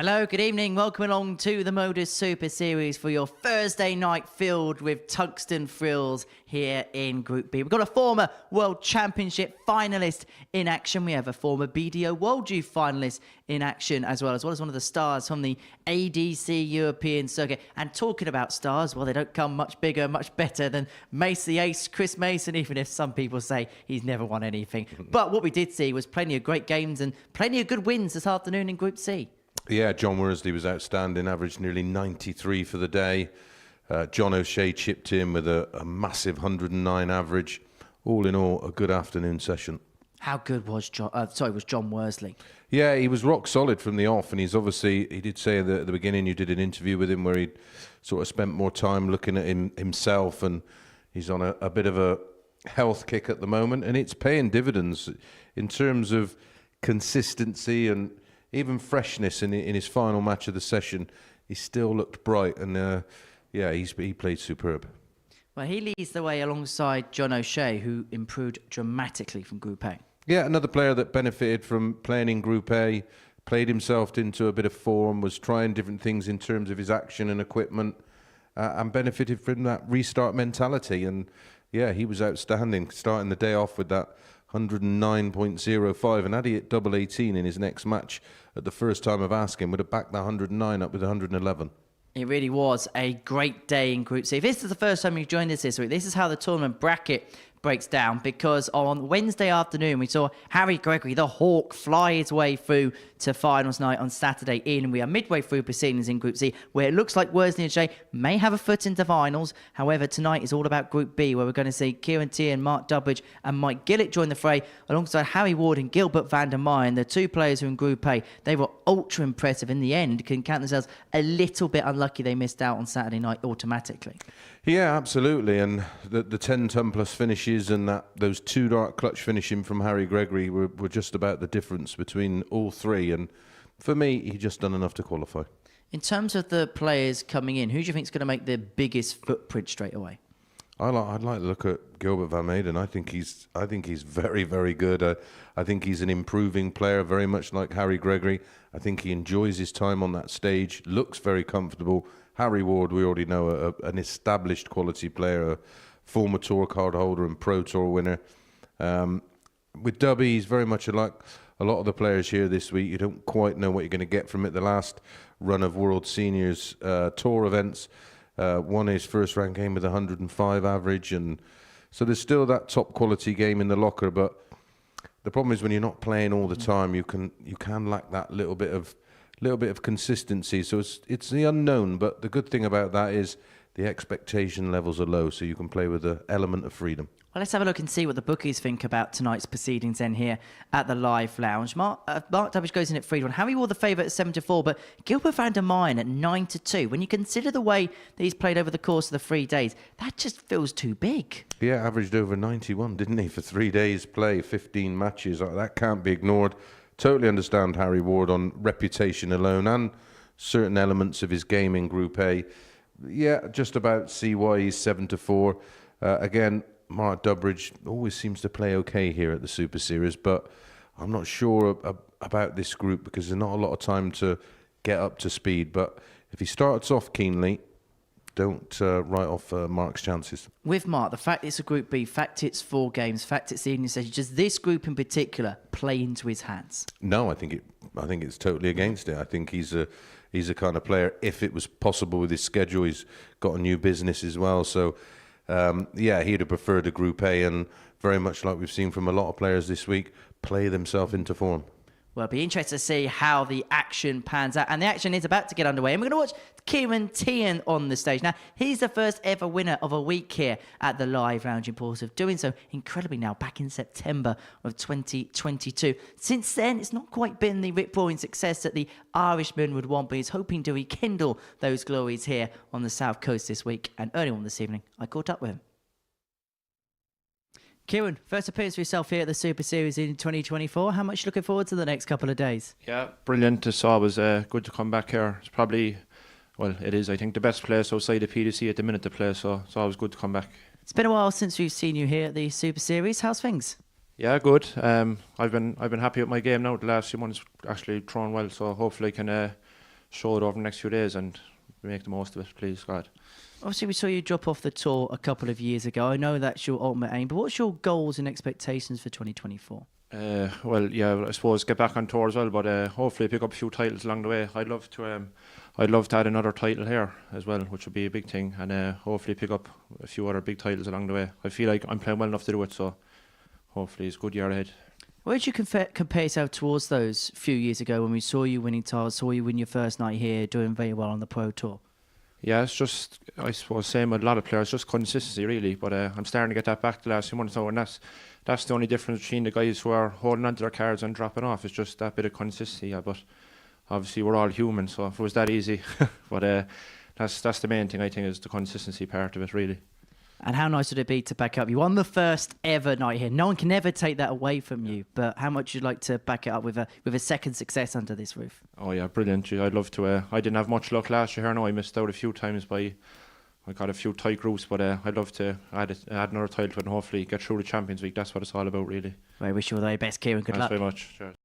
Hello, good evening. Welcome along to the Modus Super Series for your Thursday night filled with tungsten thrills here in Group B. We've got a former World Championship finalist in action. We have a former BDO World Youth finalist in action as well as one of the stars from the ADC European circuit. And talking about stars, well, they don't come much bigger, much better than Mace the Ace, Chris Mason, even if some people say he's never won anything. But what we did see was plenty of great games and plenty of good wins this afternoon in Group C. Yeah, John Worsley was outstanding, averaged nearly 93 for the day. John O'Shea chipped in with a massive 109 average. All in all, a good afternoon session. How good was John Worsley? Yeah, he was rock solid from the off, and he did say that at the beginning you did an interview with him where he sort of spent more time looking at himself, and he's on a bit of a health kick at the moment, and it's paying dividends in terms of consistency and even freshness in his final match of the session. He still looked bright, and he played superb. Well, he leads the way alongside John O'Shea, who improved dramatically from Group A. Yeah, another player that benefited from playing in Group A, played himself into a bit of form, was trying different things in terms of his action and equipment, and benefited from that restart mentality. And yeah, he was outstanding, starting the day off with that 109.05, and had he hit double 18 in his next match at the first time of asking, would have backed the 109 up with 111. It really was a great day in Group C. If this is the first time you've joined us this week, this is how the tournament bracket breaks down, because on Wednesday afternoon we saw Harry Gregory, the Hawk, fly his way through to finals night on Saturday in. We are midway through proceedings in Group C, where it looks like Worsley and Shea may have a foot into finals. However, tonight is all about Group B, where we're going to see Kieran Tierney, Mark Dubbridge and Mike Gillett join the fray alongside Harry Ward and Gilbert van der Meyen, the two players who are in Group A. They were ultra impressive in the end, can count themselves a little bit unlucky they missed out on Saturday night automatically. Yeah, absolutely, and the 10-ton plus finishes and those two dark clutch finishing from Harry Gregory were just about the difference between all three, and for me, he just done enough to qualify. In terms of the players coming in, who do you think is going to make the biggest footprint straight away? I'd like to look at Gilbert van Meijden. I think he's very, very good. I think he's an improving player, very much like Harry Gregory. I think he enjoys his time on that stage, looks very comfortable. Harry Ward, we already know, an established quality player, a former tour card holder and pro tour winner. With Dubby, he's very much like a lot of the players here this week. You don't quite know what you're going to get from it. The last run of World Seniors Tour events, won his first round game with 105 average, and so there's still that top quality game in the locker. But the problem is when you're not playing all the time, you can lack that little bit of consistency. So it's the unknown. But the good thing about that is the expectation levels are low, so you can play with an element of freedom. Well, let's have a look and see what the bookies think about tonight's proceedings then here at the Live Lounge. Mark Dubbridge goes in at 3-1. Harry Ward the favourite at 7-4, but Gilbert van der Meyen at 9-2. When you consider the way that he's played over the course of the 3 days, that just feels too big. Yeah, averaged over 91, didn't he, for 3 days play, 15 matches. That can't be ignored. Totally understand Harry Ward on reputation alone and certain elements of his game in Group A. Yeah, just about see why he's 7-4. Again, Mark Dubbridge always seems to play okay here at the Super Series, but I'm not sure about this group because there's not a lot of time to get up to speed. But if he starts off keenly, don't write off Mark's chances. With Mark, the fact it's a Group B, fact it's 4 games, fact it's the evening session, does this group in particular play into his hands? No, I think it's totally against it. I think he's a kind of player, if it was possible with his schedule, he's got a new business as well. So, he'd have preferred a Group A, and very much like we've seen from a lot of players this week, play themselves into form. Well, it'll be interesting to see how the action pans out. And the action is about to get underway. And we're going to watch Kieran Tierney on the stage. Now, he's the first ever winner of a week here at the Live Lounge in Portsmouth, doing so incredibly now back in September of 2022. Since then, it's not quite been the rip-roaring success that the Irishman would want, but he's hoping to rekindle those glories here on the South Coast this week. And early on this evening, I caught up with him. Kieran, first appearance for yourself here at the Super Series in 2024. How much looking forward to the next couple of days? Yeah, brilliant. It's always good to come back here. It's probably, well, it is, I think, the best place outside the PDC at the minute to play, so it's always good to come back. It's been a while since we've seen you here at the Super Series. How's things? Yeah, good. I've been happy with my game now. The last few months actually thrown well, so hopefully I can show it over the next few days and make the most of it, please God. Obviously, we saw you drop off the tour a couple of years ago. I know that's your ultimate aim, but what's your goals and expectations for 2024? Well, yeah, I suppose get back on tour as well, but hopefully pick up a few titles along the way. I'd love to add another title here as well, which would be a big thing, and hopefully pick up a few other big titles along the way. I feel like I'm playing well enough to do it, so hopefully it's a good year ahead. Where did you compare yourself towards those few years ago when we saw you winning titles, saw you win your first night here, doing very well on the Pro Tour? Yeah, it's just, I suppose, same with a lot of players, just consistency really. But I'm starting to get that back the last few months now, and that's the only difference between the guys who are holding onto their cards and dropping off. It's just that bit of consistency. Yeah, but obviously we're all human, so if it was that easy, but that's the main thing I think is the consistency part of it really. And how nice would it be to back up? You won the first ever night here. No one can ever take that away from you. But how much would you like to back it up with a second success under this roof? Oh yeah, brilliant. I'd love to. I didn't have much luck last year. No, I missed out a few times I got a few tight groups, but I'd love to add another title to it and hopefully get through the Champions League. That's what it's all about, really. Well, I wish you all the very best, Kieran. Good luck. Thanks very much. Cheers.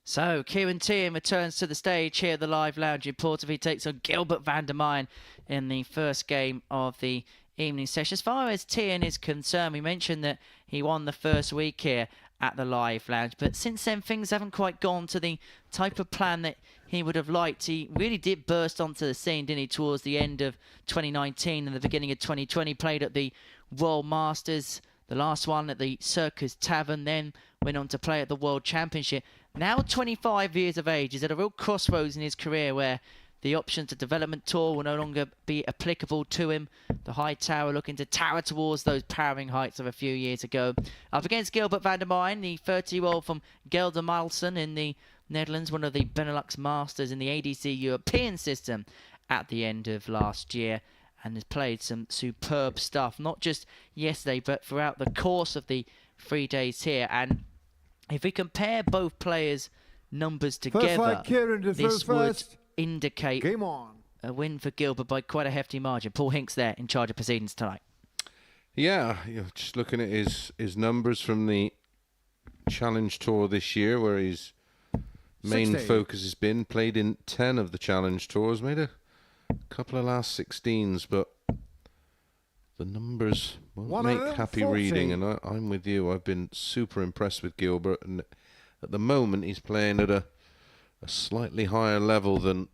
So, Kieran Tierney returns to the stage here at the Live Lounge in Portsmouth. He takes on Gilbert van der Meyen in the first game of the evening session. As far as Tierney is concerned, we mentioned that he won the first week here at the Live Lounge, but since then things haven't quite gone to the type of plan that he would have liked. He really did burst onto the scene, didn't he, towards the end of 2019 and the beginning of 2020. Played at the World Masters, the last one at the Circus Tavern, then went on to play at the World Championship. Now 25 years of age, he's at a real crossroads in his career where the option to development tour will no longer be applicable to him. The high tower looking to tower towards those powering heights of a few years ago. Up against Gilbert van der Meyen, the 30-year-old from Geldermalsen in the Netherlands, one of the Benelux Masters in the ADC European system at the end of last year, and has played some superb stuff, not just yesterday, but throughout the course of the 3 days here. And if we compare both players' numbers together, this would indicate a win for Gilbert by quite a hefty margin. Paul Hinks there in charge of proceedings tonight. Yeah, you're just looking at his numbers from the Challenge Tour this year, where his main focus has been. Played in 10 of the Challenge Tours, made a couple of last 16s, but the numbers won't make happy reading, and I'm with you. I've been super impressed with Gilbert, and at the moment he's playing at a slightly higher level than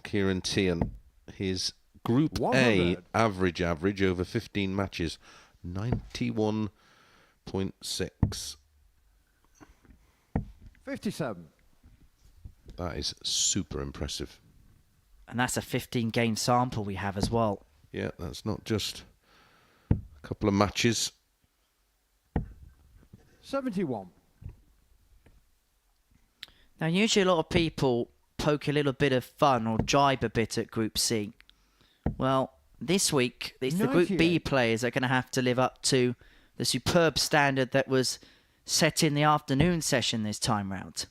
Kieran Tierney. His Group A average over 15 matches, 91.6. 57. That is super impressive. And that's a 15-game sample we have as well. Yeah, that's not just a couple of matches. 71. Now, usually a lot of people poke a little bit of fun or jibe a bit at Group C. Well, this week, it's the Group B players that are going to have to live up to the superb standard that was set in the afternoon session this time round.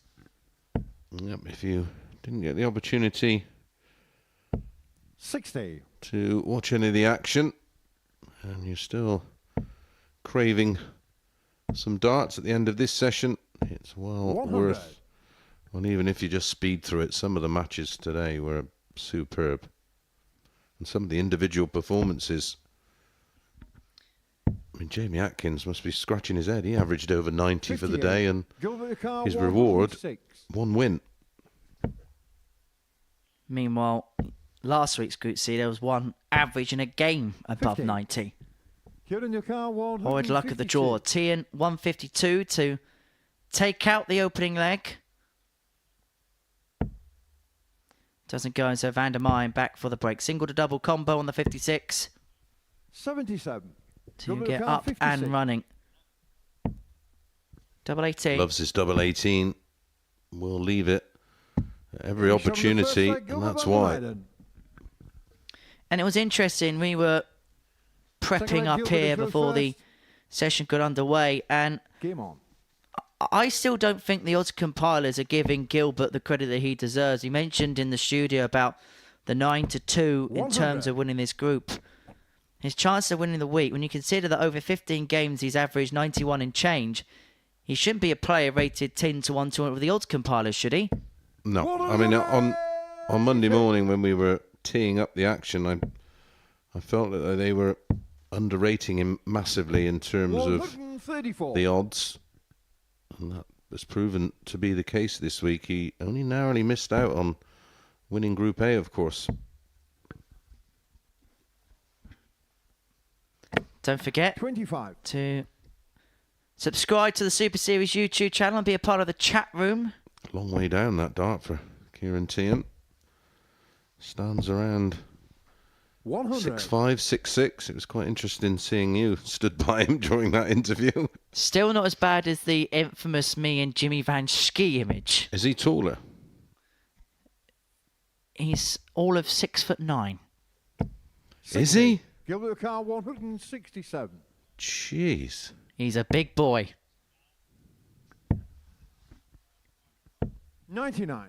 Yep, if you didn't get the opportunity 60 to watch any of the action, and you're still craving some darts at the end of this session, it's well 100. worth. And even if you just speed through it, some of the matches today were superb. And some of the individual performances. I mean, Jamie Atkins must be scratching his head. He averaged over 90 for the day, and his reward, 1 win. Meanwhile, last week's Group C, there was one average in a game above 50. 90. Horrid Horrid luck of the draw. Tierney 152 to take out the opening leg. Doesn't go, and so van der Meyen back for the break. Single to double combo on the 56. 77. To get up 56. And running. Double 18. Loves his double 18. We'll leave it at every opportunity, and that's why. And it was interesting. We were prepping up here before the session got underway, and Game on. I still don't think the odds compilers are giving Gilbert the credit that he deserves. He mentioned in the studio about the 9-2 in terms of winning this group. His chance of winning the week, when you consider that over 15 games he's averaged 91 and change, he shouldn't be a player rated 10-1 to 1 with the odds compilers, should he? No, I mean, on on Monday morning when we were teeing up the action, I felt that they were underrating him massively in terms of 134. the odds, and that was proven to be the case this week. He only narrowly missed out on winning Group A, of course. Don't forget 25. to subscribe to the Super Series YouTube channel and be a part of the chat room. Long way down that dart for Kieran Tiam. Stands around 100. 6'5", 6'6". It was quite interesting seeing you stood by him during that interview. Still not as bad as the infamous me and Jimmy Van Schie image. Is he taller? He's all of 6'9". Is he? Gilbert Carr 167. Jeez. He's a big boy. 99.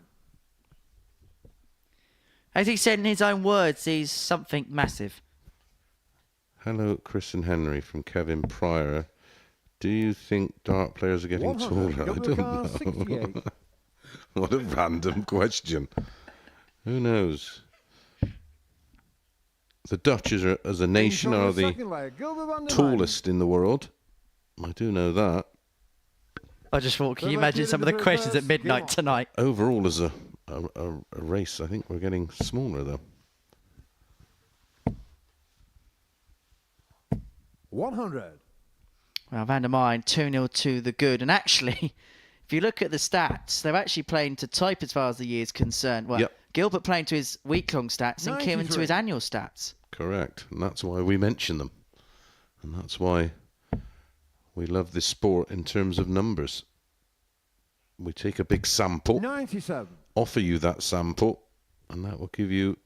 As he said in his own words, he's something massive. Hello, Chris and Henry from Kevin Pryor. Do you think dart players are getting 100. taller? I Gilbert Carr don't know. 68. What a random question. Who knows? The Dutch as a nation are the Second leg, Gilbert van der tallest in the world. I do know that. I just thought, can you Well, imagine let's some of get the into the questions at first midnight game. tonight? Overall, as a race, I think we're getting smaller, though. 100. Well, Van der Meyen 2-0 to the good. And actually, if you look at the stats, they're actually playing to type as far as the year's concerned. Well, Yep. Gilbert playing to his week-long stats and Kieran to 93. his annual stats. Correct. And that's why we mention them. And that's why we love this sport in terms of numbers. We take a big sample, 97. offer you that sample, and that will give you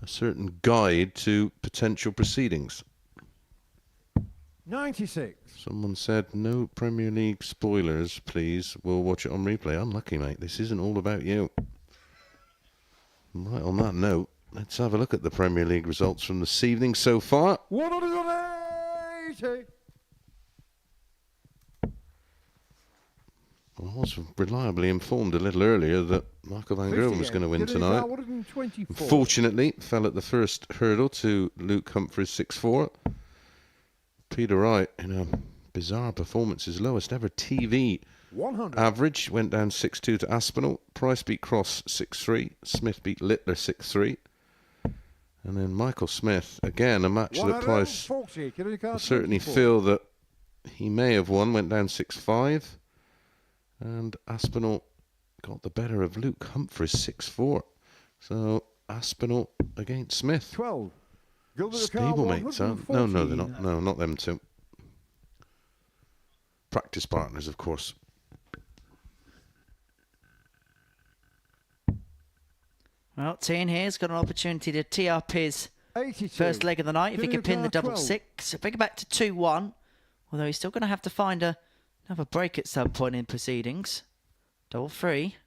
a certain guide to potential proceedings. 96. Someone said, no Premier League spoilers, please. We'll watch it on replay. Unlucky, mate. This isn't all about you. Right, on that note, let's have a look at the Premier League results from this evening so far. 180. I was reliably informed a little earlier that Michael van Gerwen was going to win tonight. 124. Unfortunately, fell at the first hurdle to Luke Humphries 6-4. Peter Wright, in a bizarre performance, his lowest ever TV 100. average, went down 6-2 to Aspinall. Price beat Cross 6-3. Smith beat Littler 6-3. And then Michael Smith, again, a match that Price 140. Kieran Carr will certainly 24. feel that he may have won, went down 6-5. And Aspinall got the better of Luke Humphries 6-4. So Aspinall against Smith. 12. Gilbert Carr Stablemates, huh? No, 140. they're not. No, not them two. Practice partners, of course. Well, Tian here's got an opportunity to tee up his 82. first leg of the night. If he Kieran can pin the Carr, double 12. six, bring it back to 2-1. Although he's still going to have to find another break at some point in proceedings. Double three.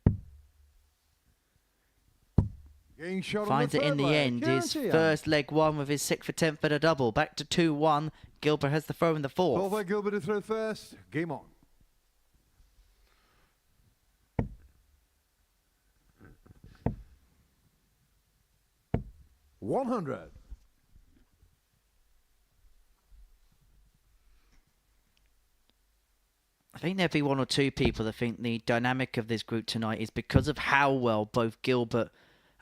Getting shot on Finds it in third the leg. end. Kieran His Tiam. first leg one with his 6 for 10 for the double. Back to 2-1. Gilbert has the throw in the Ball fourth. by Gilbert to throw first. Game on. $100. I think there'll be one or two people that think the dynamic of this group tonight is because of how well both Gilbert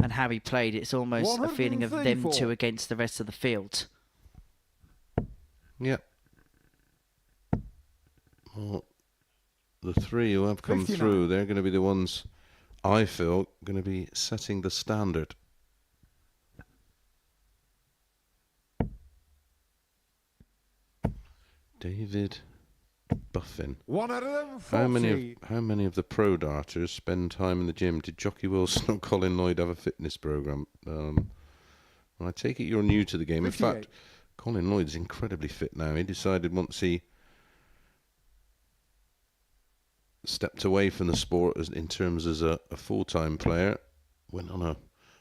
and Harry played. It's almost a feeling of them 134. two against the rest of the field. Yep. Well, the three who have come 59. through, they're going to be the ones, I feel, going to be setting the standard. David Buffin. 140. How many of the pro darters spend time in the gym? Did Jockey Wilson or Colin Lloyd have a fitness program? Well, I take it you're new to the game. In 58. fact, Colin Lloyd's incredibly fit now. He decided once he stepped away from the sport in terms as a full-time player, went on a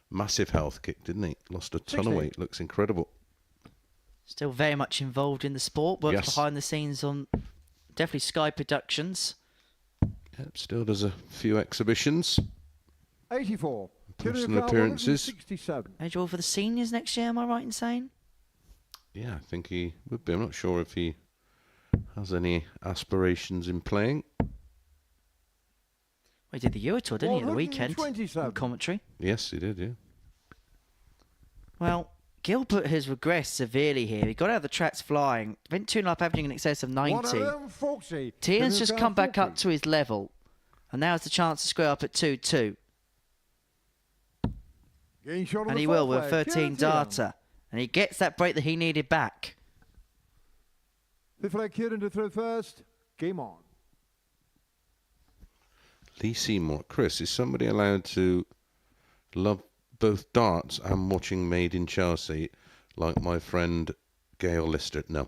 massive health kick, didn't he? Lost a ton of 68. weight. Looks incredible. Still very much involved in the sport. Works Yes. behind the scenes on definitely Sky Productions. Yep, still does a few exhibitions. 84. Recent appearances. 167. Eligible for the seniors next year, am I right in saying? Yeah, I think he would be. I'm not sure if he has any aspirations in playing. Well, he did the Euro Tour, didn't he, at the weekend? 127. On commentary. Yes, he did, yeah. Well, Gilbert has regressed severely here. He got out of the tracks flying. Went 2.5, averaging in excess of 90. 140. Tian's just come back up 40. to his level. And now it's the chance to square up at 2-2. Getting shot on And the he will fourth with leg. 13 Kieran Tian. data. And he gets that break that he needed back. Fifth leg Kieran to throw first. Game on. Lee Seymour. Chris, is somebody allowed to love both darts and watching Made in Chelsea like my friend Gail Lister? No,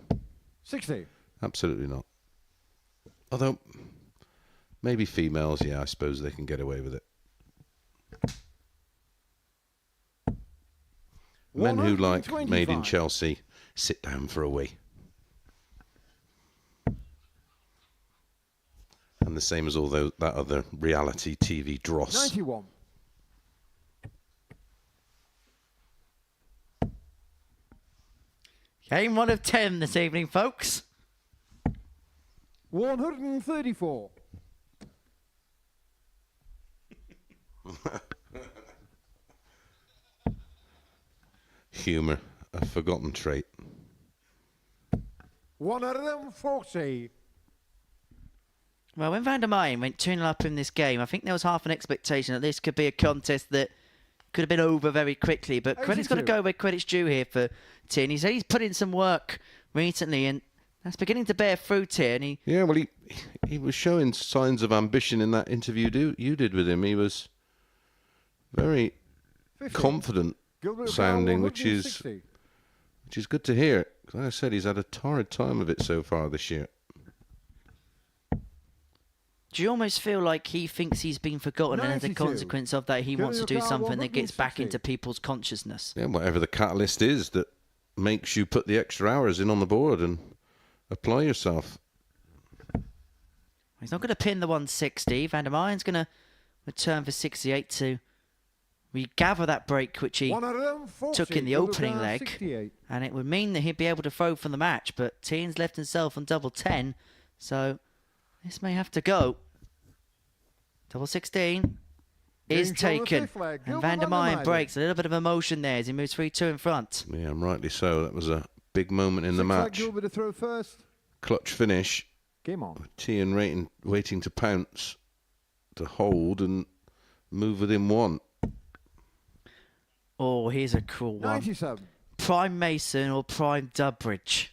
60. absolutely not. Although, maybe females, yeah, I suppose they can get away with it. Men who like Made in 125. Chelsea, sit down for a wee. And the same as all that other reality TV dross. 91. Game 1 of 10 this evening, folks. 134. Humour, a forgotten trait. 140. Well, when Van der Meyen went 2-0 up in this game, I think there was half an expectation that this could be a contest that could have been over very quickly. But credit's got to 82. go where credit's due here for Tian. He said he's put in some work recently, and that's beginning to bear fruit here. And Yeah, well, he was showing signs of ambition in that interview you did with him. He was very 50. confident Gilbert O'Connell, sounding, which 160. is good to hear. Like I said, he's had a torrid time of it so far this year. do you almost feel like he thinks he's been forgotten, and as a 92. consequence of that, he Gilbert wants to do O'Connell, something that gets back 160. into people's consciousness? Yeah, whatever the catalyst is that makes you put the extra hours in on the board and apply yourself. He's not going to pin the 160. Van der Meyen's going to return for 68 to regather that break which he 140. took in the Gilbert opening O'Connell, leg. 68. And it would mean that he'd be able to throw from the match, but Tian's left himself on double 10, so this may have to go. Double 16 is Getting shot on the taken, fifth leg. and Gilbert Van der Van der Meyen Meyen. breaks. A little bit of emotion there as he moves 3-2 in front. Yeah, and rightly so. That was a big moment in the Sixth leg match. Gilbert to throw first. Clutch finish. Game on. Tian waiting to pounce, to hold and move within one. Oh, here's a cool one. 97. Prime Mason or Prime Dubbridge?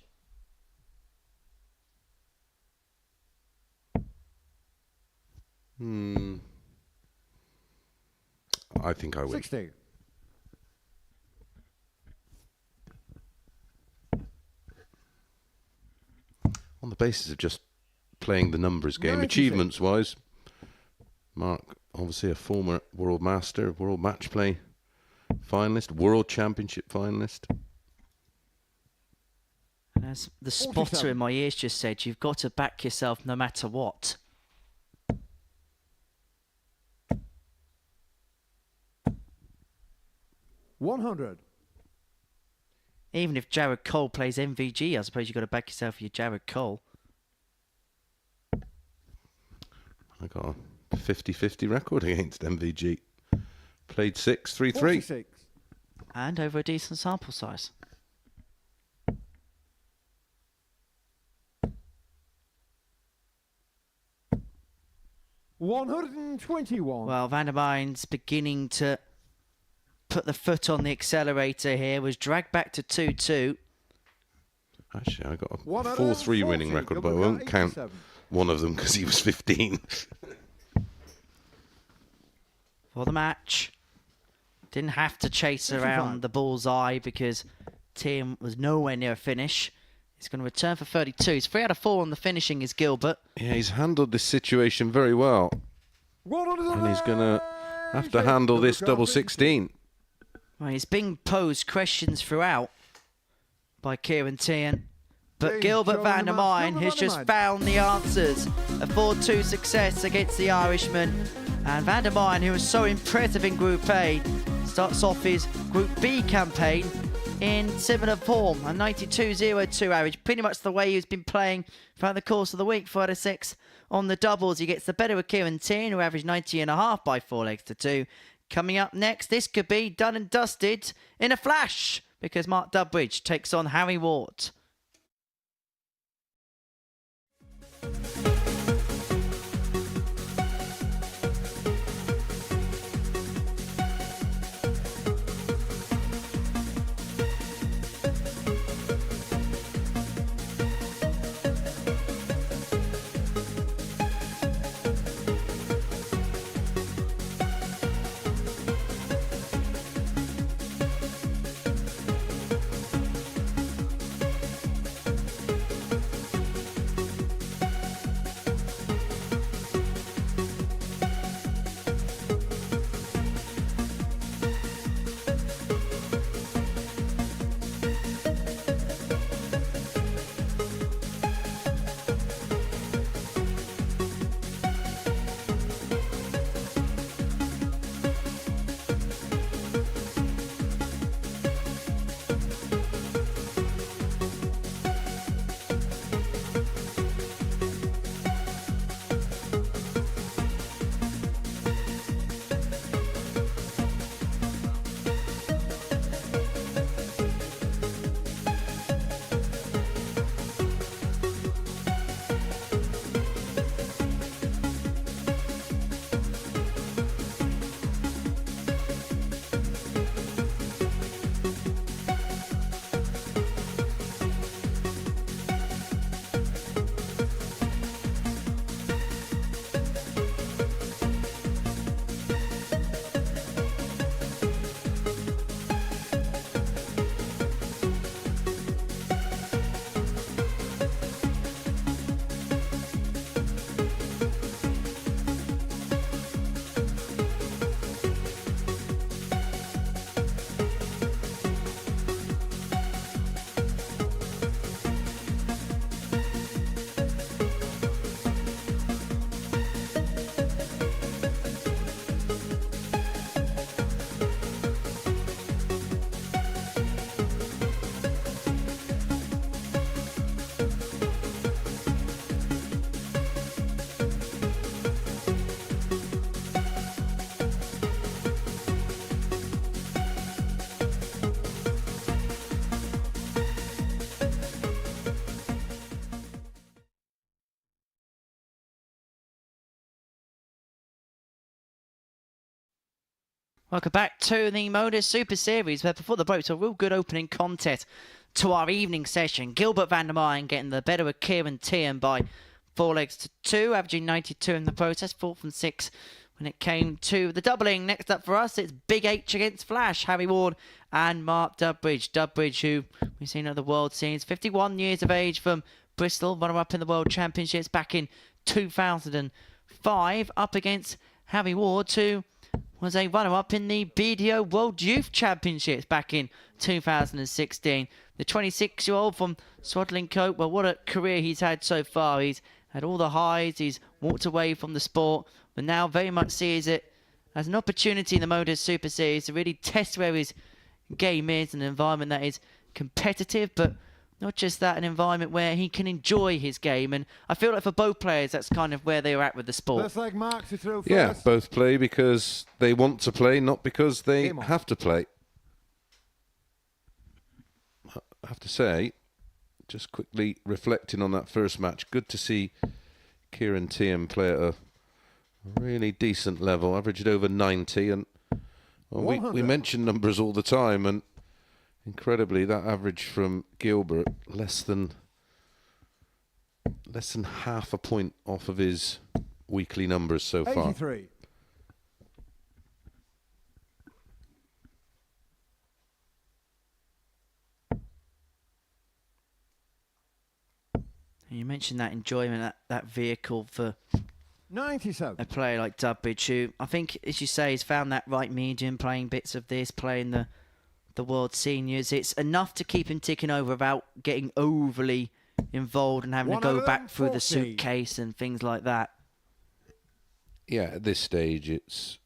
I think I win. 60. On the basis of just playing the numbers game, 96. achievements-wise, Mark, obviously a former world master, world match play finalist, world championship finalist. And as the spotter 47. in my ears just said, you've got to back yourself no matter what. $100. Even if Jared Cole plays MVG, I suppose you've got to back yourself for your Jared Cole. I got a 50-50 record against MVG. Played 6, 3-3. 46. And over a decent sample size. $121. Well, Van der Meyen's beginning to put the foot on the accelerator here. Was dragged back to 2-2. Actually, I got a 140. 4-3 winning record, but I Gilbert won't count 87. one of them because he was 15. For the match. Didn't have to chase 55. around the bullseye because Tim was nowhere near a finish. He's going to return for 32. He's 3 out of 4 on the finishing is Gilbert. Yeah, he's handled this situation very well. And he's going to have to handle this double 16. Well, he's being posed questions throughout by Kieran Tian. But James Gilbert Jones Van der demands Meyen Gilbert has Van der just Meyen. found the answers. A 4-2 success against the Irishman. And Van der Meyen, who was so impressive in Group A, starts off his Group B campaign in similar form. A 92.02 average, pretty much the way he's been playing throughout the course of the week. 4 out of 6 on the doubles. He gets the better of Kieran Tierney, who averaged 90.5 by 4 legs to 2. Coming up next, this could be done and dusted in a flash, because Mark Dudbridge takes on Harry Ward. Welcome back to the Modus Super Series, where before the break, it's a real good opening contest to our evening session. Gilbert Van der Meyen getting the better of Kieran Tierney by 4 legs to 2, averaging 92 in the process, 4th and 6 when it came to the doubling. Next up for us, it's Big H against Flash, Harry Ward and Mark Dudbridge. Dudbridge, who we've seen at the World Series, 51 years of age from Bristol, runner-up in the World Championships back in 2005, up against Harry Ward, who was a runner-up in the BDO World Youth Championships back in 2016. The 26-year-old from Swaddling Coat, well, what a career he's had so far. He's had all the highs, he's walked away from the sport, but now very much sees it as an opportunity in the Modus Super Series to really test where his game is, an environment that is competitive, but not just that, an environment where he can enjoy his game. And I feel like for both players, that's kind of where they were at with the sport. Let's like Mark to throw first. Yeah, both play because they want to play, not because they have to play. I have to say, just quickly reflecting on that first match, good to see Kieran Tierney play at a really decent level, averaged over 90. And well, we mention numbers all the time, and incredibly, that average from Gilbert less than half a point off of his weekly numbers so far. 83. You mentioned that enjoyment, that vehicle for 97. a player like Dudbridge, who I think, as you say, has found that right medium, playing bits of this, playing the World Seniors. It's enough to keep him ticking over without getting overly involved and having to go back through the suitcase and things like that. yeah, at this stage, it's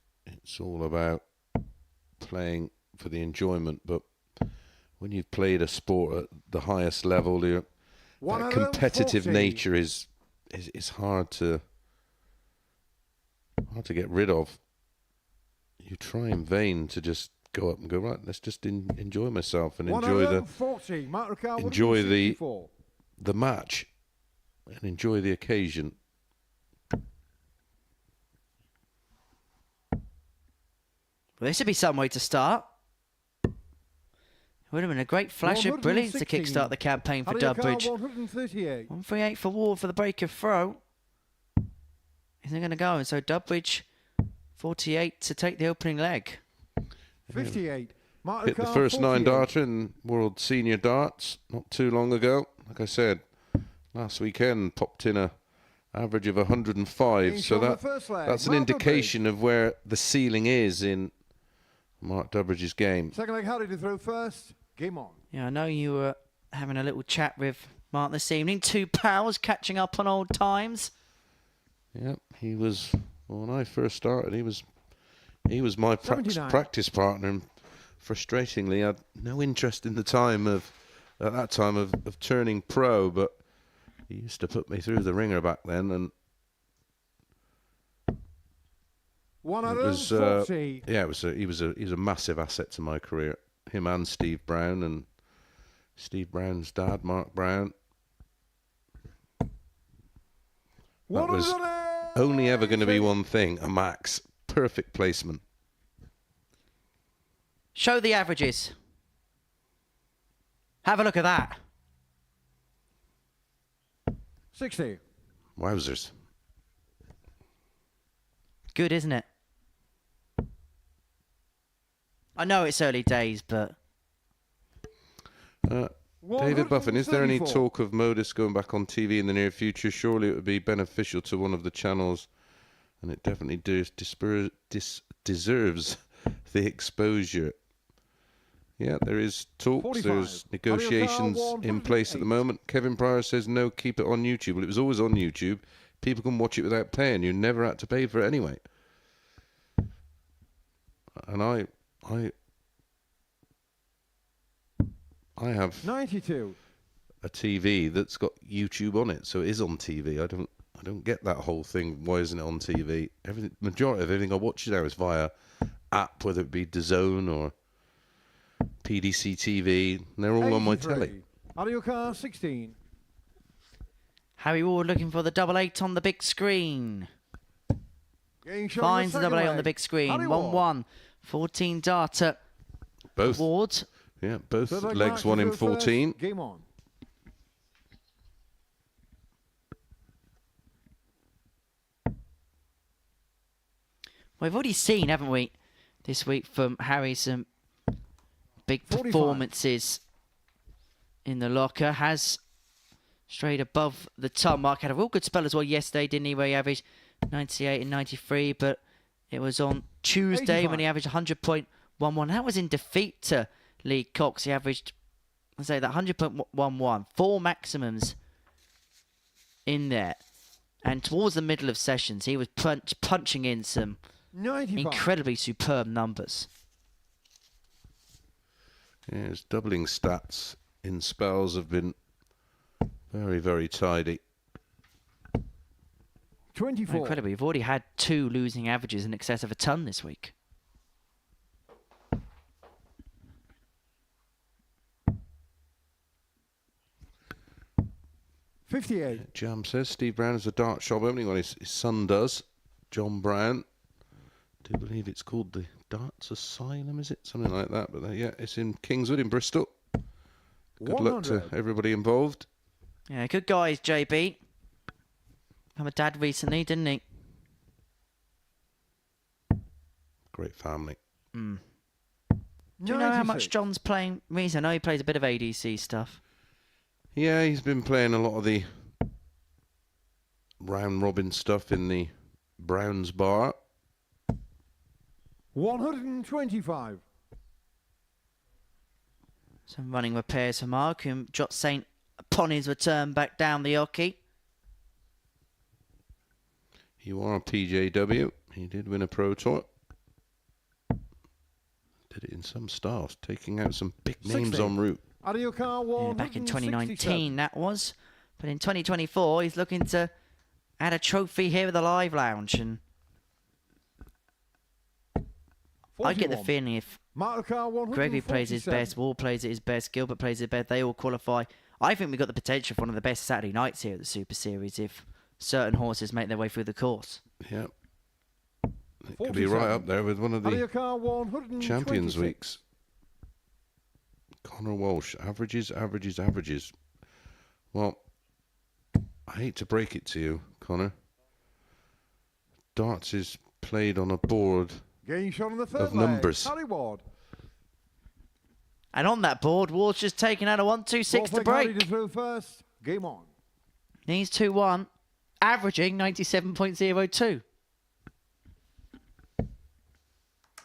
all about playing for the enjoyment. But when you've played a sport at the highest level, that competitive 140. nature is hard to get rid of. You try in vain to just go up and go, right, let's just enjoy myself and enjoy the 140. Mark Ricard, enjoy the 164. match and enjoy the occasion. Well, this would be some way to start. It would have been a great flash of brilliance to 116. kickstart the campaign for Ricard, Dubbridge. 138. 138 for Ward for the break of throw. Isn't going to go, and so Dubbridge 48 to take the opening leg. 58. Mark Hit the Ricard, first 48. 9-darter in World Senior Darts not too long ago. Like I said, last weekend popped in a average of 105. Being So shown the first leg. that's an Mark indication of where the ceiling is in Mark Dubbridge's game. Second leg, Harry to throw first. Game on. Yeah, I know you were having a little chat with Mark this evening. 2 pals catching up on old times. Yeah, he was, well, when I first started, he was my 79. practice partner, and frustratingly, I had no interest in the time at that time of turning pro, but he used to put me through the ringer back then, and it was 140. yeah, he was a massive asset to my career. Him and Steve Brown, and Steve Brown's dad, Mark Brown. That was only ever going to be one thing: a max, perfect placement. Show the averages. Have a look at that. 60. Wowzers! Good, isn't it? I know it's early days, but David Buffin, is there any 134. talk of Modus going back on TV in the near future? Surely it would be beneficial to one of the channels, and it definitely deserves the exposure. Yeah, there is talks. 45. There's negotiations in place at the moment. Kevin Pryor says no, keep it on YouTube. Well, it was always on YouTube. People can watch it without paying. You never had to pay for it anyway. And I have 92. a TV that's got YouTube on it, so it is on TV. I don't get that whole thing. Why isn't it on TV? Majority of everything I watch now is via app, whether it be DAZN or PDC TV. And they're all on my 83. telly. Out of your car, 16. Harry Ward looking for the 88 on the big screen. Getting shown Finds the second 88 on the leg. big screen. Harry Ward. 1-1. 14 darter. Both, Ward. yeah, both Third leg legs match, won in to throw first. 14. Game on. We've already seen, haven't we, this week from Harry, some big 45. performances in the locker. Has straight above the ton mark. Had a real good spell as well yesterday, didn't he, where he averaged 98 and 93, but it was on Tuesday 85. when he averaged 100.11. That was in defeat to Lee Cox. He averaged, I say that 100.11, 4 maximums in there. And towards the middle of sessions, he was punching in some 95. incredibly superb numbers. Yeah, his doubling stats in spells have been very, very tidy. 24. Incredibly, we've already had 2 losing averages in excess of a ton this week. $58. Jam says Steve Brown has a dart shop opening. Well, his son does. John Brown. I do believe it's called the Darts Asylum, is it? Something like that. But yeah, it's in Kingswood in Bristol. Good luck to 100. everybody involved. Yeah, good guys, JB. I'm a dad recently, didn't he? Great family. Do you know how much 96. John's playing recently? I know he plays a bit of ADC stuff. Yeah, he's been playing a lot of the round robin stuff in the Browns bar. 125. Some running repairs for Mark, whom Jot Saint upon his return back down the hockey. You are a PJW. He did win a Pro Tour. Did it in some styles, taking out some big names 60. en route. Out of your car, Yeah, back in 2019, 167. that was. But in 2024, he's looking to add a trophy here at the Live Lounge. And I get the 41. feeling if Motor car Gregory plays his 147. best, Ward plays at his best, Gilbert plays his best, they all qualify. I think we've got the potential for one of the best Saturday nights here at the Super Series if certain horses make their way through the course. Yeah. It could be right up there with one of Out of your the car, 126. Champions Weeks. Connor Walsh, averages. Well, I hate to break it to you, Connor. Darts is played on a board Getting shot on the third of leg. numbers. Harry Ward. And on that board, Ward's just taken out a 1-2-6 to Harry to break. throw first. Game on. He's 2-1, averaging 97.02.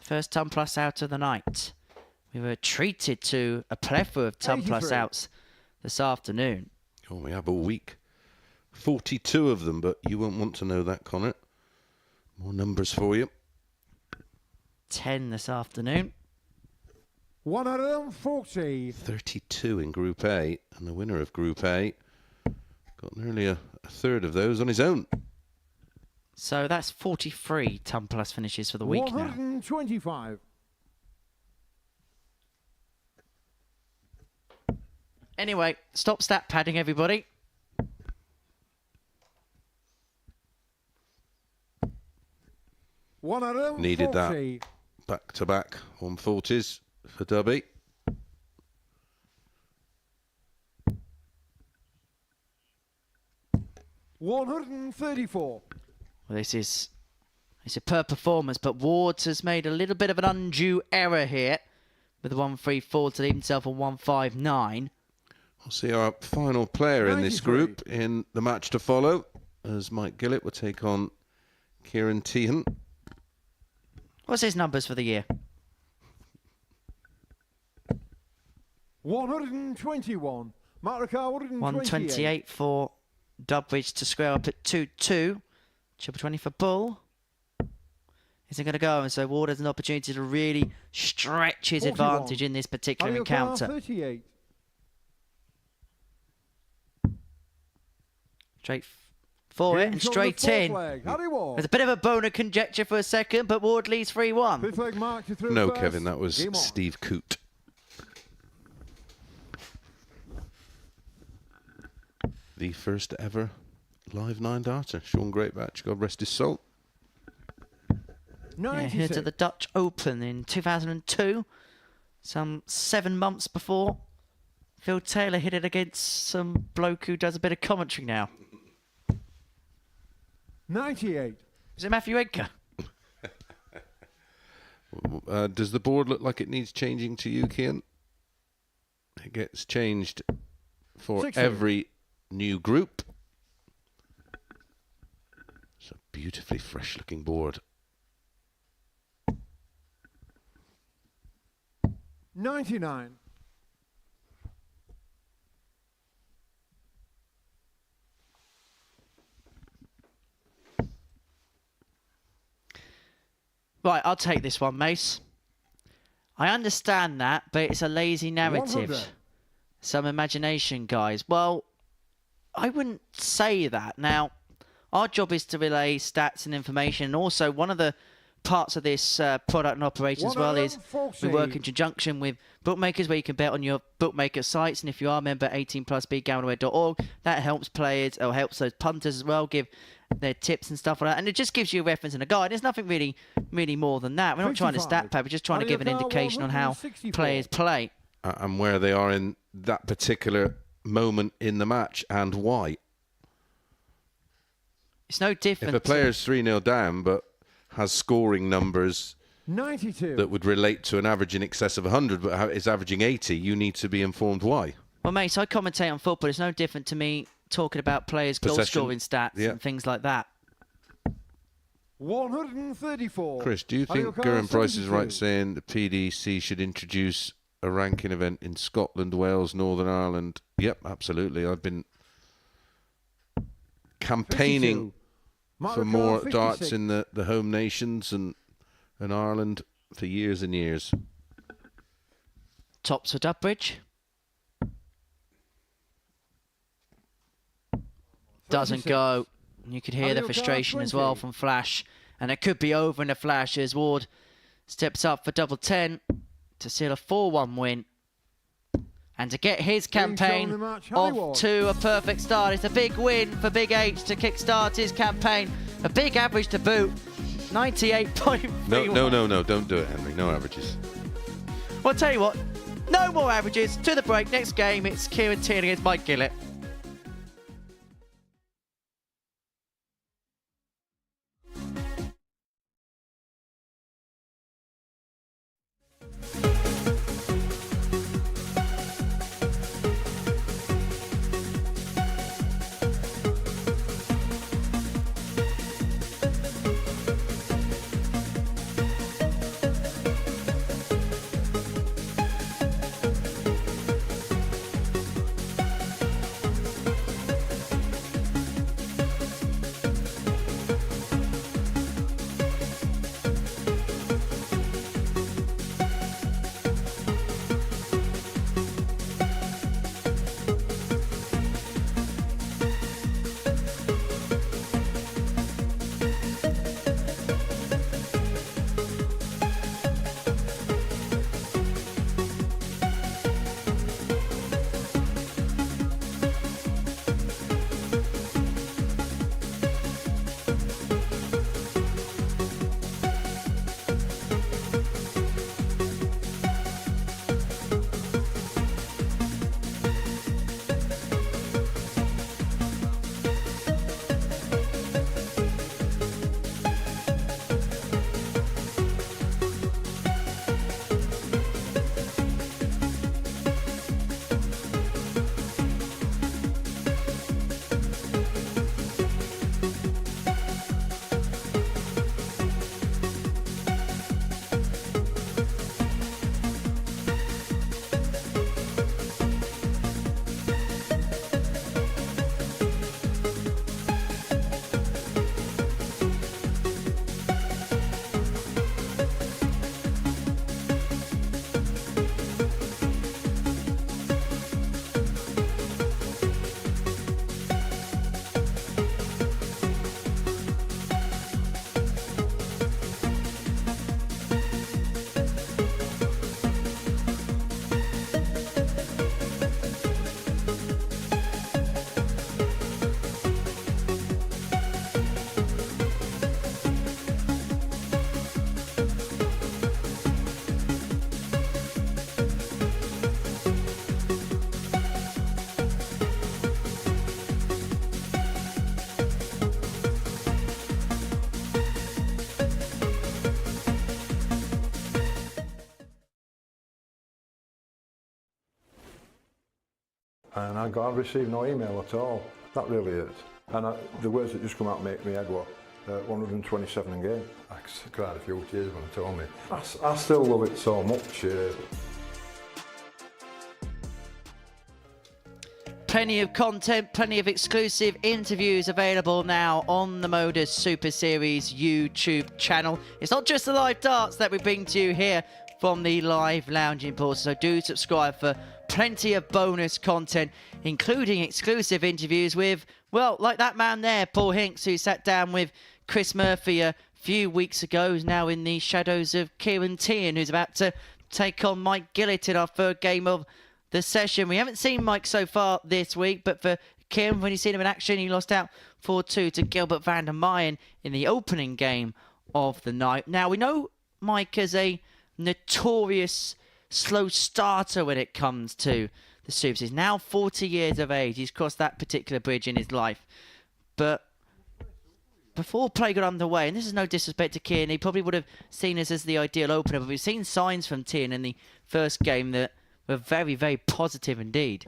First ton plus out of the night. We were treated to a plethora of ton plus 83. outs this afternoon. Oh, we have all week. 42 of them, but you won't want to know that, Connor. More numbers for you. 10 this afternoon. 140. 32 in Group A, and the winner of Group A got nearly a third of those on his own. So that's 43 ton plus finishes for the week now. 125. Anyway, stop stat padding, everybody. Needed that. Back-to-back 140s for Dubby. $134. Well, this is a per performance, but Wards has made a little bit of an undue error here with the 134 to leave himself on 159. We'll see our final player in this 93. group in the match to follow, as Mike Gillett will take on Kieran Tehan. What's his numbers for the year? 121. Marca 128. 128 for Dubridge to square up at 2-2. Triple 20 for Bull. Isn't going to go, and so Ward has an opportunity to really stretch his 41. advantage in this particular Harry encounter. 38. Straight for it and straight in. Harry Ward. There's a bit of a bone of conjecture for a second, but Ward leads 3-1. Fifth leg mark to throw No, first. Kevin, that was Game on. Steve Coote. The first ever live 9-darter. Sean Greatbatch, God rest his soul. Yeah, here to the Dutch Open in 2002, some 7 months before Phil Taylor hit it against some bloke who does a bit of commentary now. 98. Is it Matthew Edgar? Does the board look like it needs changing to you, Kian? It gets changed for 60. every new group. It's a beautifully fresh-looking board. 99. Right, I'll take this one, Mace. I understand that, but it's a lazy narrative. 100. Some imagination, guys. Well, I wouldn't say that. Now, our job is to relay stats and information, and also one of the parts of this product and operation as well is we work in conjunction with bookmakers where you can bet on your bookmaker sites, and if you are a member 18+bgambleware.org, that helps players or helps those punters as well give their tips and stuff like that, and it just gives you a reference and a guide. There's nothing really more than that. We're not trying to 55. stat pad, we're just trying to give an indication on how 164. players play. And where they are in that particular moment in the match and why. It's no different. If a player's 3-0 down but has scoring numbers 92. that would relate to an average in excess of 100 but is averaging 80, you need to be informed why. Well, mate, so I commentate on football. It's no different to me talking about players' goal Possession. scoring stats Yeah. and things like that. 134. Chris, do you think Gurren Price is right saying the PDC should introduce a ranking event in Scotland, Wales, Northern Ireland? Yep, absolutely. I've been campaigning 52. for more darts in the home nations and Ireland for years and years. Tops for Dudbridge. Doesn't go. You could hear the frustration as well from Flash. And it could be over in a flash as Ward steps up for double 10 to seal a 4-1 win. And to get his campaign off to a perfect start. It's a big win for Big H to kickstart his campaign. A big average to boot. 98.31. No, don't do it, Henry. No averages. Well, I'll tell you what. No more averages. To the break. Next game, it's Kieran Tierney against Mike Gillett. And I've received no email at all. That really is. And the words that just come out make me head what? 127 in game. I cried a few tears when they told me. I still love it so much. Plenty of content, plenty of exclusive interviews available now on the Modus Super Series YouTube channel. It's not just the live darts that we bring to you here from the live lounging portal, so do subscribe for plenty of bonus content, including exclusive interviews with, well, like that man there, Paul Hinks, who sat down with Chris Murphy a few weeks ago, who's now in the shadows of Kieran Tierney, who's about to take on Mike Gillett in our third game of the session. We haven't seen Mike so far this week, but for Kieran, when you've seen him in action, he lost out 4-2 to Gilbert van der Meyen in the opening game of the night. Now, we know Mike as a notorious slow starter when it comes to the Supers. He's now 40 years of age. He's crossed that particular bridge in his life. But before play got underway, and this is no disrespect to Kieran, he probably would have seen us as the ideal opener, but we've seen signs from Tierney in the first game that were very, very positive indeed.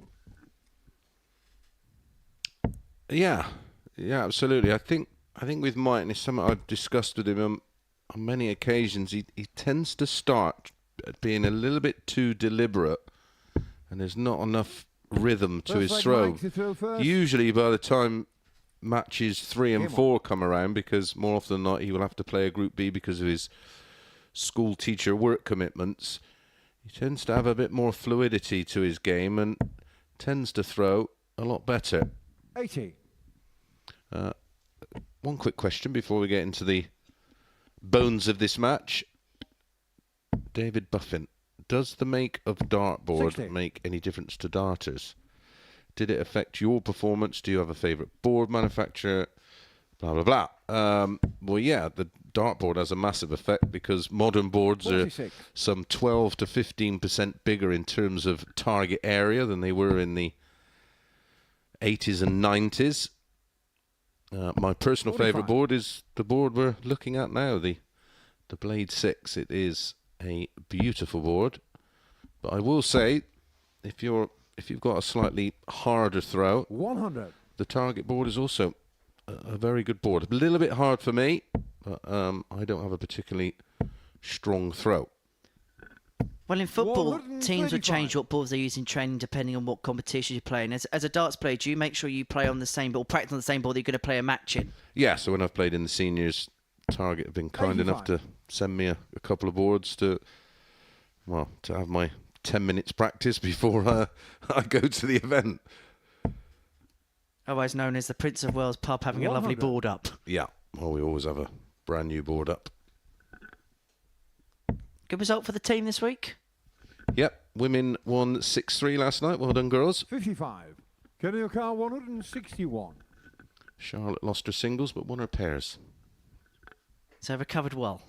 Yeah, absolutely. I think with Mike, and it's something I've discussed with him on many occasions, he tends to start being a little bit too deliberate, and there's not enough rhythm to his throw. Usually by the time matches 3 and 4 come around, because more often than not he will have to play a Group B because of his school teacher work commitments. He tends to have a bit more fluidity to his game and tends to throw a lot better. 80. One quick question before we get into the bones of this match. David Buffin, does the make of dartboard 60. make any difference to darters? Did it affect your performance? Do you have a favourite board manufacturer? Blah, blah, blah. Well, yeah, the dartboard has a massive effect because modern boards 46. are some 12 to 15% bigger in terms of target area than they were in the 80s and 90s. My personal 45. favourite board is the board we're looking at now, the Blade 6. It is a beautiful board, but I will say, if you've got a slightly harder throw, 100. the target board is also a very good board. A little bit hard for me, but I don't have a particularly strong throw. Well, in football, 135. teams will change what balls they use in training depending on what competitions you're playing. As a darts player, do you make sure you play on the same ball, practice on the same ball that you're going to play a match in? Yeah, so when I've played in the seniors, Target have been kind enough to send me a couple of boards to have my 10 minutes practice before I go to the event. Otherwise known as the Prince of Wales pub having a lovely 100. board up. Yeah, well, we always have a brand new board up. Good result for the team this week. Yep, women won 6-3 last night. Well done, girls. 55. Kenny O'Carr 161. Charlotte lost her singles, but won her pairs. So recovered well.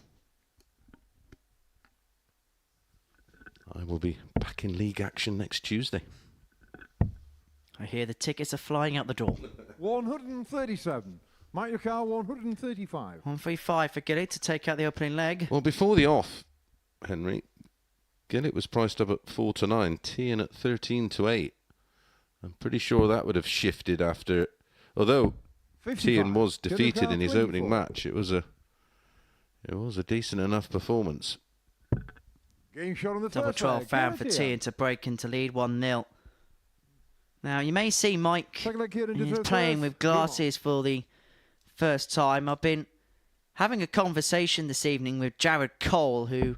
I will be back in league action next Tuesday. I hear the tickets are flying out the door. 137. Mike O'Carr 135. 135 for Gilly to take out the opening leg. Well, before the off, Henry, Gillett was priced up at 4-9, Tian at 13-8. I'm pretty sure that would have shifted after, although 55. Tian was defeated O'Carr in his 24. opening match. It was a decent enough performance. Game shot on the Double first 12 leg. fan for Garcia. Tian to break into lead 1-0. Now, you may see Mike Second leg here into is third playing first. with glasses for the first time. I've been having a conversation this evening with Jared Cole, who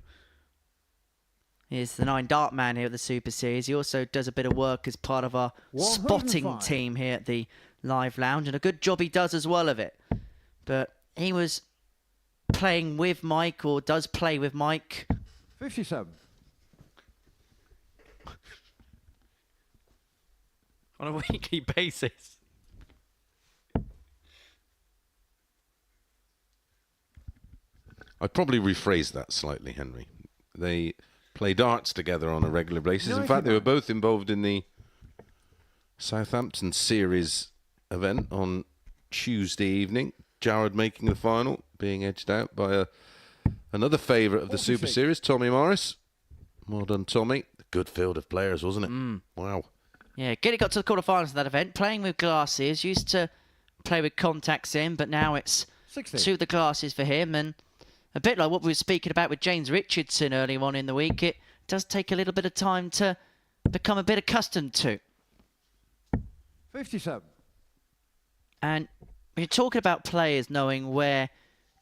is the 9 dart man here at the Super Series. He also does a bit of work as part of our 105. spotting team here at the Live Lounge, and a good job he does as well of it. But he was playing with Mike, or does play with Mike, 57. on a weekly basis. I'd probably rephrase that slightly, Henry. They play darts together on a regular basis. In fact, they were both involved in the Southampton Series event on Tuesday evening. Jared making the final, being edged out by another favourite of the Super 46. Series, Tommy Morris. Well done, Tommy. Good field of players, wasn't it? Wow. Yeah, Gilly got to the quarterfinals of that event, playing with glasses. Used to play with contacts in, but now it's 60. to the glasses for him. And a bit like what we were speaking about with James Richardson earlier on in the week, it does take a little bit of time to become a bit accustomed to. 57. And when you're talking about players knowing where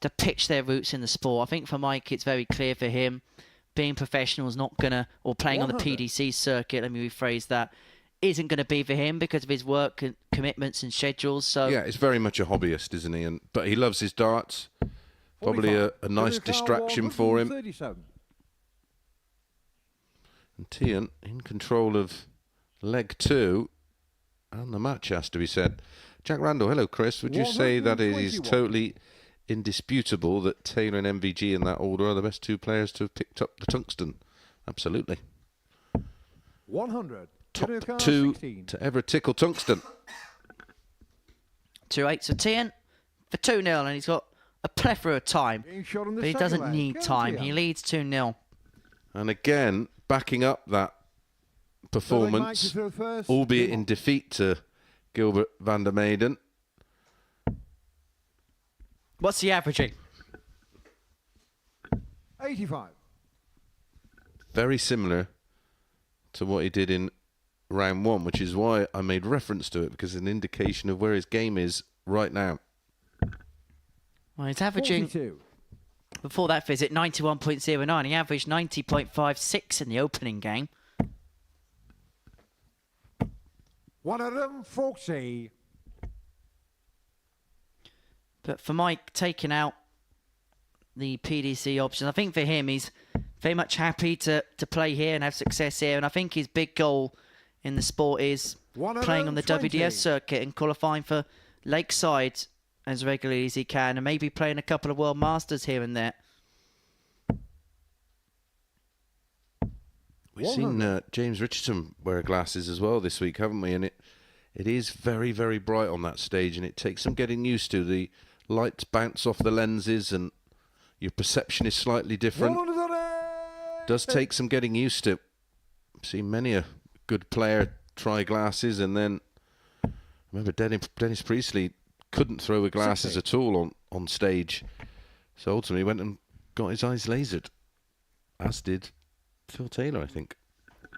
to pitch their roots in the sport, I think for Mike it's very clear for him, being professional is not going to, or playing on the 100. PDC circuit, let me rephrase that, isn't going to be for him because of his work and commitments and schedules. So Yeah, it's very much a hobbyist, isn't he? But he loves his darts. Probably 45. a nice Kenny O'Carr distraction for him. 137. And Tian in control of leg 2, and the match has to be said. Jack Randall, hello Chris. Would you say that it is 121. totally indisputable that Taylor and MVG in that order are the best 2 players to have picked up the tungsten? Absolutely. 100. Top Kenny O'Carr 2 16. to ever tickle tungsten. 2-8 for Tian for 2-0, and he's got a plethora of time. Game shot on the But he second doesn't leg. need time. Garcia. He leads 2-0. And again, backing up that performance, Third leg, first. albeit Game in on. defeat to Gilbert van der Meyden. What's the averaging? 85. Very similar to what he did in round 1, which is why I made reference to it, because it's an indication of where his game is right now. Well, he's averaging, 42. before that visit, 91.09. He averaged 90.56 in the opening game. 140. But for Mike, taking out the PDC option, I think for him, he's very much happy to play here and have success here. And I think his big goal in the sport is playing on the 120. WDS circuit and qualifying for Lakeside as regularly as he can, and maybe playing a couple of World Masters here and there. We've seen James Richardson wear glasses as well this week, haven't we? And it is very, very bright on that stage, and it takes some getting used to. The lights bounce off the lenses, and your perception is slightly different. Does take some getting used to. I've seen many a good player try glasses, and then I remember Dennis Priestley couldn't throw with glasses 60. at all on stage, so ultimately went and got his eyes lasered, as did Phil Taylor, I think.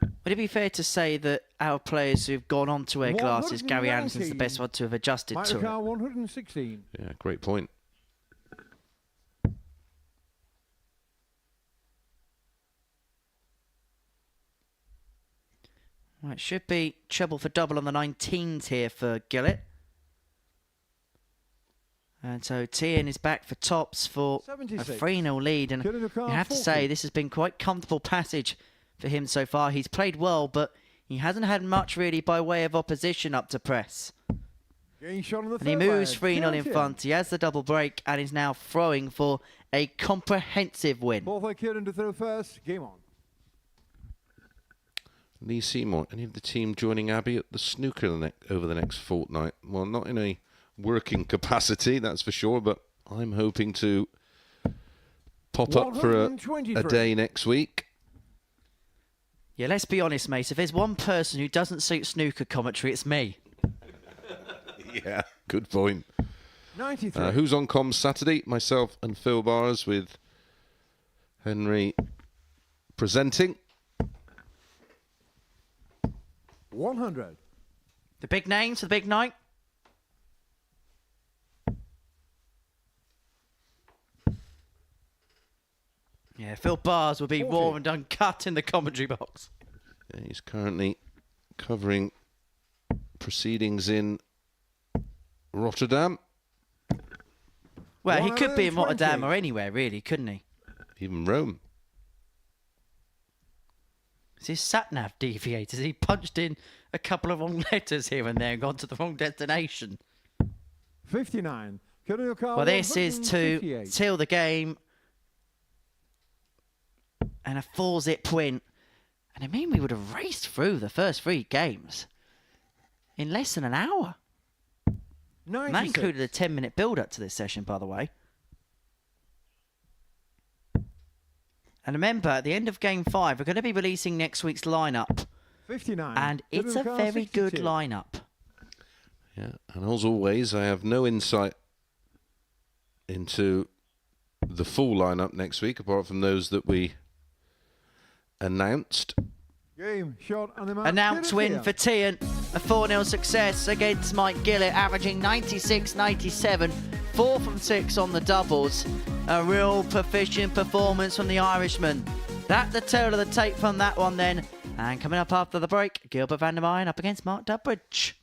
Would it be fair to say that our players who've gone on to wear glasses, Gary Anderson's the best one to have adjusted to it? Microcar 116. Yeah, great point. Well, it should be treble for double on the 19s here for Gillett. And so Tian is back for tops for a 76. 3-0 lead. And Killing the car, you have to 40. say this has been quite comfortable passage for him so far. He's played well, but he hasn't had much really by way of opposition up to press. Getting shot on the And he third moves leg. 3-0 in Tian. front. He has the double break and is now throwing for a comprehensive win. Fourth leg Kieran to throw first. Game on. Lee Seymour, any of the team joining Abby at the snooker over the next fortnight? Well, not in a working capacity, that's for sure, but I'm hoping to pop up for a 123. day next week. Yeah, let's be honest, mate. If there's one person who doesn't suit snooker commentary, it's me. Yeah, good point. 93. Who's on comms Saturday? Myself and Phil Bars, with Henry presenting. 100. The big names for the big night. Yeah, Phil Bars will be 40. raw and uncut in the commentary box. Yeah, he's currently covering proceedings in Rotterdam, Well, he could be in 120. Rotterdam or anywhere, really, couldn't he? even Rome. Is his sat-nav deviated? Has he punched in a couple of wrong letters here and there and gone to the wrong destination? 59. Killing your car Well, this is to 158. seal the game. And a 4-zip win. And I mean, we would have raced through the first 3 games in less than an hour. And that 96. included a 10-minute build-up to this session, by the way. And remember, at the end of Game 5, we're going to be releasing next week's lineup. 59. And it's a Killing your car very good 62. lineup. Yeah, and as always, I have no insight into the full lineup next week, apart from those that we announced. Game, shot, and the man. Announced win for Tian. A 4-0 success against Mike Gillett, averaging 96-97. 4 from 6 on the doubles. A real proficient performance from the Irishman. That's the tail of the tape from that one then. And coming up after the break, Gilbert van der Meyen up against Mark Durbridge.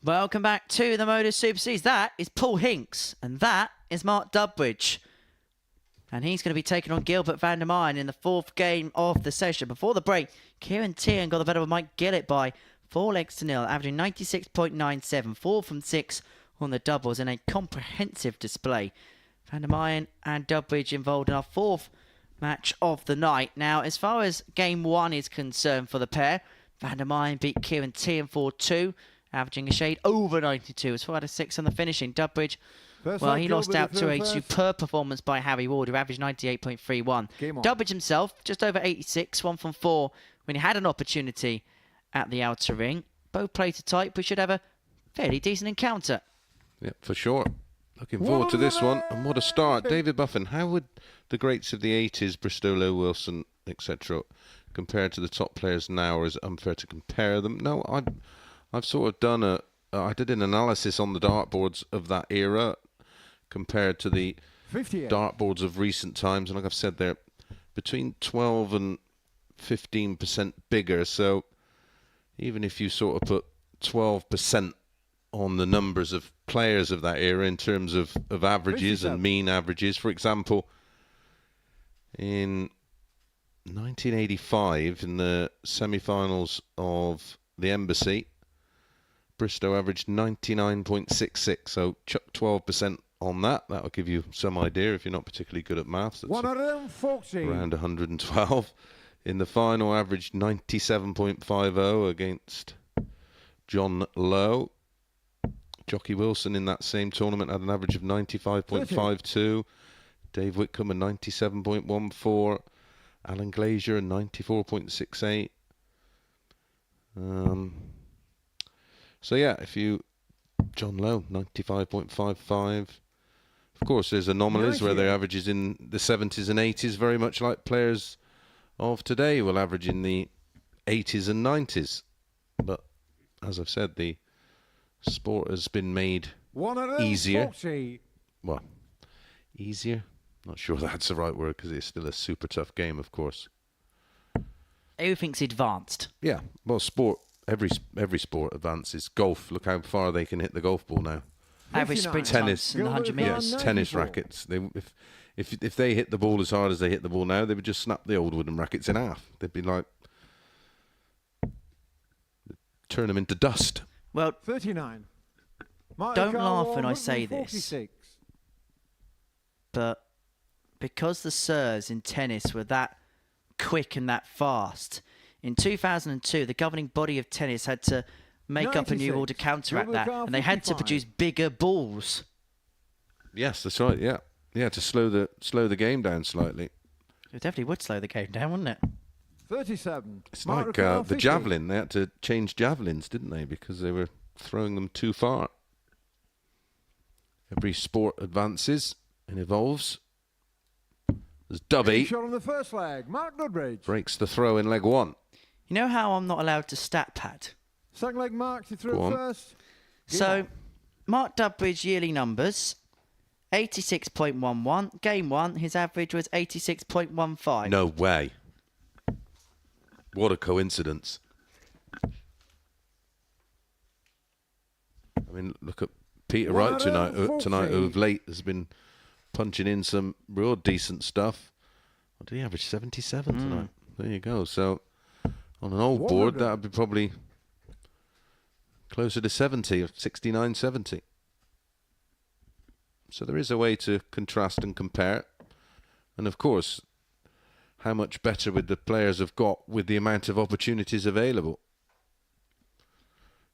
Welcome back to the Modus Super Series. That is Paul Hinks, and that is Mark Dudbridge. And he's going to be taking on Gilbert van der Meyen in the 4th game of the session. Before the break, Kieran Tierney got the better of Mike Gillett by 4-0, averaging 96.97, 4 from 6 on the doubles in a comprehensive display. Van der Meyen and Dudbridge involved in our 4th match of the night. Now, as far as game 1 is concerned for the pair, Van der Meyen beat Kieran Tierney 4-2. Averaging a shade over 92. It's 4 out of 6 on the finishing. Dudbridge, well, he lost out to a superb performance by Harry Ward, who averaged 98.31. Dudbridge himself, just over 86, 1 from 4, when he had an opportunity at the outer ring. Both played to tight, but should have a fairly decent encounter. Yeah, for sure. Looking forward to this one. And what a start. David Buffon, how would the greats of the 80s, Bristow, Lowe, Wilson, etc., compare to the top players now, or is it unfair to compare them? No, I've sort of done I did an analysis on the dartboards of that era compared to the 58. dartboards of recent times, and like I've said, they're between 12 and 15% bigger. So even if you sort of put 12% on the numbers of players of that era in terms of averages 57. and mean averages, for example, in 1985 in the semi-finals of the Embassy, Bristow averaged 99.66, so chuck 12% on that. That'll give you some idea if you're not particularly good at maths. That's 140. around 112. In the final, averaged 97.50 against John Lowe. Jockey Wilson in that same tournament had an average of 95.52. Dave Whitcomb a 97.14. Alan Glazier a 94.68. So yeah, John Lowe, 95.55. Of course, there's anomalies where their averages in the 70s and 80s, very much like players of today will average in the 80s and 90s. But as I've said, the sport has been made easier. Well, easier? Not sure that's the right word, because it's still a super tough game, of course. Everything's advanced. Yeah, well, every sport advances. Golf, look how far they can hit the golf ball now. Average sprint Tennis, times in the 100 metres. yes, tennis rackets. If they hit the ball as hard as they hit the ball now, they would just snap the old wooden rackets in half. They'd be like, turn them into dust. Well, 39. don't laugh when I say this, but because the serves in tennis were that quick and that fast, in 2002, the governing body of tennis had to make up a new rule to counteract that, and they had to produce bigger balls. Yes, that's right. Yeah, to slow the game down slightly. It definitely would slow the game down, wouldn't it? 37. It's like the javelin. They had to change javelins, didn't they? Because they were throwing them too far. Every sport advances and evolves. As Dubby Shot on the first leg. Mark Dudbridge. breaks the throw in leg 1. You know how I'm not allowed to stat pad? Second leg marks. He threw Go it on. first. So, Mark Dudbridge yearly numbers, 86.11. Game 1, his average was 86.15. No way. What a coincidence. I mean, look at Peter Wright tonight, who of late has been punching in some real decent stuff. What did he average? 77 tonight. There you go. So, on an old board, that would be probably closer to 70, or 69, 70. So there is a way to contrast and compare. And of course, how much better would the players have got with the amount of opportunities available?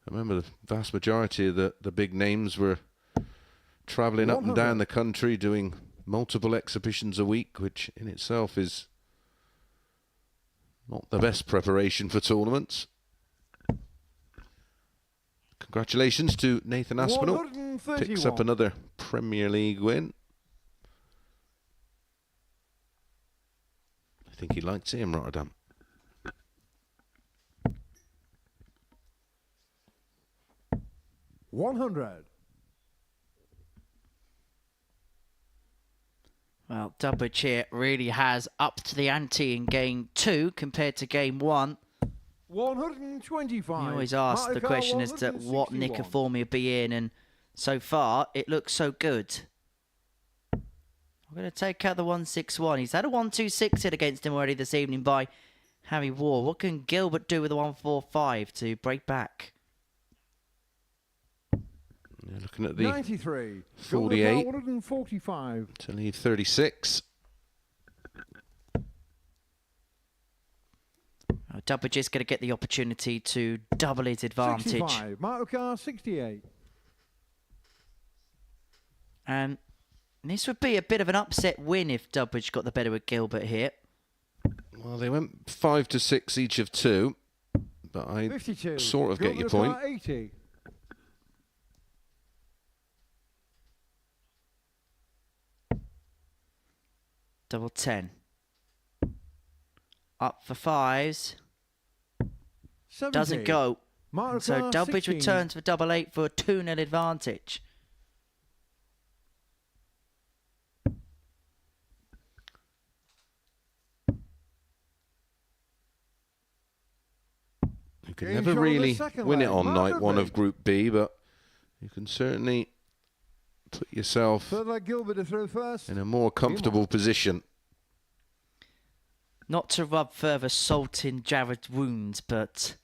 I remember the vast majority of the big names were travelling up and down the country doing multiple exhibitions a week, which in itself is not the best preparation for tournaments. Congratulations to Nathan Aspinall. Picks up another Premier League win. I think he'd like to see him, Rotterdam. $100. Well, Dudbridge here really has upped the ante in game 2 compared to game 1. 125. You always ask the Marker question as to what nick of 161. form he'll be in, and so far it looks so good. I'm going to take out the 161. He's had a 126 hit against him already this evening by Harry Ward. What can Gilbert do with the 145 to break back? Yeah, looking at the 93. 48. 145. to lead 36. Dubbage is going to get the opportunity to double his advantage. 65. Marker 68. And this would be a bit of an upset win if Dubbage got the better of Gilbert here. Well, they went 5 to 6 each of 2, but I 52. sort of get your Gilbert point. 80. Double 10. Up for fives. 70. Doesn't go. Marker And so Dubbage 16. returns for double 8 for a 2-0 advantage. You can Game never show of the really second win it leg. on Mark night 1 of Durbridge. Group B, but you can certainly put yourself Third leg Gilbert to throw first. in a more comfortable position. Not to rub further salt in Jared's wounds, but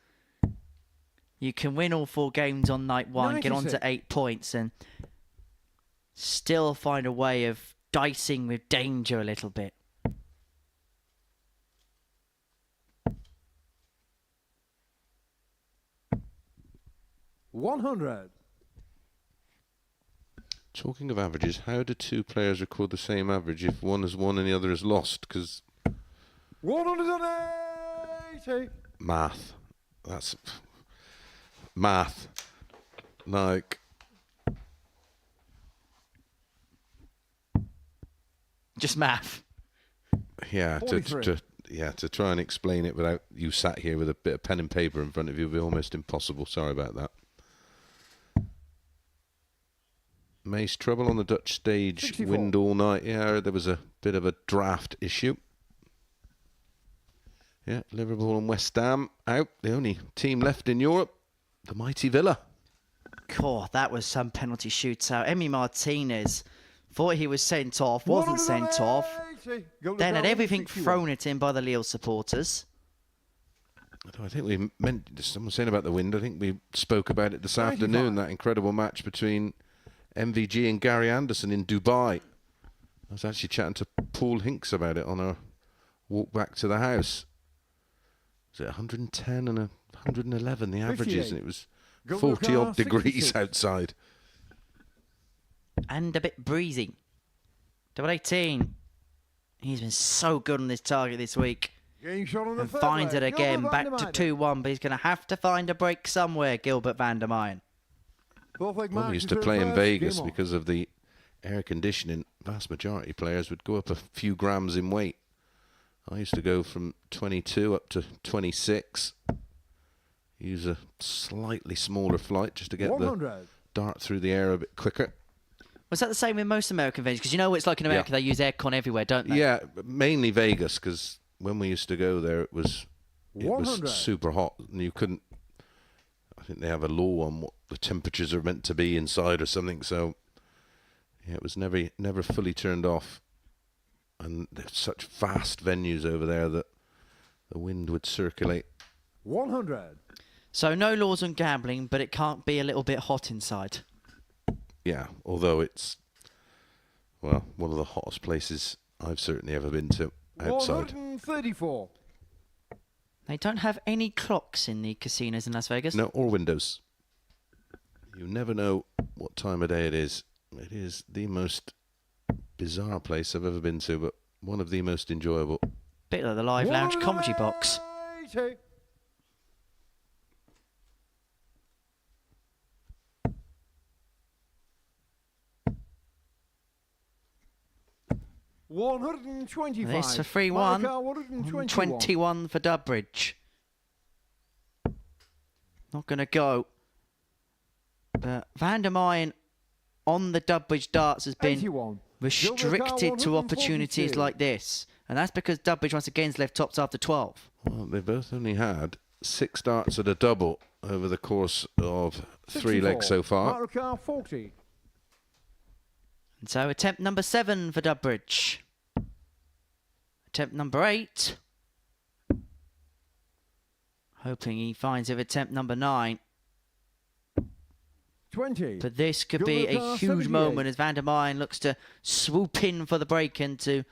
you can win all 4 games on night 1, get on to 96. 8 points, and still find a way of dicing with danger a little bit. $100. Talking of averages, how do 2 players record the same average if one has won and the other has lost? Because 180. math. That's math. Like, Just math. yeah, 43. to try and explain it without you sat here with a bit of pen and paper in front of you would be almost impossible. Sorry about that. Mace, trouble on the Dutch stage. 64. Wind all night. Yeah, there was a bit of a draft issue. Yeah, Liverpool and West Ham out. The only team left in Europe, the mighty Villa. God, that was some penalty shootout. Emi Martinez thought he was sent off, wasn't sent off. 180. Gilbert Then had down everything 61. thrown at him by the Lille supporters. I think we meant, someone saying about the wind, I think we spoke about it this 95. afternoon, that incredible match between MVG and Gary Anderson in Dubai. I was actually chatting to Paul Hinks about it on our walk back to the house. Was it 110 and 111, the averages, 58. and it was Gilbert 40 odd Carr, degrees 66. outside. And a bit breezy. Double 18. He's been so good on this target this week. Game shot on the And third finds it leg. again, Gilbert back van to der 2-1, but he's going to have to find a break somewhere, Gilbert van der Meyen. Meyden. Fourth leg Well, Mark we used to to throw play in first. Vegas Game on. because of the air conditioning. Vast majority of players would go up a few grams in weight. I used to go from 22 up to 26. Use a slightly smaller flight just to get the 100. dart through the air a bit quicker. Was that the same with most American venues? Because you know what it's like in America, Yeah. they use aircon everywhere, don't they? Yeah, mainly Vegas, because when we used to go there, it was 100. super hot, and you couldn't. I think they have a law on what the temperatures are meant to be inside or something. So yeah, it was never fully turned off, and there's such vast venues over there that the wind would circulate. 100. So no laws on gambling, but it can't be a little bit hot inside. Yeah, although it's, well, one of the hottest places I've certainly ever been to outside. 134. They don't have any clocks in the casinos in Las Vegas. No, or windows. You never know what time of day it is. It is the most bizarre place I've ever been to, but one of the most enjoyable. Bit like the live lounge comedy box. 180. $125. This for 3-1. Marker 121. 21 for Dubbridge. Not going to go. But Van der Meyen on the Dubbridge darts has been 81. restricted to opportunities 142. like this. And that's because Dubbridge once again has left tops after 12. Well, they both only had 6 starts at a double over the course of 3 legs so far. Mark car 40. And so attempt number 7 for Dubbridge. Attempt number 8. Hoping he finds it with attempt number 9. 20. But this could be a Gilbert, huge 78. moment as Van der Meyen looks to swoop in for the break and to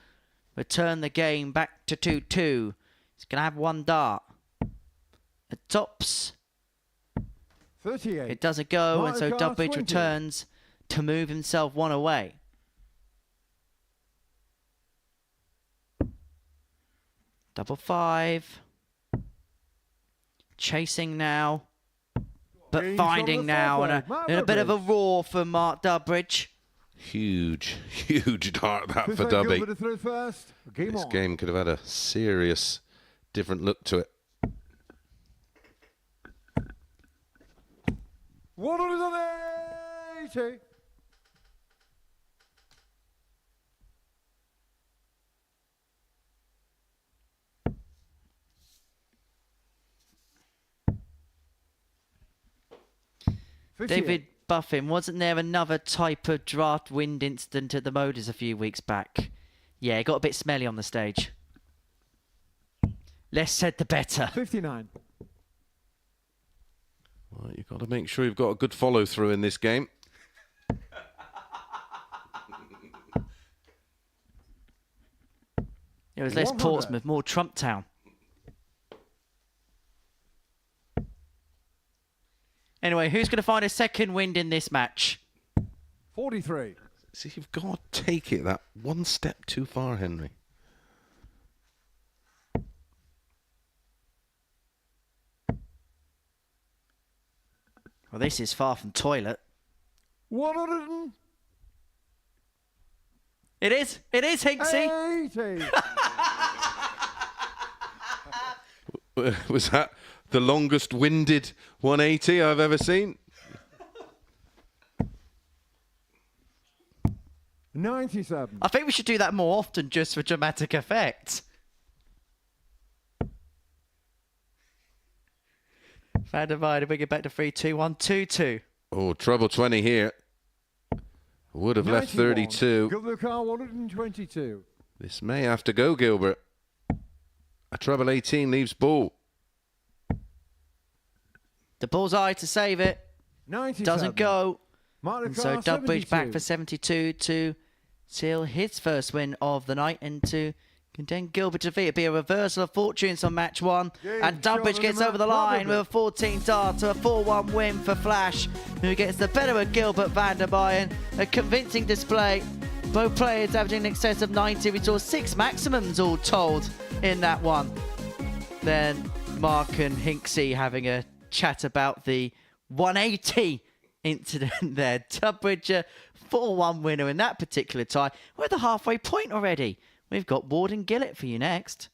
return the game back to 2-2. He's going to have one dart. It tops. 38. It doesn't go, and so Mark car Dubbridge 20. returns to move himself one away. Double 5. Chasing now, but Gains finding from the now, fourth and leg. Mark a bit of a Dubbridge. roar for Mark Dubbridge. Huge dart that for Fifth leg, Dubby. Gilbert through first. Game This on. game could have had a serious different look to it. 180. David Buffin, wasn't there another type of draft wind incident at the Modus a few weeks back? Yeah, it got a bit smelly on the stage. Less said, the better. 59. Well, you've got to make sure you've got a good follow through in this game. It was less 100. Portsmouth, more Trump Town. Anyway, who's going to find a second wind in this match? 43. See, you've got to take it that one step too far, Henry. Well, this is far from toilet. 180. It is, Hinksy. Was that the longest winded 180 I've ever seen? 97. I think we should do that more often just for dramatic effect. Van der Meyen to bring it back to 3-2, 1-2-2. Oh, trouble 20 here. Would have left 91. 32. Gilbert car 122. This may have to go, Gilbert. A treble 18 leaves ball. The bullseye to save it. 97. Doesn't go. Mark And so car Dubbridge back 72. for 72 to seal his first win of the night and to contend Gilbert to defeat. It'd be a reversal of fortunes on match 1. Game And Dubbridge shot gets of the over the match, line with a probably. 14 dart to a 4-1 win for Flash, who gets the better of Gilbert Van der Meyen. A convincing display. Both players averaging in excess of 90. We saw 6 maximums all told in that one. Then Mark and Hinksy having a chat about the 180 incident there. Dubbridge, 4-1 winner in that particular tie. We're at the halfway point already. We've got Ward and Gillett for you next.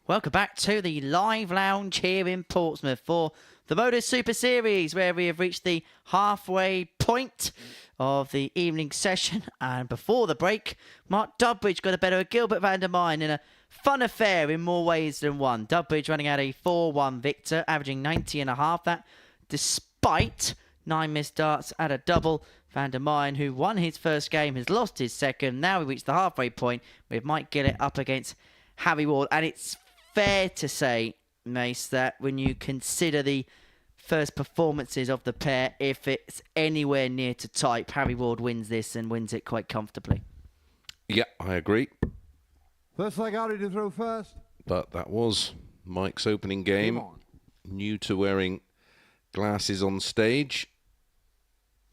Welcome back to the live lounge here in Portsmouth for the Modus Super Series, where we have reached the halfway point of the evening session. And before the break, Mark Dudbridge got a better of Gilbert van der Mine in a fun affair in more ways than one. Dudbridge running out a 4-1 victor, averaging 90.5. That despite 9 missed darts at a double. Van der Mine, who won his first game, has lost his second. Now we reach the halfway point with Mike Gillett up against Harry Ward. And it's fair to say, Mace, that when you consider the first performances of the pair, if it's anywhere near to type, Harry Ward wins this and wins it quite comfortably. Yeah, I agree. First leg Harry to throw first. But that was Mike's opening game. Come on. New to wearing glasses on stage.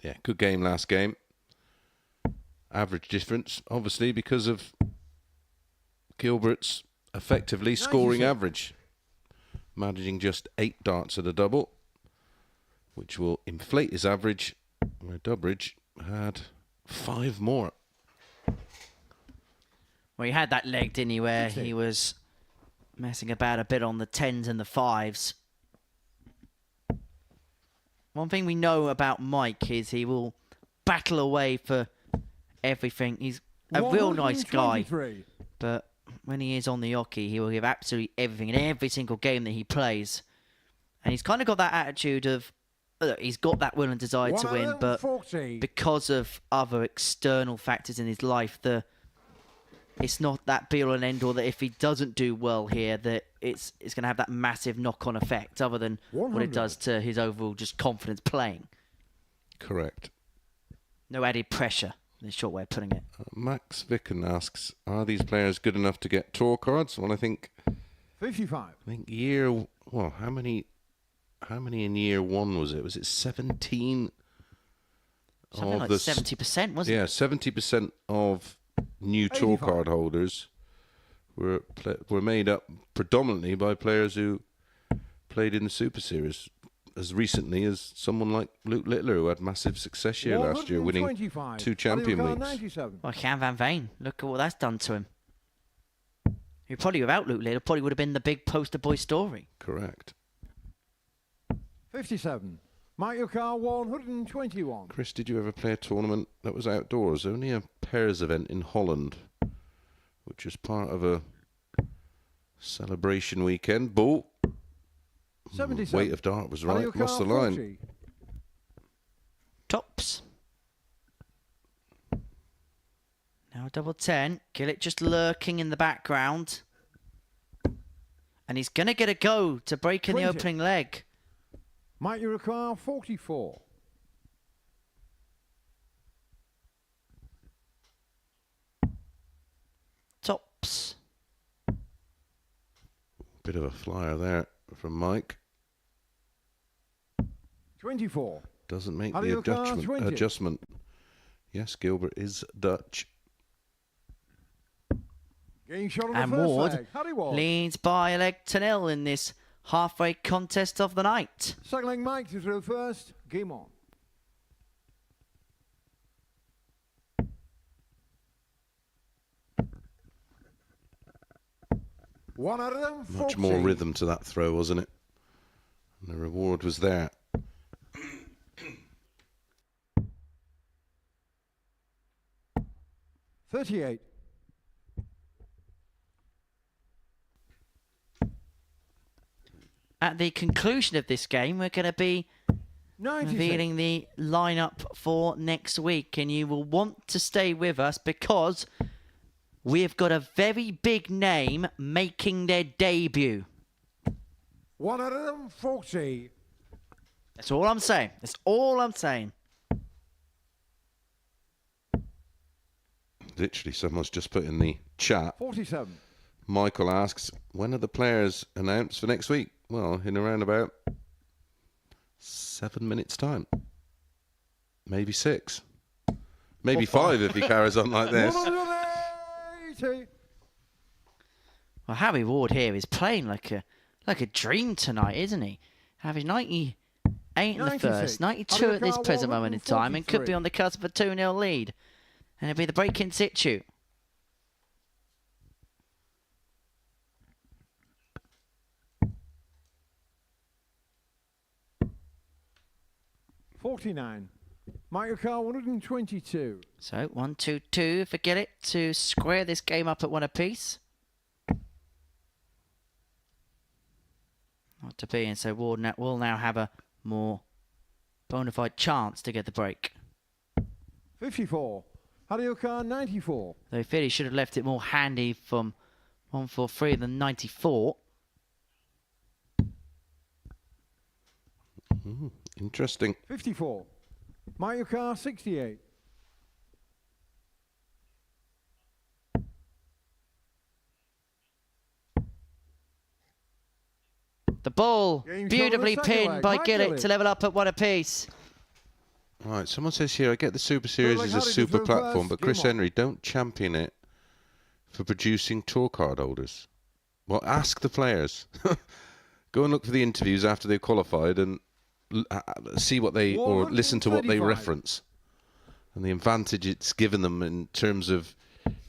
Yeah, good game last game. Average difference, obviously, because of Gilbert's effectively scoring 96. average. Managing just 8 darts at a double, which will inflate his average, where Dudbridge had 5 more. Well, he had that leg, didn't he, where he was messing about a bit on the 10s and the 5s. One thing we know about Mike is he will battle away for everything. He's a real nice guy, 123. but when he is on the hockey, he will give absolutely everything in every single game that he plays. And he's kind of got that attitude of, he's got that will and desire to win, but 140. because of other external factors in his life, it's not that be all and end all that if he doesn't do well here, that it's going to have that massive knock-on effect, other than what 100. it does to his overall just confidence playing. Correct. No added pressure, in a short way of putting it. Max Vicken asks, are these players good enough to get tour cards? Well, I think 55. how many in year 1 was it? Was it 17? Something like 70%, wasn't it? Yeah, 70% of new tour 85. card holders were made up predominantly by players who played in the Super Series as recently as someone like Luke Littler, who had massive success here last year, winning 125. 2 champion Harry Ward, weeks. 97. Well, Cam Van Veen, look at what that's done to him. He probably, without Luke Littler, probably would have been the big poster boy story. Correct. 57. Mike Yukar, 121. Chris, did you ever play a tournament that was outdoors? Only a pairs event in Holland, which was part of a celebration weekend. Ball. 77. Weight of dart was Harry right. Yukar, Lost the line. 40. Tops. Now double 10. Gillett just lurking in the background. And he's going to get a go to break in the 20. opening leg. Mike Yukar, 44. Tops. Bit of a flyer there from Mike. 24. Doesn't make Harry the Yukar, 20. adjustment. Yes, Gilbert is Dutch. Getting shot on the And first Ward leg. Harry Ward. leads by a leg to nil in this halfway contest of the night. Second leg Mike to throw first. Game on. One out of them. 40. Much more rhythm to that throw, wasn't it? And the reward was there. $38. At the conclusion of this game, we're going to be 96. revealing the lineup for next week, and you will want to stay with us because we've got a very big name making their debut. One out of them. 40. That's all I'm saying. That's all I'm saying. Literally, someone's just put in the chat. 47. Michael asks, when are the players announced for next week? Well, in around about 7 minutes' time. Maybe 6. Maybe 5 if he carries on like this. 180. Well, Harry Ward here is playing like a dream tonight, isn't he? Having 98 in the 96. first, 92 at this Harry present Ward, moment in time, and could be 143. on the cusp of a 2-0 lead. And it'll be the break in situ. 49. Michael Carr 122. So 1-2-2 for Gillett to square this game up at one apiece. Not to be, and so Ward will now have a more bona fide chance to get the break. 54. Harry Carr 94. Though he feel he should have left it more handy from 143 than 94. Interesting. 54. Michael Carr 68. The ball Game's beautifully over the second pinned leg. by Mike Gillett Gillett. to level up at one apiece. All right, someone says here, I get the Super Series like is a Harry super to throw platform, first. but Chris Game on. Henry, don't champion it for producing tour card holders. Well, ask the players. Go and look for the interviews after they've qualified and see what they, or listen to what they 135. reference. And the advantage it's given them in terms of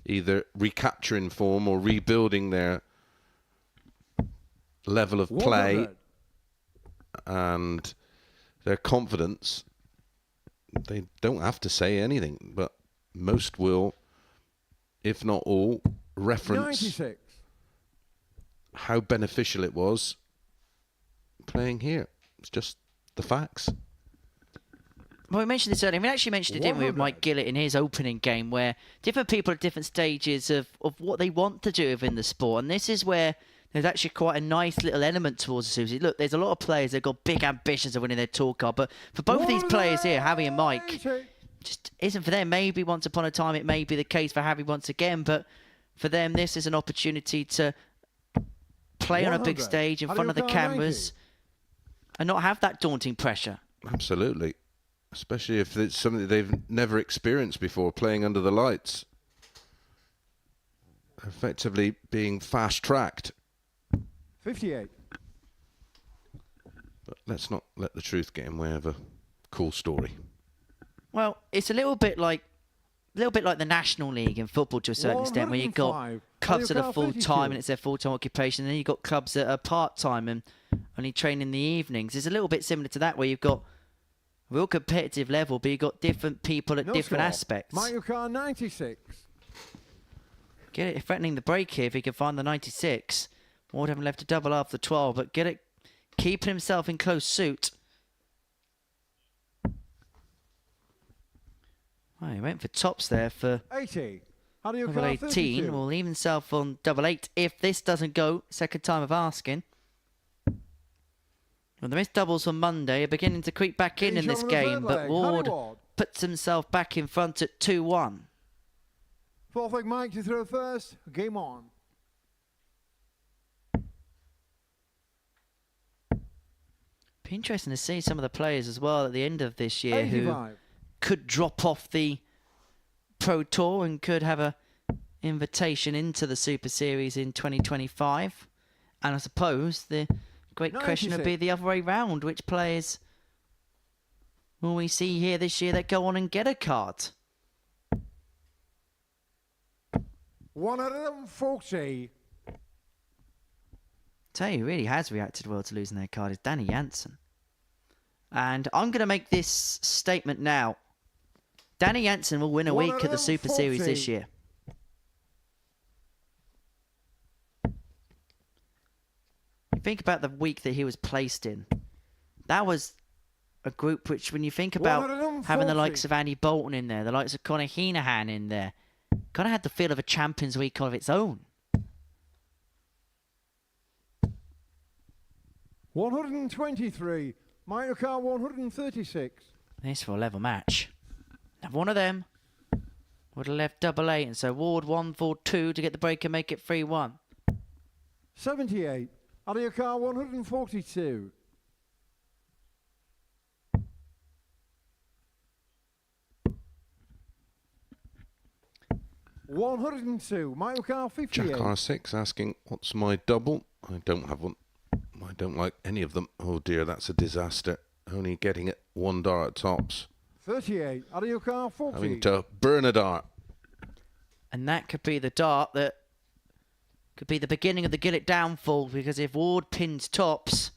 either recapturing form or rebuilding their level of play 100. and their confidence. They don't have to say anything, but most will, if not all, reference 96. how beneficial it was playing here. It's just the facts. Well, we mentioned this earlier. We actually mentioned it, didn't we, with 100. Mike Gillett in his opening game, where different people at different stages of what they want to do within the sport. And this is where there's actually quite a nice little element towards the Susie. Look, there's a lot of players that have got big ambitions of winning their tour card, but for both of these players here, Harry and Mike, 180. just isn't for them. Maybe once upon a time it may be the case for Harry once again, but for them this is an opportunity to play on a big 100. stage in How do front you of the count cameras and not have that daunting pressure. Absolutely. Especially if it's something that they've never experienced before, playing under the lights. Effectively being fast-tracked. 58. But let's not let the truth get in way of a cool story. Well, it's a little bit like the National League in football to a certain extent, where you've got 105. clubs that are How full do you count time 52? and it's their full time occupation, and then you've got clubs that are part time and only train in the evenings. It's a little bit similar to that, where you've got real competitive level, but you've got different people at No different score. aspects. Michael Carr 96. Get it threatening the break here if he can find the 96. Ward haven't left a double after 12, but get it keeping himself in close suit. Well, he went for tops there for 80. How do you double Carr 18. 32. Will leave himself on double 8 if this doesn't go. Second time of asking. Well, the missed doubles on Monday are beginning to creep back in He's this on the third game, but leg. Ward Harry Ward. puts himself back in front at 2-1. Fourth leg Mike to throw first. Game on. Be interesting to see some of the players as well at the end of this year who 85. could drop off the Pro Tour and could have a invitation into the Super Series in 2025. And I suppose the great question would be 96. the other way round. Which players will we see here this year that go on and get a card? 140. Tell you, who really has reacted well to losing their card is Danny Jansen. And I'm going to make this statement now. Danny Jansen will win a week at the Super Series this 140. year. Think about the week that he was placed in. That was a group which, when you think about having the 140. likes of Andy Bolton in there, the likes of Conor Heenahan in there, kind of had the feel of a Champions Week of its own. 123. Michael Carr 136. This for a level match. Now one of them would have left double 8, and so Ward 1-4-2 to get the break and make it 3-1. 78. Harry Carr 142. $102. Michael Carr 58. Jack R6 asking, what's my double? I don't have one. I don't like any of them. Oh dear, that's a disaster. Only getting it one dart at tops. 38. Harry Carr 40. Having to burn a dart. And that could be the dart that could be the beginning of the Gillett downfall, because if Ward pins tops,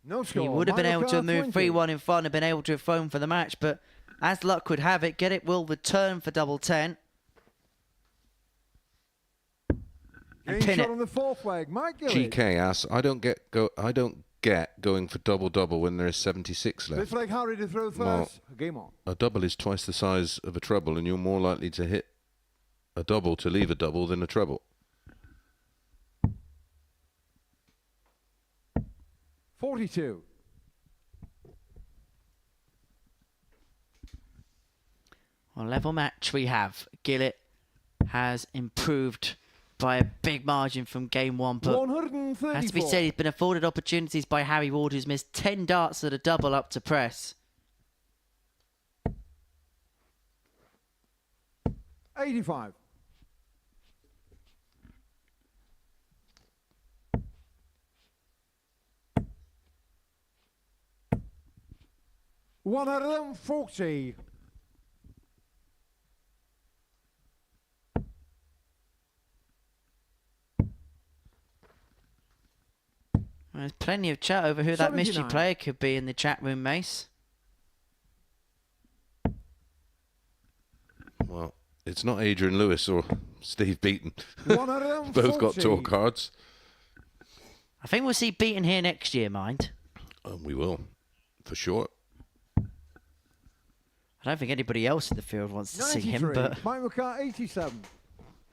No score. He would have been able to have Mario moved Kart 3-1 in front and been able to have thrown for the match, but as luck would have it, Get It will return for double 10. And Game pin shot it. on the fourth leg. Mike Gillett. GK asks, I don't get going for double when there is 76 left. This leg Harry to throw first. Well, Game on. A double is twice the size of a treble, and you're more likely to hit a double to leave a double than a treble. 42. Well, level match we have. Gillett has improved by a big margin from game one, but 134. has to be said he's been afforded opportunities by Harry Ward, who's missed 10 darts at a double up to press. 85. One out of them, 40. There's plenty of chat over who that mystery 79. player could be in the chat room, Mace. Well, it's not Adrian Lewis or Steve Beaton. One out of them, Both got 40. tour cards. I think we'll see Beaton here next year, mind. We will, for sure. I don't think anybody else in the field wants to see him, 93. but Mike McCart, 87.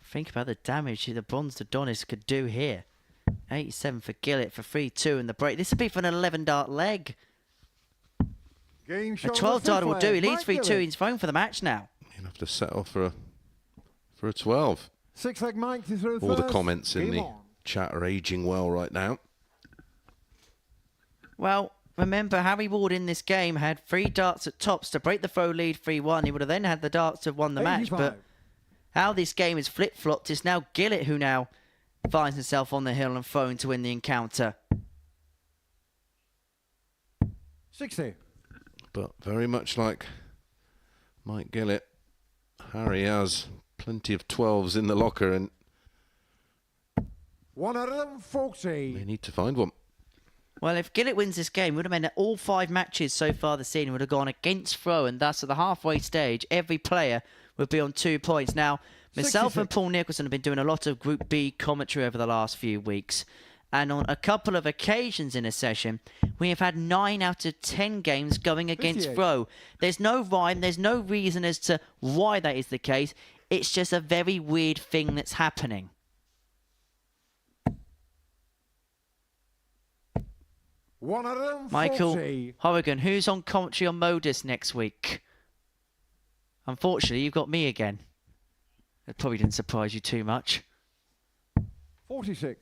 think about the damage the bronze Adonis could do here. 87 for Gillett for 3-2 in the break. This would be for an 11 dart leg. Game A shot 12 dart will do. He leads Mike 3-2. Gillett. He's thrown for the match now. You'll have to settle for a 12. Six leg Mike to throw All first. the comments in Game the on. chat are aging well right now. Well, remember, Harry Ward in this game had 3 darts at tops to break the throw lead 3-1. He would have then had the darts to have won the match. 85. But how this game is flip-flopped is now Gillett who now finds himself on the hill and thrown to win the encounter. 60. But very much like Mike Gillett, Harry has plenty of 12s in the locker, and One out of them, they 40. need to find one. Well, if Gillett wins this game, it would have meant that all 5 matches so far this season would have gone against throw, and thus at the halfway stage, every player would be on 2 points. Now, myself 66. and Paul Nicholson have been doing a lot of Group B commentary over the last few weeks, and on a couple of occasions in a session, we have had 9 out of 10 games going against 58. throw. There's no rhyme, there's no reason as to why that is the case. It's just a very weird thing that's happening. One out of them, Michael 40. Horrigan, who's on commentary on Modus next week? Unfortunately, you've got me again. That probably didn't surprise you too much. 46.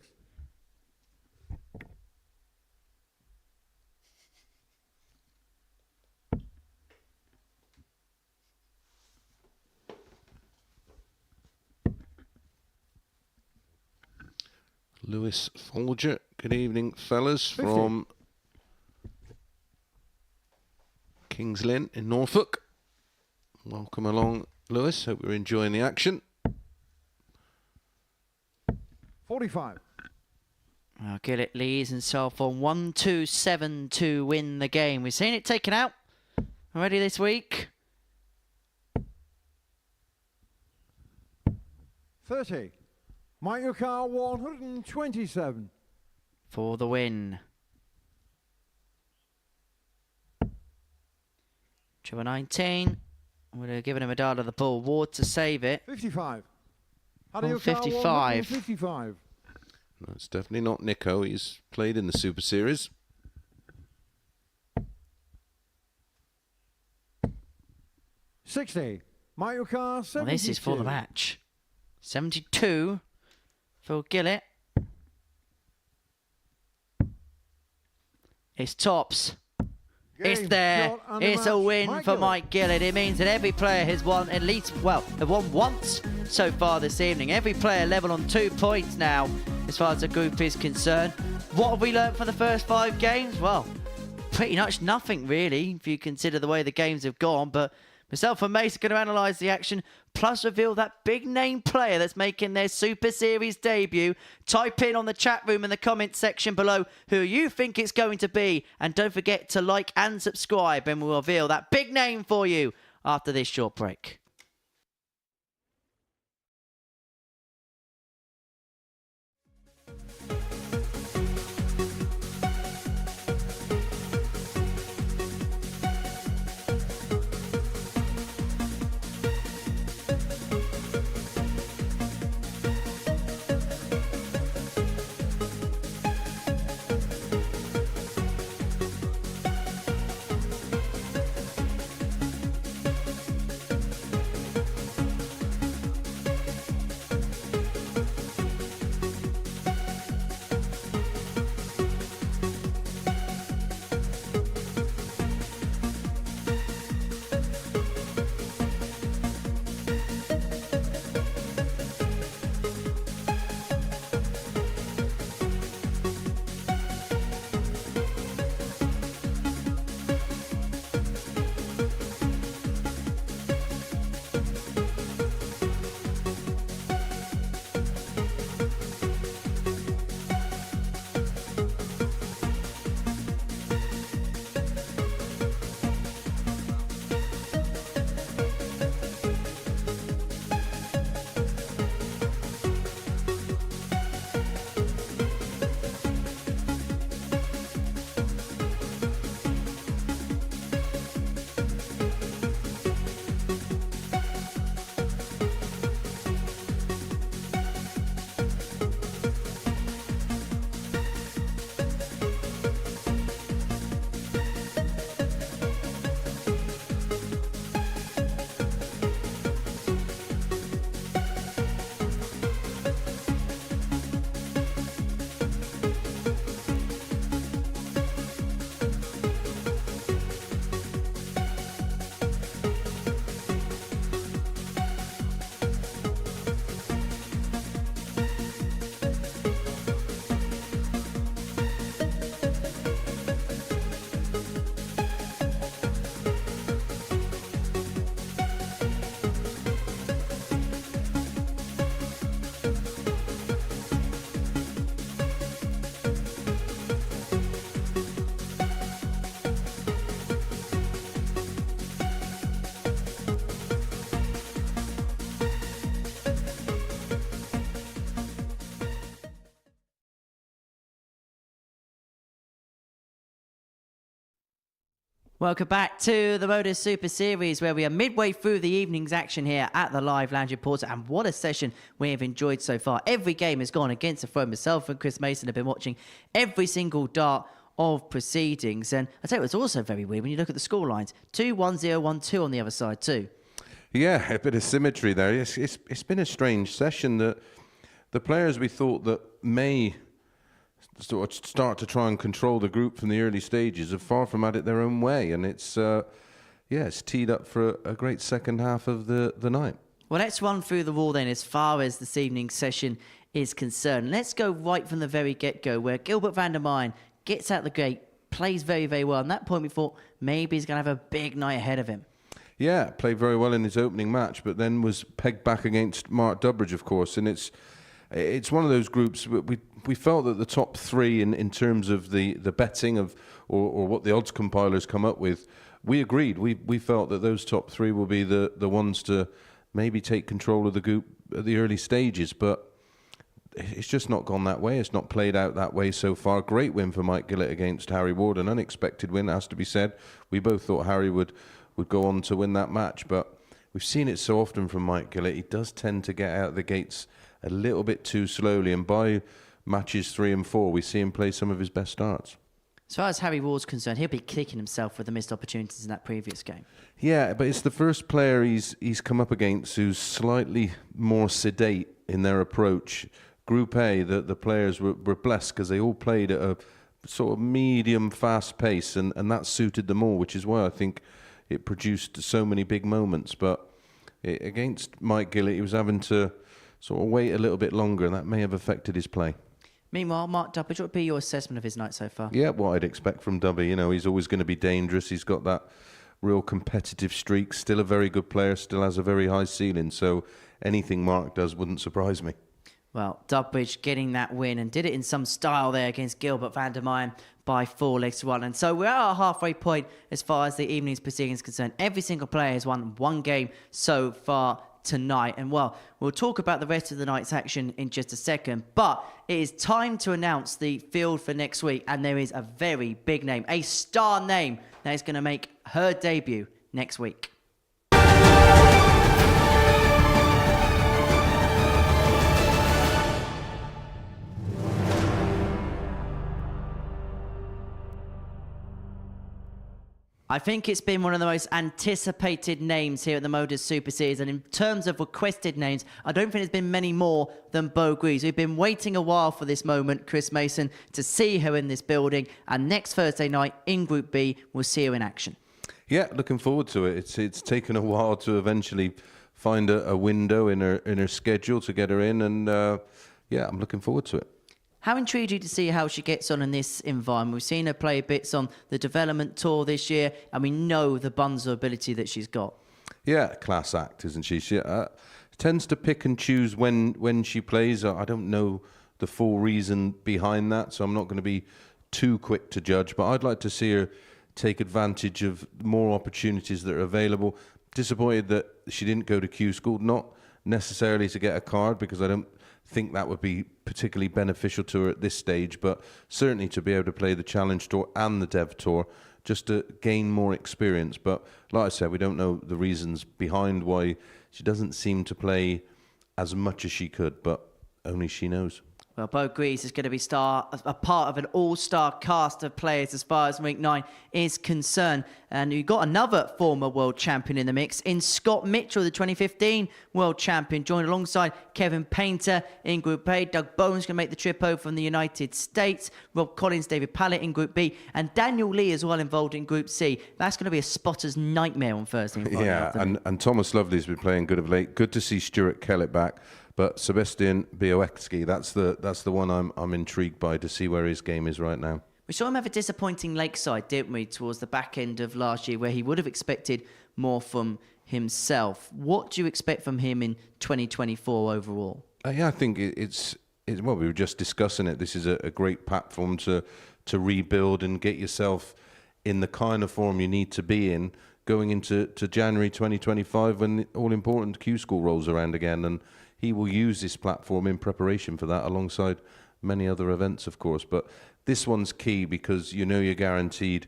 Lewis Folger, good evening, fellas, 50. from Kings Lynn in Norfolk. Welcome along, Lewis. Hope you're enjoying the action. 45. Well, Gillett leads himself on 1-2-7 to win the game. We've seen it taken out already this week. 30. Mike McCart, 127. For the win. Trevor 19. Would have given him a dart of the ball. Ward to save it. 55. 155. 55. No, it's definitely not Nico. He's played in the Super Series. 60. Mike McCart, 72. Well, this is for the match. 72 for Gillett. It's tops. It's Game, there. shot, and the It's a match. win Mike for Gillett. Mike Gillett. It means that every player has won at least, well, they've won once so far this evening. Every player level on 2 points now as far as the group is concerned. What have we learned from the first 5 games? Well, pretty much nothing really if you consider the way the games have gone, but Myself and Mace are going to analyse the action, plus reveal that big name player that's making their Super Series debut. Type in on the chat room in the comments section below who you think it's going to be. And don't forget to like and subscribe, and we'll reveal that big name for you after this short break. Welcome back to the Modus Super Series, where we are midway through the evening's action here at the Live Lounge Reporter, and what a session we have enjoyed so far. Every game has gone against the throne. Myself and Chris Mason have been watching every single dart of proceedings, and I tell you, it's also very weird when you look at the score lines. 2-1, 0-1, 2 on the other side too. Yeah, a bit of symmetry there. It's been a strange session. That the players we thought that may sort of start to try and control the group from the early stages are far from at it their own way, and it's teed up for a great second half of the night. Well, let's run through the wall then as far as this evening's session is concerned. Let's go right from the very get-go, where Gilbert van der Meyen gets out the gate, plays very, very well. And at that point we thought maybe he's going to have a big night ahead of him. Yeah, played very well in his opening match, but then was pegged back against Mark Durbridge, of course, and it's one of those groups. We felt that the top three in terms of the betting of or what the odds compilers come up with, we agreed. We felt that those top three will be the ones to maybe take control of the group at the early stages, but it's just not gone that way. It's not played out that way so far. Great win for Mike Gillett against Harry Ward, an unexpected win, has to be said. We both thought Harry would go on to win that match, but we've seen it so often from Mike Gillett. He does tend to get out of the gates a little bit too slowly, and by matches 3 and 4, we see him play some of his best starts. As far as Harry Ward's concerned, he'll be kicking himself with the missed opportunities in that previous game. Yeah, but it's the first player he's come up against who's slightly more sedate in their approach. Group A, the players were blessed because they all played at a sort of medium fast pace, and that suited them all, which is why I think it produced so many big moments. But against Mike Gillett, he was having to sort of wait a little bit longer, and that may have affected his play. Meanwhile, Mark Durbridge, what would be your assessment of his night so far? Yeah, what I'd expect from Dubby. You know, he's always going to be dangerous. He's got that real competitive streak. Still a very good player. Still has a very high ceiling. So anything Mark does wouldn't surprise me. Well, Dudbridge getting that win and did it in some style there against Gilbert van der Meyen by 4-1. And so we're at our halfway point as far as the evening's proceedings is concerned. Every single player has won one game so far tonight. And well, we'll talk about the rest of the night's action in just a second. But it is time to announce the field for next week. And there is a very big name, a star name that is going to make her debut next week. I think it's been one of the most anticipated names here at the Modus Super Series. And in terms of requested names, I don't think there's been many more than Beau Greaves. We've been waiting a while for this moment, Chris Mason, to see her in this building. And next Thursday night in Group B, we'll see her in action. Yeah, looking forward to it. It's taken a while to eventually find a window in her schedule to get her in. And yeah, I'm looking forward to it. How intrigued are you to see how she gets on in this environment? We've seen her play bits on the development tour this year, and we know the bunzo ability that she's got. Yeah, class act, isn't she? She tends to pick and choose when she plays. I don't know the full reason behind that, so I'm not going to be too quick to judge. But I'd like to see her take advantage of more opportunities that are available. Disappointed that she didn't go to Q School, not necessarily to get a card, because I don't think that would be particularly beneficial to her at this stage, but certainly to be able to play the Challenge Tour and the Dev Tour just to gain more experience. But like I said, we don't know the reasons behind why she doesn't seem to play as much as she could, but only she knows. Well, Beau Greaves is going to be a part of an all-star cast of players as far as Week 9 is concerned. And you've got another former world champion in the mix in Scott Mitchell, the 2015 world champion, joined alongside Kevin Painter in Group A. Doug Bowen's going to make the trip over from the United States. Rob Collins, David Pallett in Group B. And Daniel Lee as well involved in Group C. That's going to be a spotter's nightmare on Thursday and Friday. Yeah, and Thomas Lovely's been playing good of late. Good to see Stuart Kellett back. But Sebastian Białecki, that's the one I'm intrigued by to see where his game is right now. We saw him have a disappointing Lakeside, didn't we, towards the back end of last year, where he would have expected more from himself. What do you expect from him in 2024 overall? Yeah, I think it's well, we were just discussing it. This is a great platform to rebuild and get yourself in the kind of form you need to be in going into January 2025 when the all-important Q School rolls around again. And he will use this platform in preparation for that alongside many other events, of course. But this one's key because you know you're guaranteed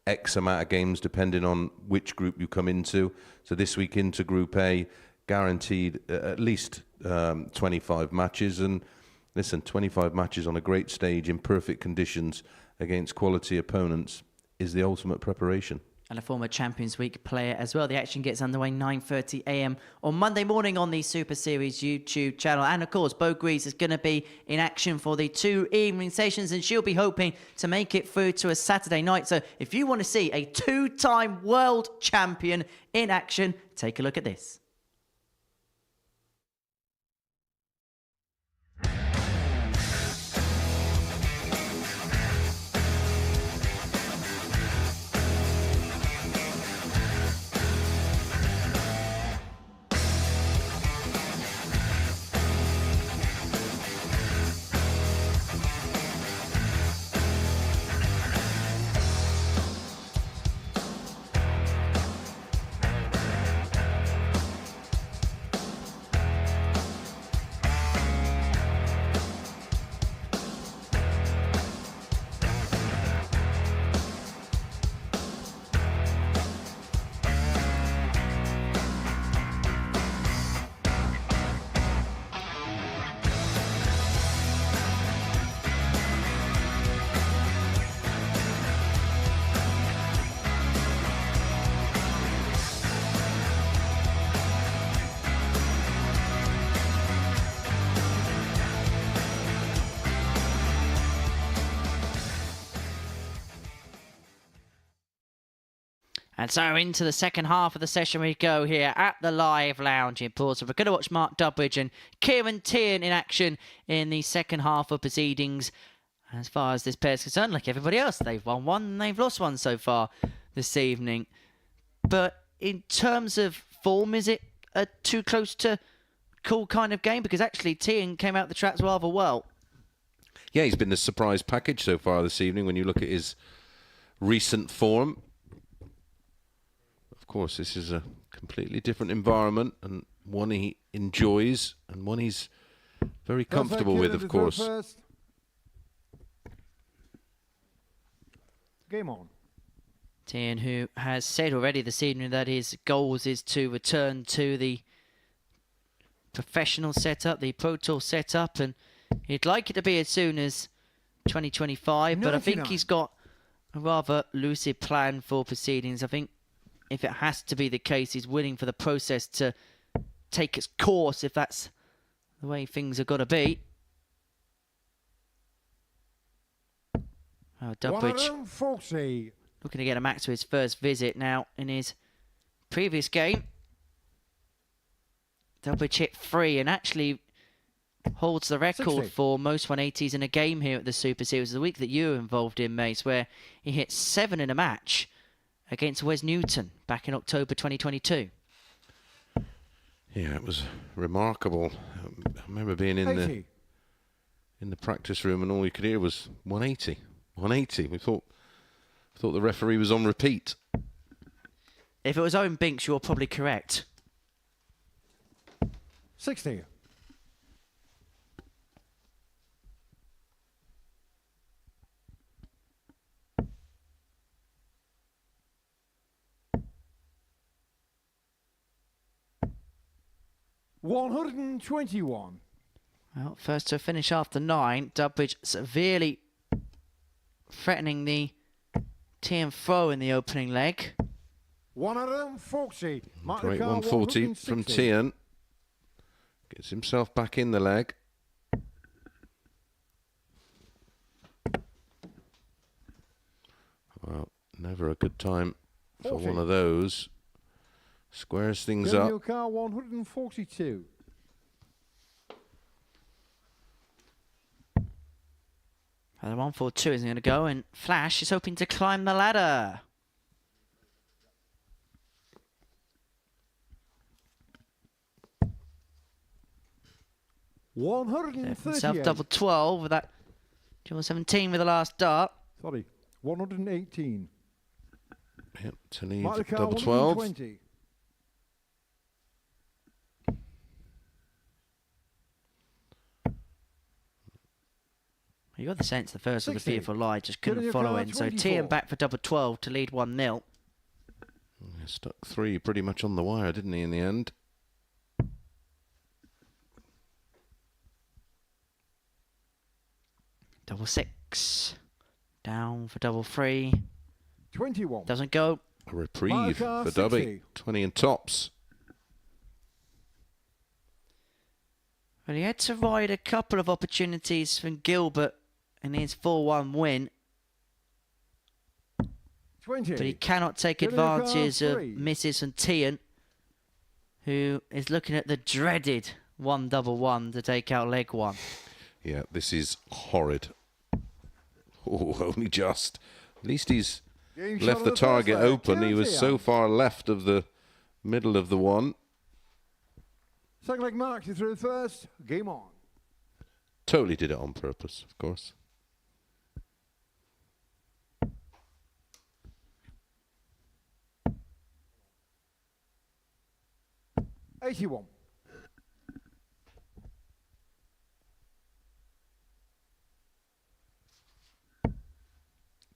X amount of games depending on which group you come into. So this week into Group A, guaranteed at least 25 matches. And listen, 25 matches on a great stage in perfect conditions against quality opponents is the ultimate preparation. And a former Champions Week player as well. The action gets underway 9:30 a.m. on Monday morning on the Super Series YouTube channel. And of course, Beau Greaves is going to be in action for the 2 evening sessions, and she'll be hoping to make it through to a Saturday night. So if you want to see a 2-time world champion in action, take a look at this. And so into the second half of the session we go here at the Live Lounge in Portsmouth. We're going to watch Mark Dudbridge and Kieran Tierney in action in the second half of proceedings. As far as this pair is concerned, like everybody else, they've won one and they've lost one so far this evening. But in terms of form, is it a too close to call kind of game? Because actually, Tian came out the traps rather well. Yeah, he's been the surprise package so far this evening when you look at his recent form. Of course, this is a completely different environment and one he enjoys and one he's very comfortable with, of course. Game on. Tian, who has said already this evening that his goals is to return to the professional setup, the Pro Tour setup, and he'd like it to be as soon as 2025, but I think 99. he's got a rather lucid plan for proceedings. I think if it has to be the case, he's willing for the process to take its course if that's the way things are going to be. Oh, Dubbridge 140. looking to get him back to his first visit now in his previous game. Dubbridge hit 3 and actually holds the record 60. for most 180s in a game here at the Super Series of the week that you were involved in, Mace, where he hit 7 in a match against Wes Newton back in October 2022. Yeah, it was remarkable. I remember being in 80. the practice room and all you could hear was 180. 180. We thought the referee was on repeat. If it was Owen Binks, you're probably correct. 60. $121. Well, first to finish after 9, Dubbridge severely threatening the Tian throw in the opening leg. 140. Great 140 from Tian. Gets himself back in the leg. Well, never a good time for 40. one of those. Squares things up. Daniel Carr 142. The 142 isn't going to go, and Flash is hoping to climb the ladder. Himself 138. double 12 with that dual 17 with the last dart. Sorry, 118. Yep, to leave Michael Carr, double 12. 120. You got the sense the first of the 60. beautiful lie just couldn't Daniel follow Carr, in. So 24. Tian back for double 12 to lead 1-0. Stuck 3 pretty much on the wire, didn't he, in the end? Double 6. Down for double 3. 21. Doesn't go. A reprieve Michael for Carr, Dubby. 60. 20 and tops. Well, he had to ride a couple of opportunities from Gilbert in his 4-1 win, 20. but he cannot take Daniel Carr, advantage of 3. misses from Tian, who is looking at the dreaded 1-1-1 to take out leg 1. Yeah, this is horrid. Oh, only just. At least he's Game shot left of the the target first leg. open. He was so far left of the middle of the one. Second leg marked, you through the first. Game on. Totally did it on purpose, of course. $81.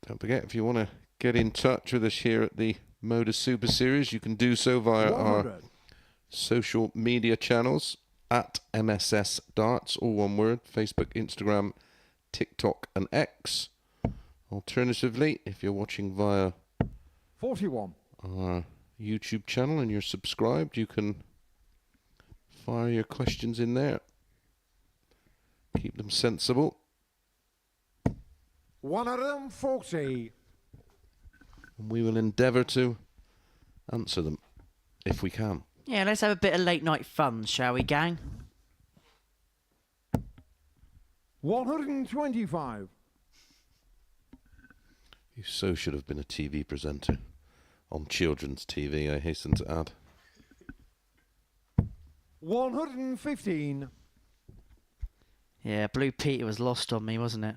Don't forget, if you want to get in touch with us here at the Modus Super Series, you can do so via our 100. social media channels at MSS Darts, all one word, Facebook, Instagram, TikTok and X. Alternatively, if you're watching via 41. our YouTube channel and you're subscribed, you can fire your questions in there. Keep them sensible. 140. And we will endeavour to answer them if we can. Yeah, let's have a bit of late night fun, shall we, gang? 125. You so should have been a TV presenter. on children's TV, I hasten to add. 115. Yeah, Blue Peter was lost on me, wasn't it?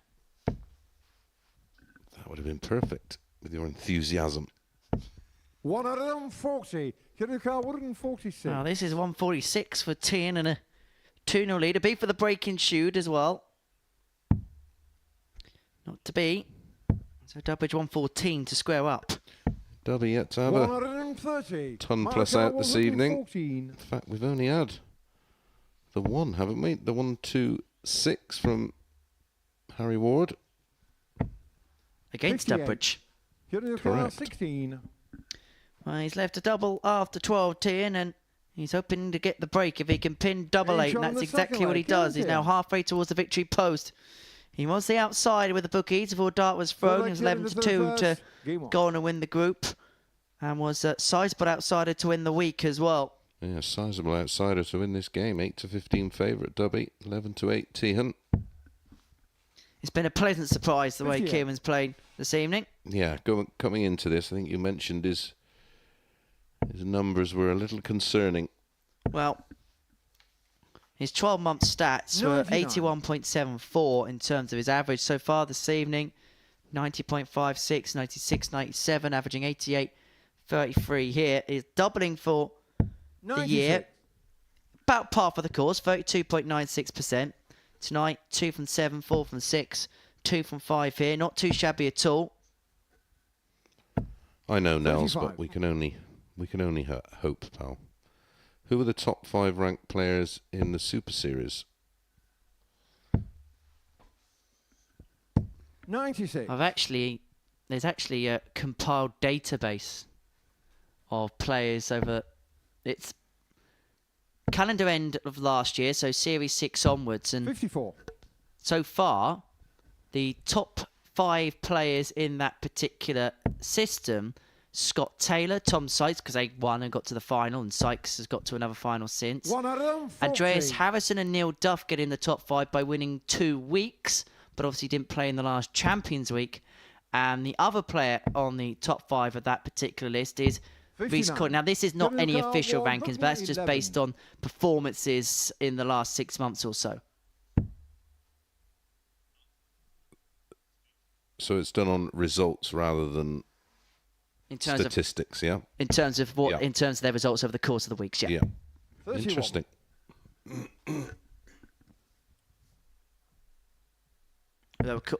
That would have been perfect with your enthusiasm. 140. Kiruka 146. Now, this is 146 for Tien and a 2-0 lead. A beat for the breaking shoot as well. Not to be. So Dubbridge 114 to square up. Dubby yet to have a 130. ton plus out this evening. In fact, we've only had the one, haven't we? The 1-2-6 from Harry Ward. Against 58. Dubbridge. Kiruka Correct. 16. Well, he's left a double after 12, Tien, and he's hoping to get the break if he can pin double He's eight, and on that's the exactly second what he leg, does. isn't He's he? now halfway towards the victory post. He was the outsider with the bookies before Dart was thrown. He was 11 to 2 to go on and win the group, and was sizable outsider to win the week as well. Yeah, sizable outsider to win this game. 8-15 favourite Dubby. 11-8 Tehan. It's been a pleasant surprise the way 58. Kieran's played this evening. Yeah, coming into this, I think you mentioned his numbers were a little concerning. Well, his 12-month stats were 99. 81.74 in terms of his average so far this evening. 90.56, 96, 97, averaging 88.33 here. Is doubling for the year. About par for the course, 32.96%. Tonight, 2 from 7, 4 from 6, 2 from 5 here. Not too shabby at all. I know, Nels, 35. but we can only hope, pal. Who are the top 5 ranked players in the Super Series? 96. There's actually a compiled database of players over its calendar end of last year, so Series 6 onwards, and 54. so far, the top 5 players in that particular system: Scott Taylor, Tom Sykes, because they won and got to the final, and Sykes has got to another final since. 140. Andreas Harrison and Neil Duff get in the top 5 by winning 2 weeks, but obviously didn't play in the last Champions Week. And the other player on the top 5 of that particular list is Reece 59. Court. Now, this is not any Kevin official Carl, rankings, but that's just 11. based on performances in the last 6 months or so. So it's done on results rather than In terms of statistics, yeah? in terms of what Yeah. in terms of their results over the course of the weeks, yeah. Yeah. 31. Interesting.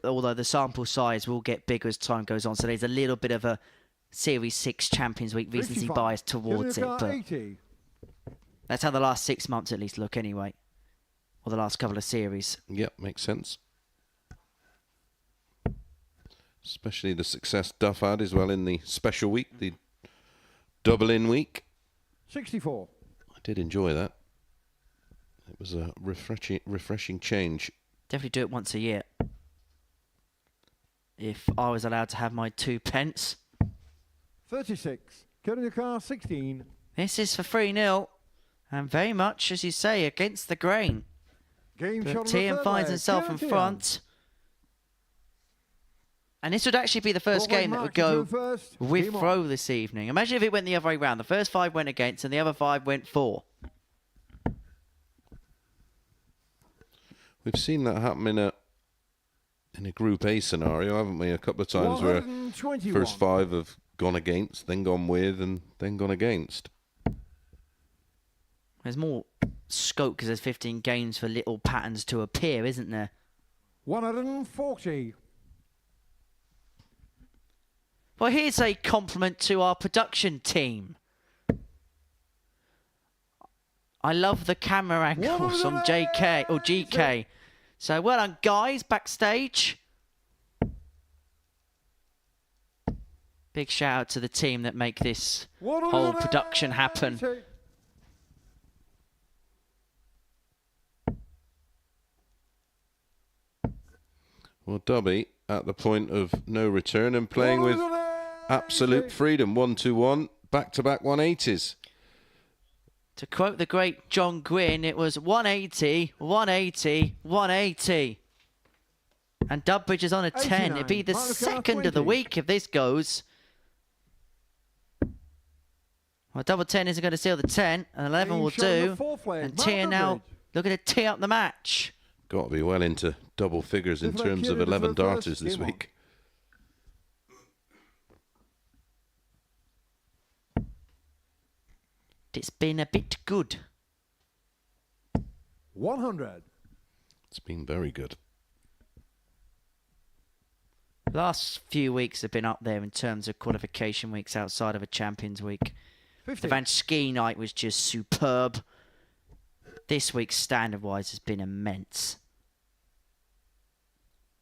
Although the sample size will get bigger as time goes on, so there's a little bit of a Series 6 Champions Week recency 55. bias towards it, Kiruka but 80. that's how the last 6 months at least look anyway, or the last couple of series. Yep, makes sense. Especially the success Duff had as well in the special week, the double-in week. 64. I did enjoy that. It was a refreshing change. Definitely do it once a year. If I was allowed to have my 2 pence. 36. Kiruka 16. This is for 3-0, and very much, as you say, against the grain. Game shot But on the Tien third finds leg. himself in Tien. front. And this would actually be the first Broadway game that would marks go you first. with Game on. throw this evening. Imagine if it went the other way round. The first 5 went against and the other 5 went for. We've seen that happen in a Group A scenario, haven't we? A couple of times where 121. first 5 have gone against, then gone with, and then gone against. There's more scope because there's 15 games for little patterns to appear, isn't there? 140. Well, here's a compliment to our production team. I love the camera angles on JK or GK. So well done, guys, backstage. Big shout out to the team that make this whole production happen. 180. Well, Dubby at the point of no return and playing with absolute freedom. 1-2-1, back-to-back 180s. To quote the great John Gwynn, it was 180, 180, 180. And Dubbridge is on a 10. It'd be the 89. second of the 20. week if this goes. Well, double 10 isn't going to steal the 10, and 11 will Showing the do. fourth leg, And Mark Tia now Burbridge. looking to tee up the match. Got to be well into double figures in Fifth leg terms of Kieran 11 to throw first. darters this Game on. week. It's been a bit good. 100. It's been very good. Last few weeks have been up there in terms of qualification weeks outside of a Champions Week. 50. The Van Ski night was just superb. This week's standard-wise has been immense.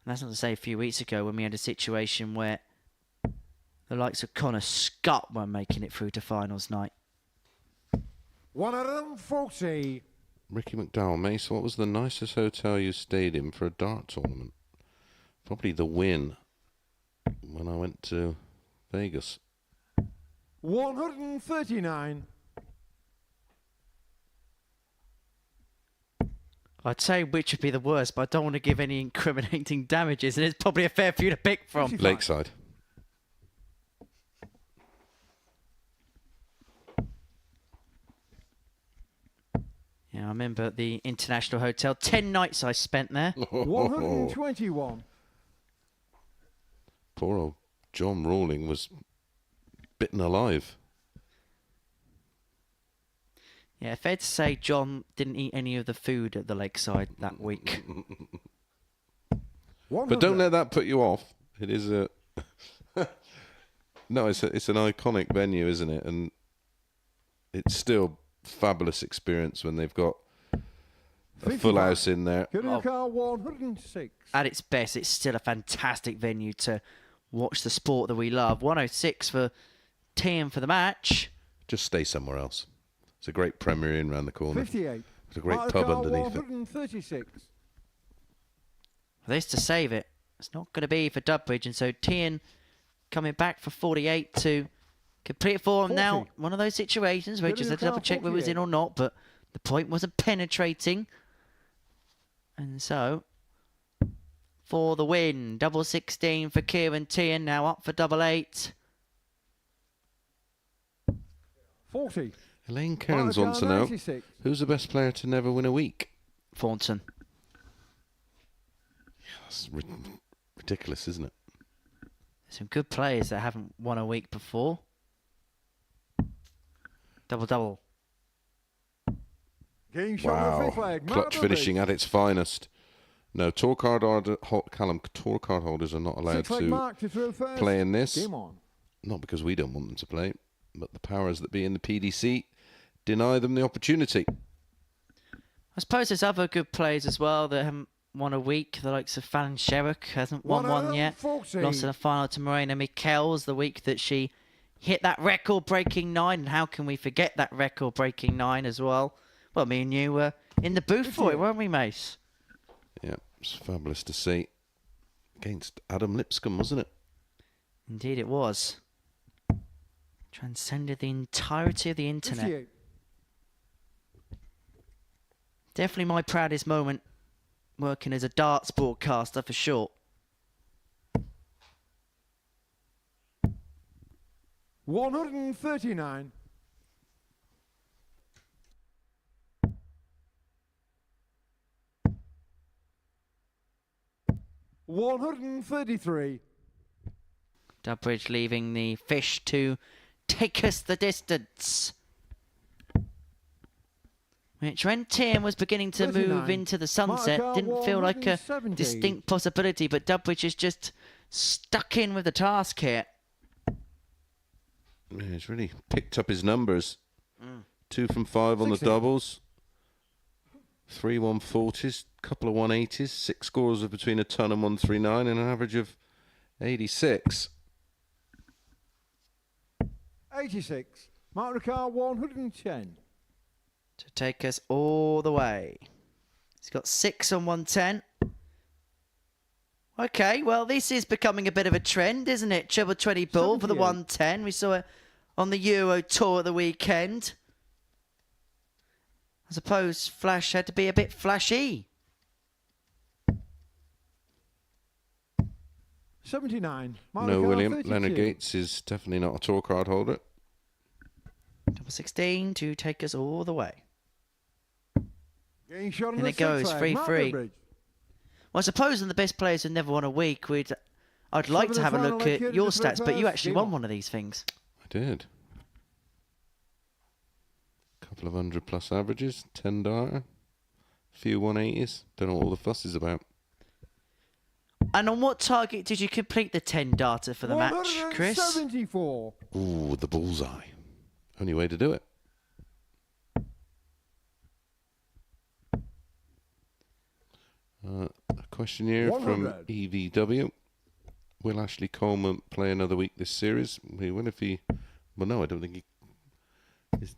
And that's not to say a few weeks ago when we had a situation where the likes of Connor Scott weren't making it through to finals night. 140. Ricky McDowell, Mace, what was the nicest hotel you stayed in for a dart tournament? Probably the Wynn when I went to Vegas. 139. I'd say which would be the worst, but I don't want to give any incriminating damages, and it's probably a fair few to pick from. 55. Lakeside. Yeah, I remember at the International Hotel. 10 nights I spent there. 121. Poor old John Rawling was bitten alive. Yeah, fair to say John didn't eat any of the food at the Lakeside that week. 100. But don't let that put you off. It is a... No, it's an iconic venue, isn't it? And it's still fabulous experience when they've got a full 55. house in there. Kieran Carr, 106. At its best, it's still a fantastic venue to watch the sport that we love. 106 for Tim for the match. Just stay somewhere else. It's a great Premier Inn round the corner. 58. It's a great Mark pub Carr, underneath it. 136. For this to save it, it's not going to be for Dudbridge, and so Tian coming back for 48 to complete it for him. 40. Now, one of those situations where Good just had to car, double check whether it was in or not, but the point wasn't penetrating. And so, for the win, double 16 for Kieran Tian, now up for double 8. 40. Elaine Cairns wants to know, 96. who's the best player to never win a week? Thornton. That's ridiculous, isn't it? There's some good players that haven't won a week before. Double-double. Game shot on the fifth Wow. leg. Mark Clutch Burbridge. finishing at its finest. No, tour card holders are not allowed Six leg to mark to throw first. play in this. Game on. Not because we don't want them to play, but the powers that be in the PDC deny them the opportunity. I suppose there's other good players as well that haven't won a week. The likes of Fallon Sherrock hasn't won one yet. 140. Lost in the final to Morena Michels the week that she hit that record-breaking 9. And how can we forget that record-breaking 9 as well? Well, me and you were in the booth for it, weren't we, Mace? Yeah, it's fabulous to see. Against Adam Lipscomb, wasn't it? Indeed it was. Transcended the entirety of the internet. 58. Definitely my proudest moment working as a darts broadcaster for sure. 139. $133. Dudbridge leaving the fish to take us the distance. Which when Tim was beginning to 39. move into the sunset, Mark didn't feel like a 170. distinct possibility, but Dudbridge is just stuck in with the task here. Yeah, he's really picked up his numbers. 2 from 5 on the 60. doubles. 3 140s, couple of 180s, 6 scores of between a ton and 139, and an average of 86. 86. Mark Ricard, 110. To take us all the way. He's got 6 on 110. Okay, well, this is becoming a bit of a trend, isn't it? Treble 20 ball for the 78. 110. We saw it on the Euro Tour at the weekend. I suppose Flash had to be a bit flashy. 79. Mark No, Ricard, William. 32. Leonard Gates is definitely not a tour card holder. Double 16 to take us all the way. Getting shot on And the it goes, six leg. 3-3. Margaret Bridge. Well, supposing the best players who never won a week, I'd like to have a look at your stats, but you actually won one of these things. I did. Couple of 100+ averages, 10 data, few 180s. Don't know what all the fuss is about. And on what target did you complete the 10 data for the match, Chris? 174. Ooh, the bullseye. Only way to do it. A question here from 100. EVW. Will Ashley Coleman play another week this series? He will if he... Well, no, I don't think he... Is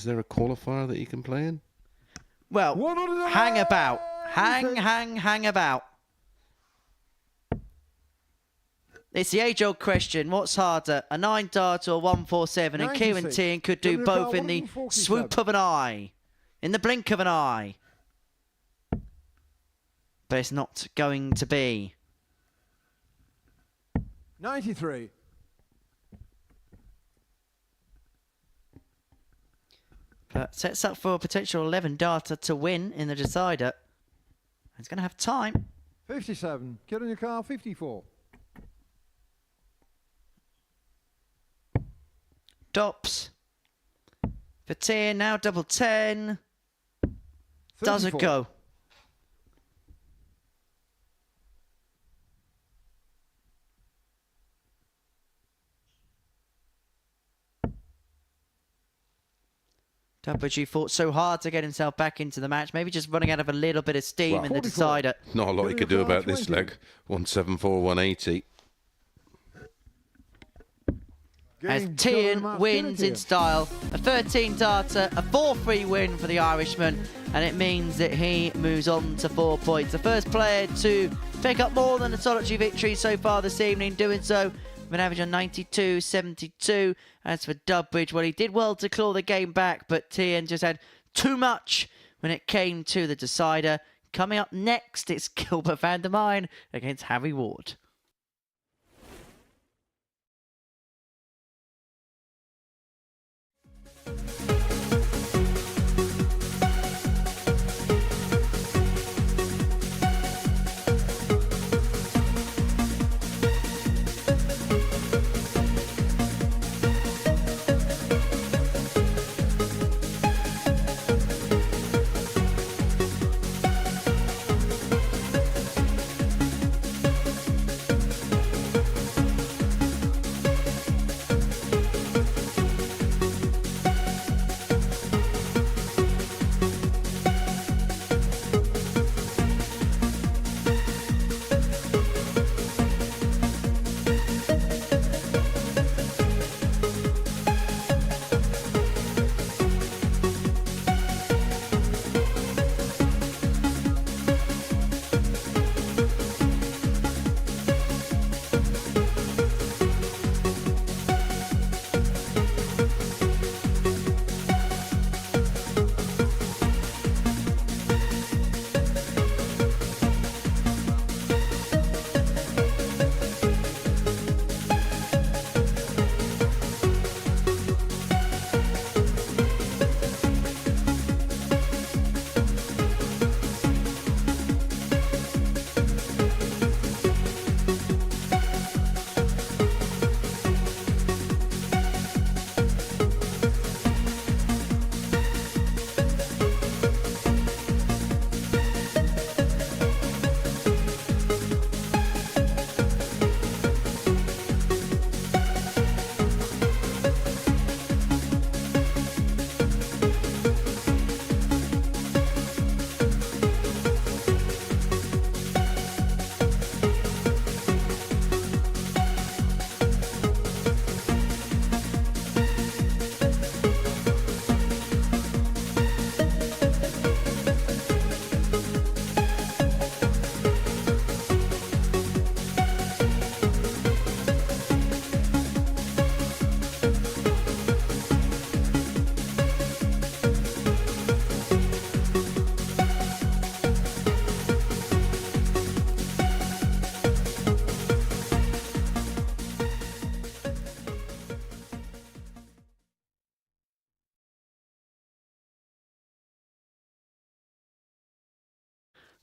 there a qualifier that he can play in? Well, 100. hang about. Hang about. It's the age-old question. What's harder, a 9 dart or 147? And Kieran 96. Tian could do Giving both about in the 147. swoop of an eye. In the blink of an eye. But it's not going to be. 93. But sets up for a potential 11 data to win in the decider. He's going to have time. 57. Get in your car. 54. Dops. For Tian, now double 10. Does it 34. go? WG fought so hard to get himself back into the match. Maybe just running out of a little bit of steam Well, in the 44. decider. Not a lot he could do about this leg. 174, 180. As Getting shot on the Tian mark. wins Kieran in style. A 13 data, a 4-3 win for the Irishman, and it means that he moves on to 4 points. The first player to pick up more than a solitary victory so far this evening, doing so with an average on 92.72. As for Dubbridge, well, he did well to claw the game back, but Tian just had too much when it came to the decider. Coming up next, it's Gilbert van der Mine against Harry Ward.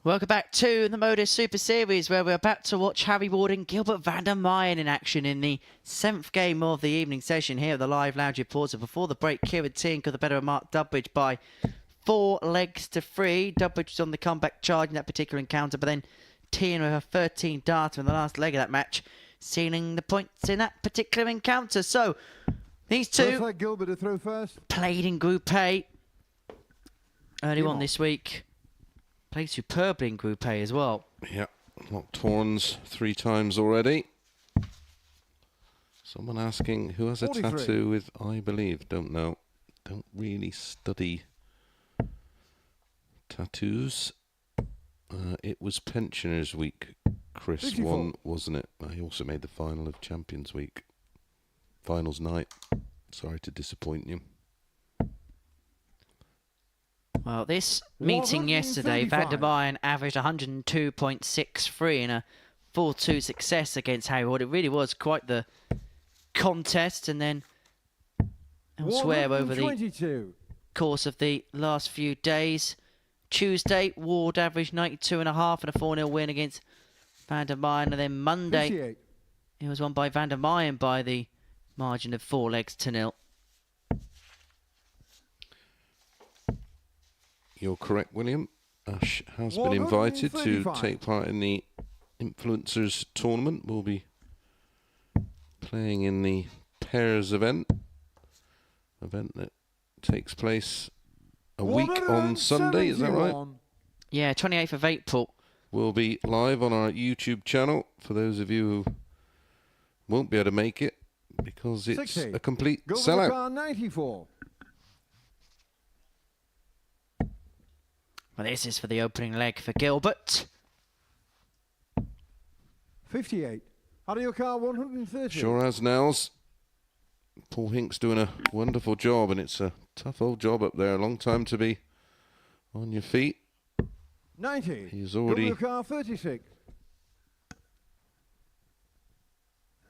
Welcome back to the Modus Super Series, where we're about to watch Harry Ward and Gilbert van der Meyen in action in the 7th game of the evening session here at the Live Lounge Reporter. Before the break, Kieran Tien got the better of Mark Dudbridge by 4 legs to 3. Dudbridge was on the comeback charge in that particular encounter, but then Tien with her 13 darter in the last leg of that match, sealing the points in that particular encounter. So, these two Looks like Gilbert to throw first. played in Group A early on this week. Played superbly in Group A as well. Yeah, locked horns 3 times already. Someone asking who has a 43. tattoo with I believe. Don't know. Don't really study tattoos. It was Pensioners Week. Chris 54. won, wasn't it? He also made the final of Champions Week. Finals night. Sorry to disappoint you. Well, this meeting yesterday, van der 135. Meyen averaged 102.63 in a 4-2 success against Harry Ward. It really was quite the contest. And then elsewhere over the 122. course of the last few days, Tuesday, Ward averaged 92.5 and a 4-0 win against van der Meyen. And then Monday, 58. it was won by van der Meyen by the margin of 4 legs to 0. You're correct, William. Ash has been invited to 135. take part in the Influencers Tournament. We'll be playing in the pairs event that takes place a week on Sunday, is that right? 171. Yeah, 28th of April. We'll be live on our YouTube channel for those of you who won't be able to make it because it's 60. a complete Gilbert sellout. car 94. Well, this is for the opening leg for Gilbert. 58. Audio car 130. Sure as Nels. Paul Hink's doing a wonderful job, and it's a tough old job up there. A long time to be on your feet. 90. He's already- Gilbert car 36.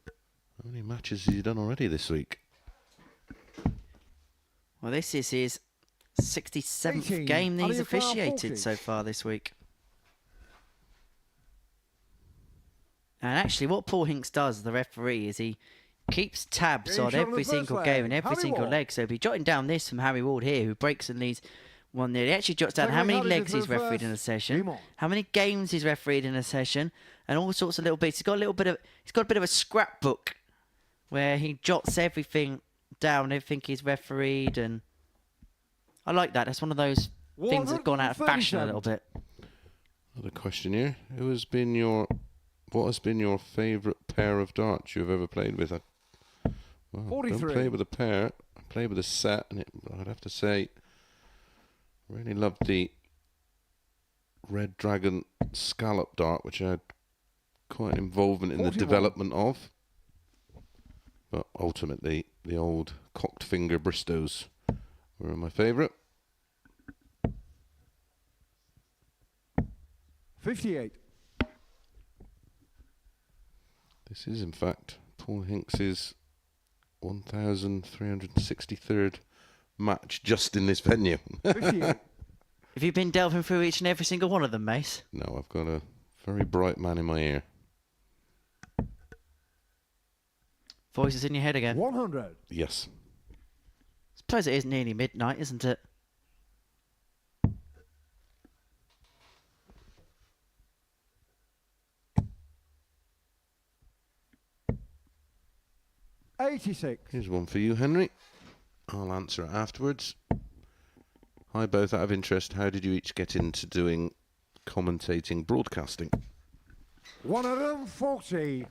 How many matches has he done already this week? Well, this is his 67th 18. game that he's Audio car 40. officiated so far this week. And actually, what Paul Hinks does, the referee, is he keeps tabs Game on shot on the every first single leg. game and every Harry single Ward. leg. So if he's jotting down this from Harry Ward here, who breaks and leads 1-0, he actually jots down Second how leg, many Harry legs to he's throw refereed first. in a session, Game on. how many games he's refereed in a session, and all sorts of little bits. He's got a bit of a scrapbook where he jots everything down, everything he's refereed, and I like that. That's one of those things that's gone out of fashion a little bit. Another question here. What has been your favourite pair of darts you've ever played with? I don't 43. play with a pair. I play with a set, and I'd have to say, I really loved the Red Dragon scallop dart, which I had quite involvement in the 41. development of. But ultimately, the old cocked finger Bristows were my favourite. 58. This is, in fact, Paul Hinks's 1,363rd match just in this venue. 58. Have you been delving through each and every single one of them, Mace? No, I've got a very bright man in my ear. Voices in your head again. 100. Yes. Suppose it is nearly midnight, isn't it? $86. Here's one for you, Henry. I'll answer it afterwards. Hi, both. Out of interest, how did you each get into doing commentating broadcasting? 140.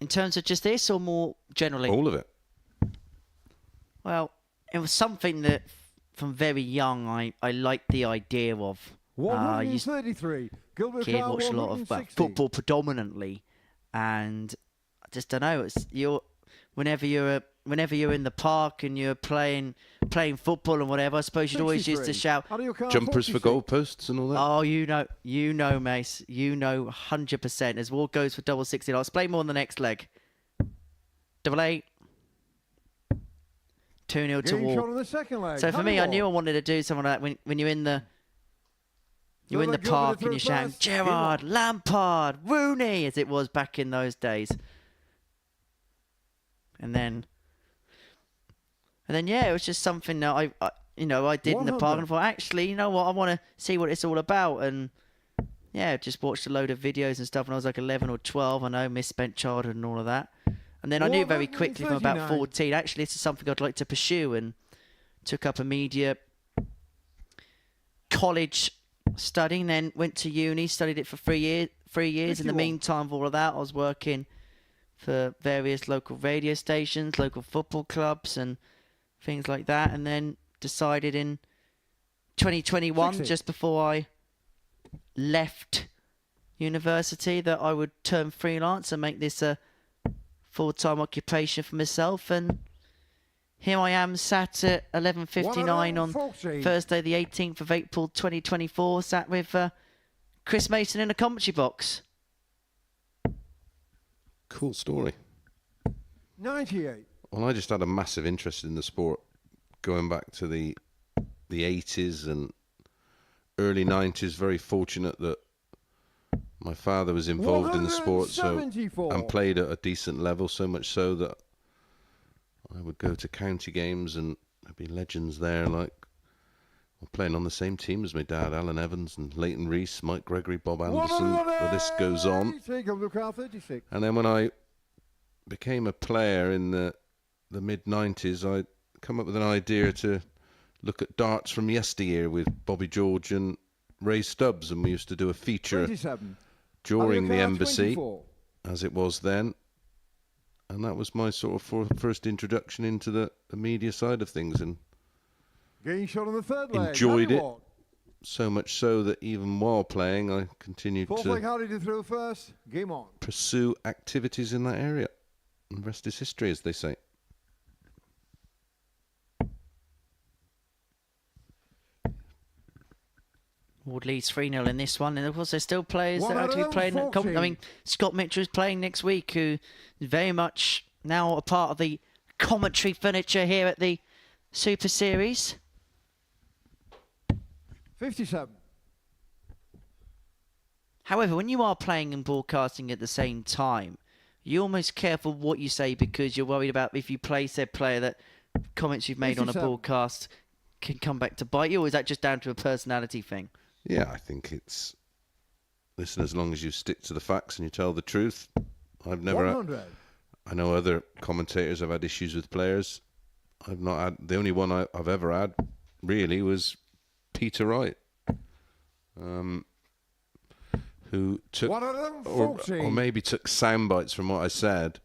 In terms of just this or more generally? All of it. Well, it was something that from very young I liked the idea of. I used 133. Gilbert kid car watch a lot of 160. football predominantly, and I just don't know. It's whenever you're in the park and you're playing football and whatever. I suppose you'd always used to 63. shout, Audio car Jumpers for 46. goalposts and all that. "Oh, you know, Mace, you know, 100%." As Ward goes for double 60, I'll explain more on the next leg. 888. 2-0 to Game shot Ward. on the second leg. So for me, I Harry knew I Ward. wanted to do something like that when you're in the You're in the Gilbert park to and you're throw shouting, first. Game Gerrard, on. Lampard, Rooney, as it was back in those days. And then yeah, it was just something that I did in the park 100. and thought, actually, you know what, I want to see what it's all about. And yeah, just watched a load of videos and stuff when I was like 11 or 12. I know, misspent childhood and all of that. And then I knew very quickly from about 139. 14, actually, this is something I'd like to pursue, and took up a media college studying, then went to uni, studied it for 3 years. 3 years. In the 51. meantime of all of that, I was working for various local radio stations, local football clubs and things like that, and then decided in 2021, 60. just before I left university, that I would turn freelance and make this a full-time occupation for myself. And here I am, sat at 11:59 on 114. Thursday the 18th of April 2024, sat with Chris Mason in a commentary box. Cool story. 98. Well, I just had a massive interest in the sport going back to the 80s and early 90s. Very fortunate that my father was involved in the sport and played at a decent level, so much so that I would go to county games and there'd be legends there, like playing on the same team as my dad, Alan Evans and Leighton Rees, Mike Gregory, Bob Anderson. The list goes on. And then when I became a player in the mid-90s, I come up with an idea to look at darts from yesteryear with Bobby George and Ray Stubbs, and we used to do a feature 27. during the Car embassy, 24. as it was then. And that was my sort of first introduction into the media side of things, and Getting shot on the third leg. enjoyed it. 91. So much so that even while playing, I continued Fourth leg, to Hardy to throw first. Game on. pursue activities in that area. And the rest is history, as they say. Ward leads 3-0 in this one, and of course there's still players that are to be playing. I mean, Scott Mitchell is playing next week, who is very much now a part of the commentary furniture here at the Super Series. 57. However, when you are playing and broadcasting at the same time, you're almost careful what you say, because you're worried about if you play said player that comments you've made on a 57. broadcast can come back to bite you, or is that just down to a personality thing? Yeah, I think it's... Listen, as long as you stick to the facts and you tell the truth. I've never... 100. I know other commentators have had issues with players. I've not had... The only one I've ever had, really, was Peter Wright. Who took... or maybe took sound bites from what I said.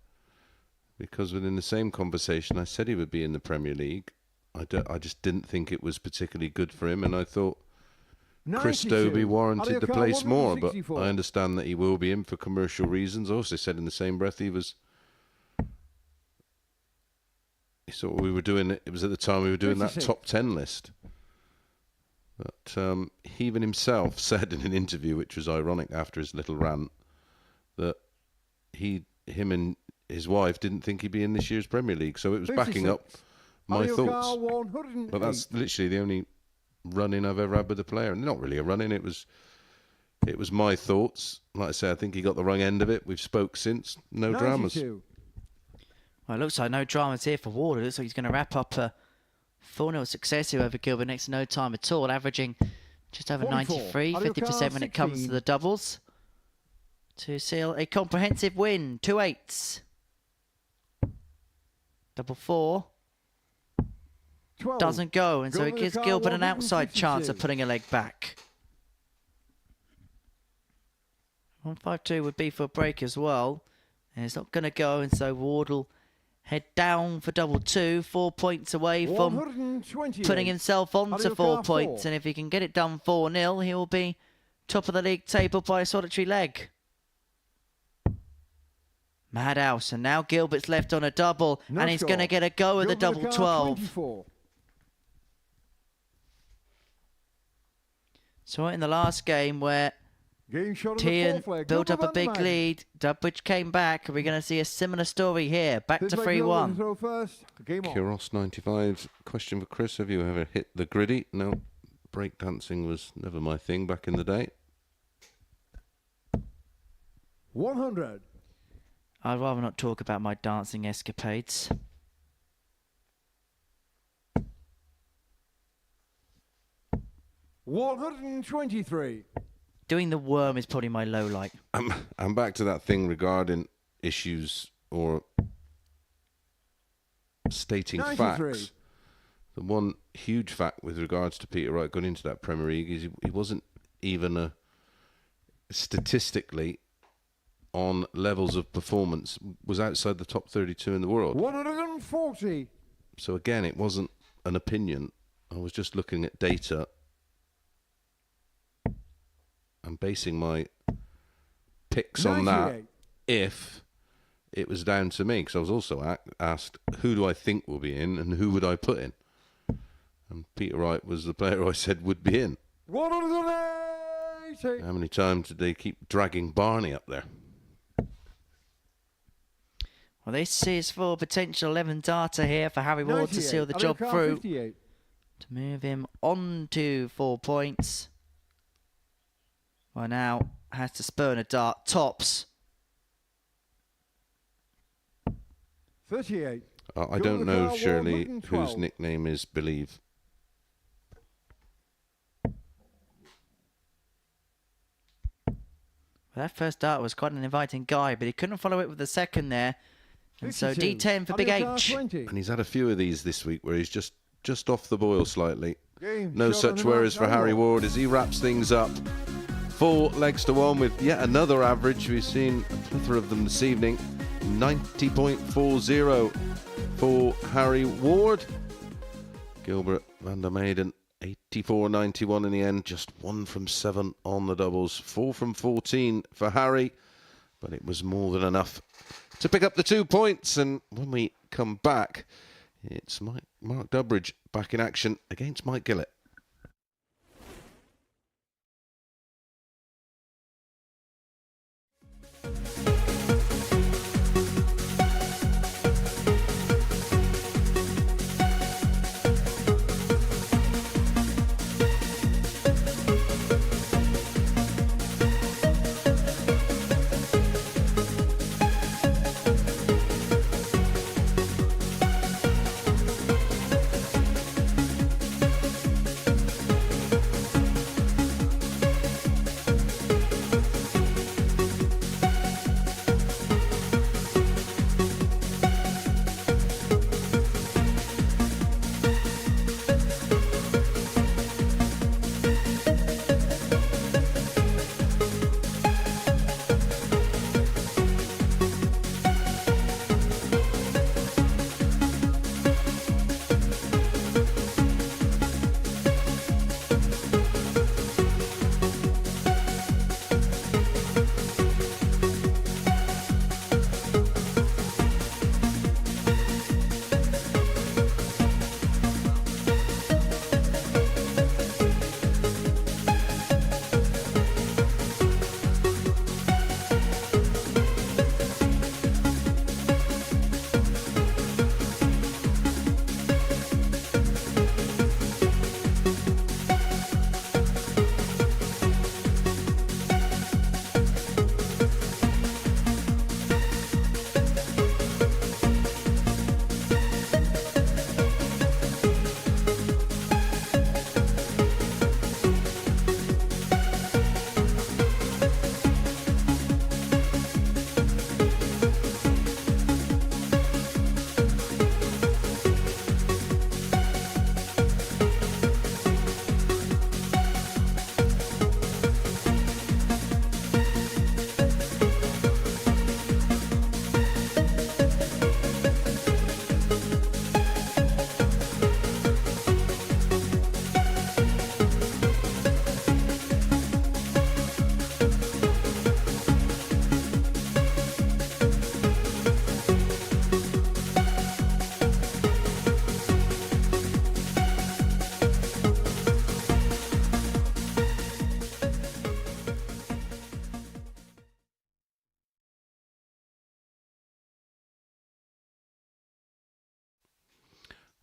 Because within the same conversation, I said he would be in the Premier League. I just didn't think it was particularly good for him, and I thought Chris 92. Dobie warranted the Aliocar, place more, but 164. I understand that he will be in for commercial reasons. I also said in the same breath he thought we were doing it was at the time we were doing 56. that top 10 list. But he even himself said in an interview, which was ironic after his little rant, that him and his wife didn't think he'd be in this year's Premier League, so it was backing 56. up my Aliocar, thoughts. 108. But that's literally the only run-in I've ever had with a player. And not really a run-in, it was my thoughts. Like I say, I think he got the wrong end of it. We've spoke since. No dramas. 92. Well, it looks like no dramas here for Ward. It looks like he's going to wrap up a 4-0 success here over Gilbert next to no time at all, averaging just over 44. 93, Aliocar, 50% when it comes to 16. the doubles, to seal a comprehensive win. 2 8s. Double 4 12. doesn't go, and so it gives Aliocar, Gilbert an outside 152. chance of putting a leg back. 152 would be for a break as well, and it's not going to go, and so Ward will head down for double 2, 4 points away from 128. putting himself onto Aliocar, 4 points, 4. and if he can get it done 4-0, he will be top of the league table by a solitary leg. Madhouse, and now Gilbert's left on a double, No and he's score. going to get a go at the Gilbert double Aliocar, 12. 24. So in the last game where Getting shot on the Tian fourth leg. built up Gilbert a big Van der Meijden. lead, Dubridge came back. Are we going to see a similar story here? Back Fifth to leg, Gilbert 3-1. throw first. Game on. Kiros 95. Question for Chris: have you ever hit the griddy? No. breakdancing was never my thing back in the day. 100. I'd rather not talk about my dancing escapades. $123. Doing the worm is probably my low light. I'm back to that thing regarding issues or stating 93. facts. The one huge fact with regards to Peter Wright going into that Premier League is he wasn't even statistically on levels of performance, was outside the top 32 in the world. 140. So again, it wasn't an opinion. I was just looking at data and basing my picks on that 98. if it was down to me, because I was also asked, who do I think will be in and who would I put in? And Peter Wright was the player I said would be in. 180. How many times did they keep dragging Barney up there? Well, this is for potential 11 data here for Harry Ward to 98. seal the I'll job go through. 58. To move him on to 4 points. Well, now has to spurn a dart. Tops. 38. I don't know, Shirley, whose nickname is Believe. Well, that first dart was quite an inviting guy, but he couldn't follow it with the second there. And so 52. D10 for Big H. 20. And he's had a few of these this week where he's just off the boil slightly. Game No shot such on the worries for mark, Harry over. Ward as he wraps things up. 4 legs to 1 with yet another average. We've seen a plethora of them this evening. 90.40 for Harry Ward. Gilbert van der Meyden, 84.91 in the end. Just 1 from 7 on the doubles. 4 from 14 for Harry. But it was more than enough to pick up the 2 points. And when we come back, it's Mark Durbridge back in action against Mike Gillett.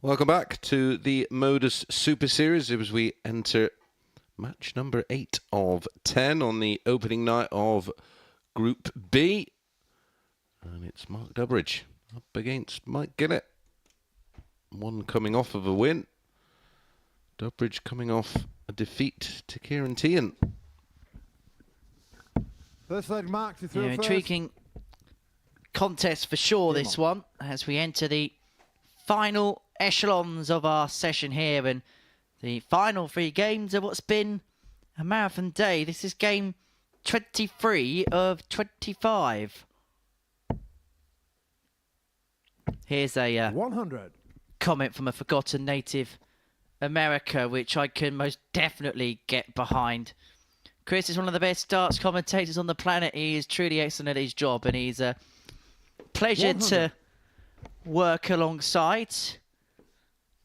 Welcome back to the Modus Super Series as we enter match number 8 of 10 on the opening night of Group B. And it's Mark Durbridge up against Mike Gillett. One coming off of a win. Durbridge coming off a defeat to Kieran Tehan. First leg, Mark, to throw first. Intriguing contest for sure, this one, as we enter the final echelons of our session here and the final 3 games of what's been a marathon day. This is game 23 of 25. Here's a 100. comment from a forgotten native America, which I can most definitely get behind. Chris is one of the best darts commentators on the planet. He is truly excellent at his job, and he's a pleasure 100. to work alongside.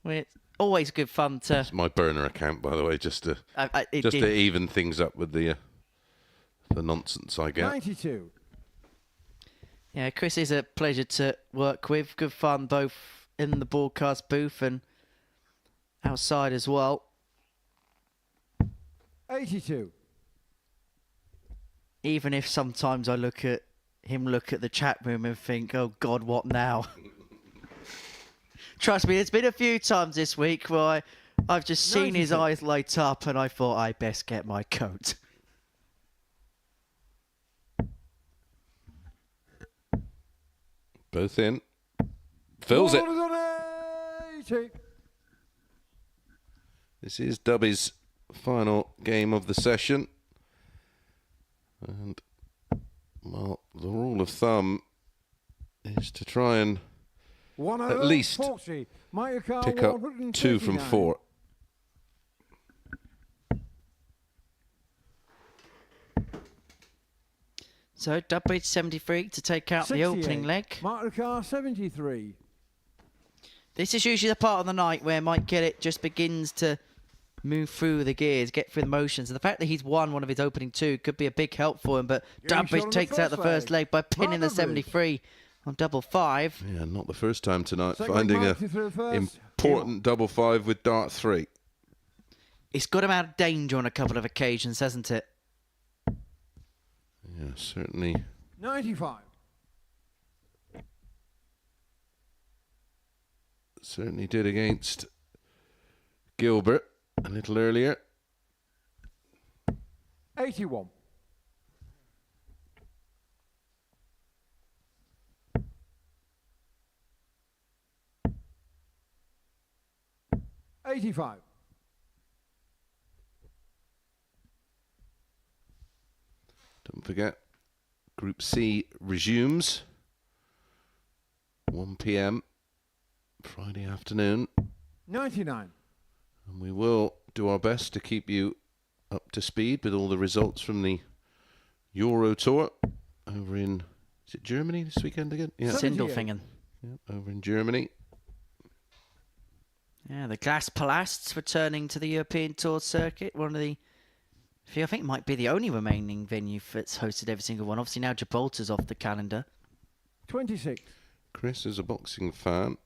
It's always good fun to... It's my burner account, by the way, just to it even things up with the nonsense I get. 92. Yeah, Chris is a pleasure to work with. Good fun both in the broadcast booth and outside as well. 82. Even if sometimes I look at the chat room and think, oh God, what now? Trust me, there's been a few times this week where I've just seen his 92. eyes light up and I thought I best get my coat. Both in. Fills it. 180. This is Dubby's final game of the session. And, well, the rule of thumb is to try and at least 140. Mayaka, pick up 2 from 139. 4. So Dubbridge 73 to take out the opening 68. leg. Mayaka, 73. This is usually the part of the night where Mike Gillett just begins to move through the gears, get through the motions. And the fact that he's won one of his opening 2 could be a big help for him. But Getting shot Dubbridge on the takes out the first first leg. leg by pinning the Dubbridge. 73 on double 5. Yeah, not the first time tonight. Second Finding mark a to throw first. important double 5 with dart 3. It's got him out of danger on a couple of occasions, hasn't it? Yeah, certainly. 95. Certainly did against Gilbert a little earlier. 81. $85. Don't forget, Group C resumes 1 p.m. Friday afternoon. 99. And we will do our best to keep you up to speed with all the results from the Euro Tour over in, is it Germany this weekend again? Yeah, Sindelfingen. yeah, over in Germany. Yeah, the Glass Palasts returning to the European Tour circuit. One of the few, I think, might be the only remaining venue that's hosted every single one. Obviously now Gibraltar's off the calendar. 26. Chris is a boxing fan.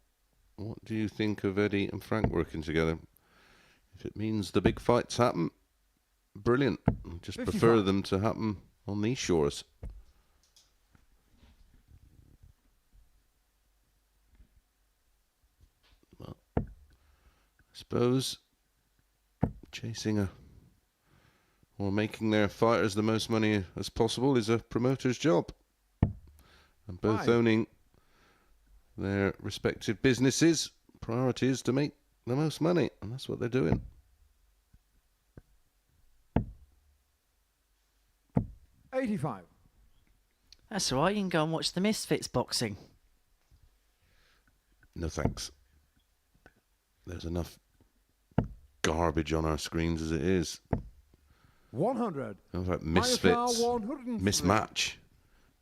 What do you think of Eddie and Frank working together? If it means the big fights happen, brilliant. I just 55. prefer them to happen on these shores. Well, I suppose chasing or making their fighters the most money as possible is a promoter's job. And both Right. owning their respective businesses, priority is to make the most money, and that's what they're doing. $85. That's all right, you can go and watch the Misfits boxing. No thanks. There's enough garbage on our screens as it is. 100. In fact, Mayaka, Misfits, 103. mismatch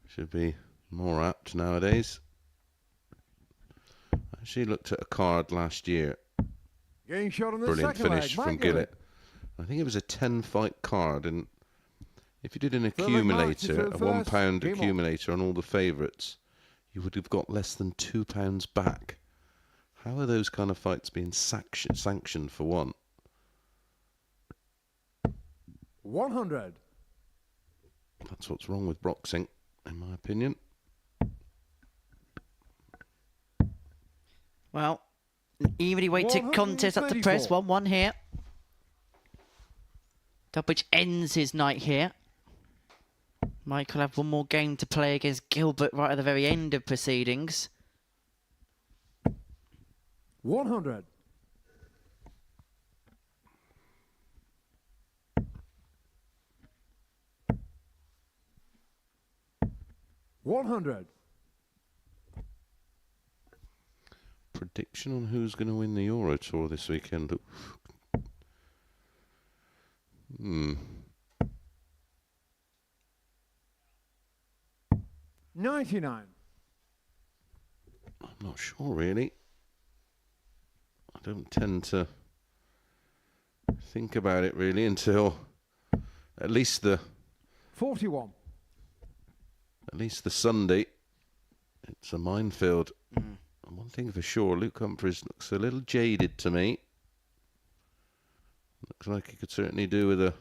should be more apt nowadays. I actually looked at a card last year. Getting shot on the Brilliant second finish leg. from Mike Gillett. I think it was a 10-fight card, and if you did an Third leg mark to accumulator, throw a first. £1 Game on. accumulator on all the favourites, you would have got less than £2 back. How are those kind of fights being sanctioned for one? 100. That's what's wrong with boxing, in my opinion. Well, an evenly weighted contest at the press. 1-1 here. Dubbridge ends his night here. Mike will have one more game to play against Gilbert right at the very end of proceedings. 100. 100. Prediction on who's going to win the Euro Tour this weekend? 99. I'm not sure, really. I don't tend to think about it, really, until at least the 41. Sunday. It's a minefield. And one thing for sure, Luke Humphries looks a little jaded to me. Looks like he could certainly do with a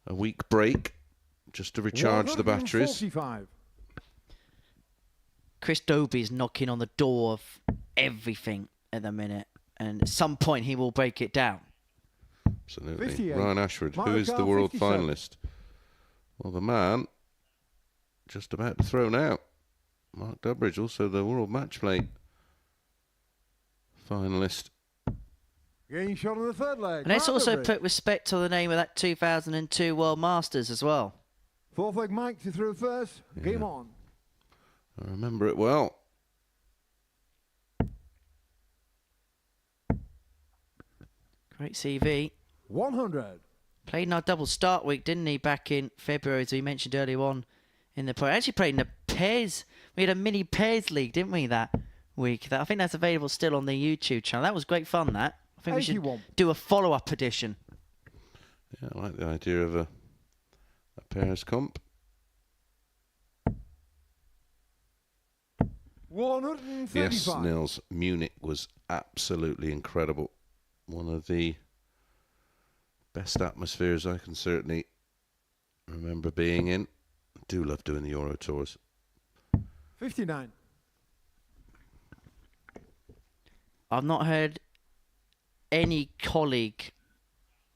week break just to recharge the batteries. 145. Chris Dobie's knocking on the door of everything at the minute, and at some point he will break it down. Absolutely. 58. Ryan Ashford, who is the Mark world 57. finalist? Well, the man just about to throw now. Mark Dubbridge, also the world match play finalist. Getting shot on the third leg. And let's Mark also Dubbridge. put respect to the name of that 2002 World Masters as well. Fourth leg Mike to throw first. Game on. I remember it well. Great CV. 100. Played in our double start week, didn't he, back in February, as we mentioned earlier on in the pro. Actually played in the pairs. We had a mini pairs league, didn't we, that week? I think that's available still on the YouTube channel. That was great fun, that. I think we should 81. do a follow-up edition. Yeah, I like the idea of a pairs comp. 135. Yes, Nils, Munich was absolutely incredible. One of the best atmospheres I can certainly remember being in. I do love doing the Euro Tours. 59. I've not heard any colleague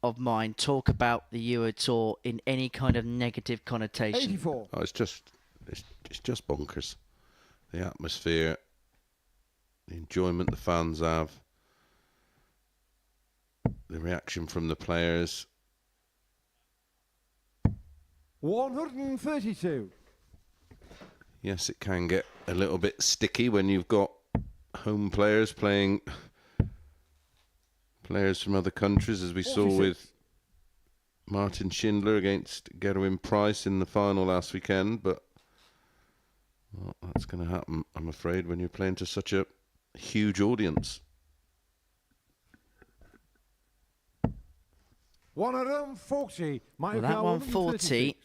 of mine talk about the Euro Tour in any kind of negative connotation. 84. Oh, it's just bonkers. The atmosphere, the enjoyment the fans have, the reaction from the players. 132. Yes, it can get a little bit sticky when you've got home players playing players from other countries, as we saw 46. with Martin Schindler against Gerwin Price in the final last weekend. But well, that's going to happen, I'm afraid, when you're playing to such a huge audience. 140. Well, that 140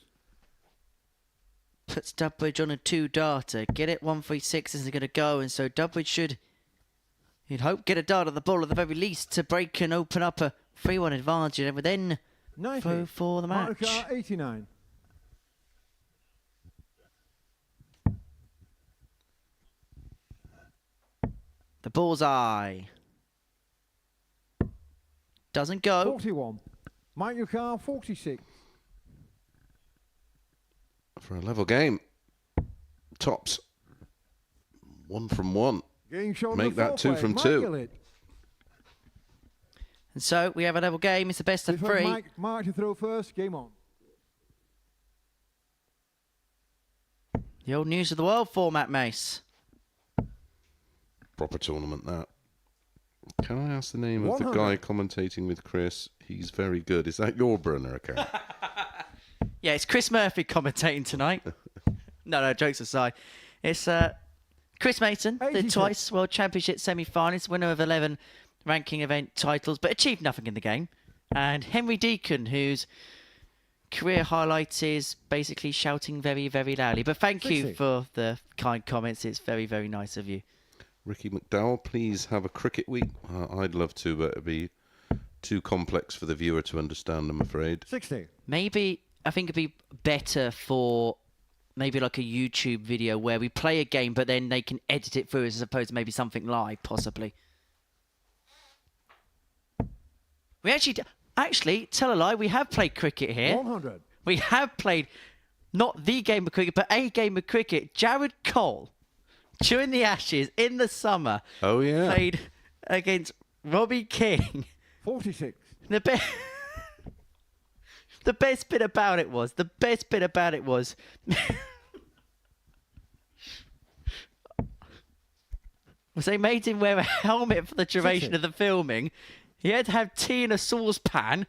puts Dubbridge on a 2-darter. Get it, 136 isn't going to go, and so Dubbridge should, you'd hope, get a dart at the ball at the very least to break and open up a 3-1 advantage, and then 90. go for the match. Marker 89. The bullseye. Doesn't go. 41. Mike Newcar 46. For a level game. Tops. 1 from 1. Getting shot on Make the that fourth 2 leg. from Mike 2. Gillett. And so we have a level game. It's the best of Fifth leg 3. Mark to throw first. Game on. The old news of the world format, Mace. Proper tournament, that. Can I ask the name of the 100. guy commentating with Chris? He's very good. Is that your burner account? Yeah, it's Chris Murphy commentating tonight. No, jokes aside. It's Chris Mason, the 86. twice World Championship semi-finalist, winner of 11 ranking event titles, but achieved nothing in the game. And Henry Deacon, whose career highlight is basically shouting very, very loudly. But thank you 60. for the kind comments. It's very, very nice of you. Ricky McDowell, please have a cricket week. I'd love to, but it'd be too complex for the viewer to understand, I'm afraid. 60. Maybe, I think it'd be better for maybe like a YouTube video where we play a game, but then they can edit it through as opposed to maybe something live, possibly. We actually, tell a lie, we have played cricket here. 100. We have played not the game of cricket, but a game of cricket. Jared Cole, during the Ashes in the summer, Oh, yeah. played against Robbie King. 46. The best bit about it was they made him wear a helmet for the duration of the filming. He had to have tea in a saucepan.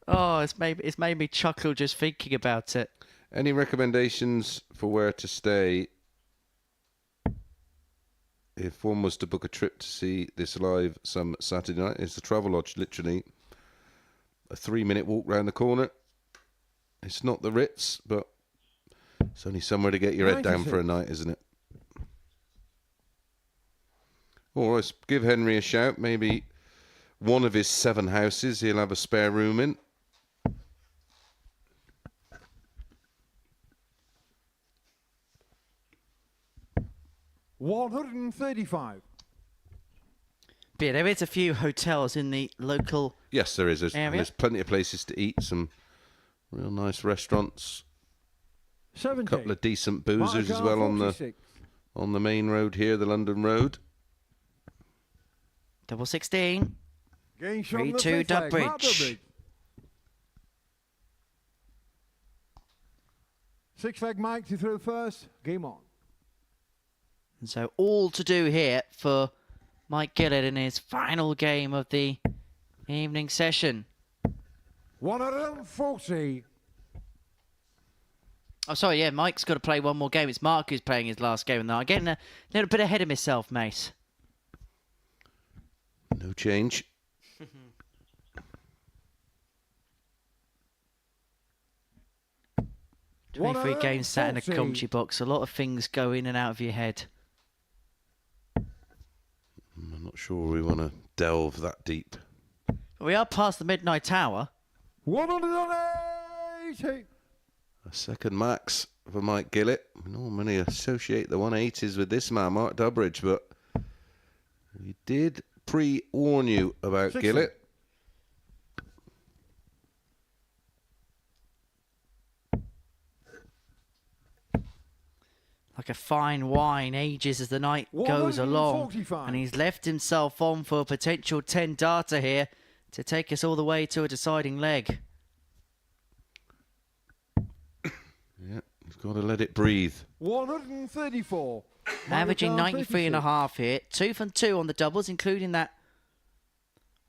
Oh, it's made me chuckle just thinking about it. Any recommendations for where to stay if one was to book a trip to see this live some Saturday night? It's the Travelodge, literally a 3-minute walk round the corner. It's not the Ritz, but it's only somewhere to get your head down for a night, isn't it? Or let's give Henry a shout. Maybe one of his 7 houses he'll have a spare room in. $135. But yeah, there is a few hotels in the local. Yes, there is. Area. There's plenty of places to eat. Some real nice restaurants. 70. A couple of decent boozers as well on the main road here, the London Road. Double 16. Game shot on the 3-2 fifth leg. Mark Dubbridge. Dubbridge. 6-leg Mike to throw first. Game on. And so all to do here for Mike Gillett in his final game of the evening session. 140. Oh, sorry, yeah, Mike's got to play one more game. It's Mark who's playing his last game. And I'm getting a little bit ahead of myself, Mace. No change. Three games sat in a 140. commentary box. A lot of things go in and out of your head. I'm not sure we want to delve that deep. But we are past the midnight hour. 180. A second max for Mike Gillett. We normally associate the 180s with this man, Mark Dubbridge, but we did pre-warn you about 60. Gillett. Like a fine wine, ages as the night goes along. 145. And he's left himself on for a potential 10 data here to take us all the way to a deciding leg. Yeah, he's got to let it breathe. 134. Averaging Mike 93 and a 56. half here. 2 from 2 on the doubles, including that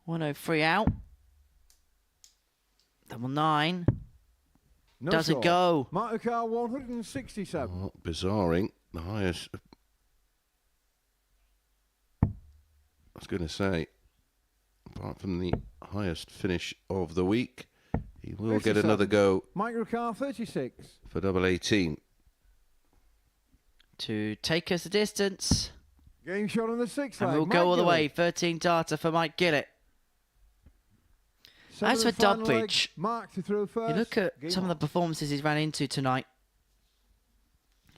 103 out. Double 9. No Doesn't score. go. Mark Car 167. Oh, bizarring. The highest. I was going to say, apart from the highest finish of the week, he will get 57. another go Mike Car 36. for double 18. To take us the distance. Game shot on the 6th And leg. we'll go all the way. 13 data for Mike Gillett. As for Dubbridge, Mark to throw first. you look at Game some of on. the performances he's ran into tonight.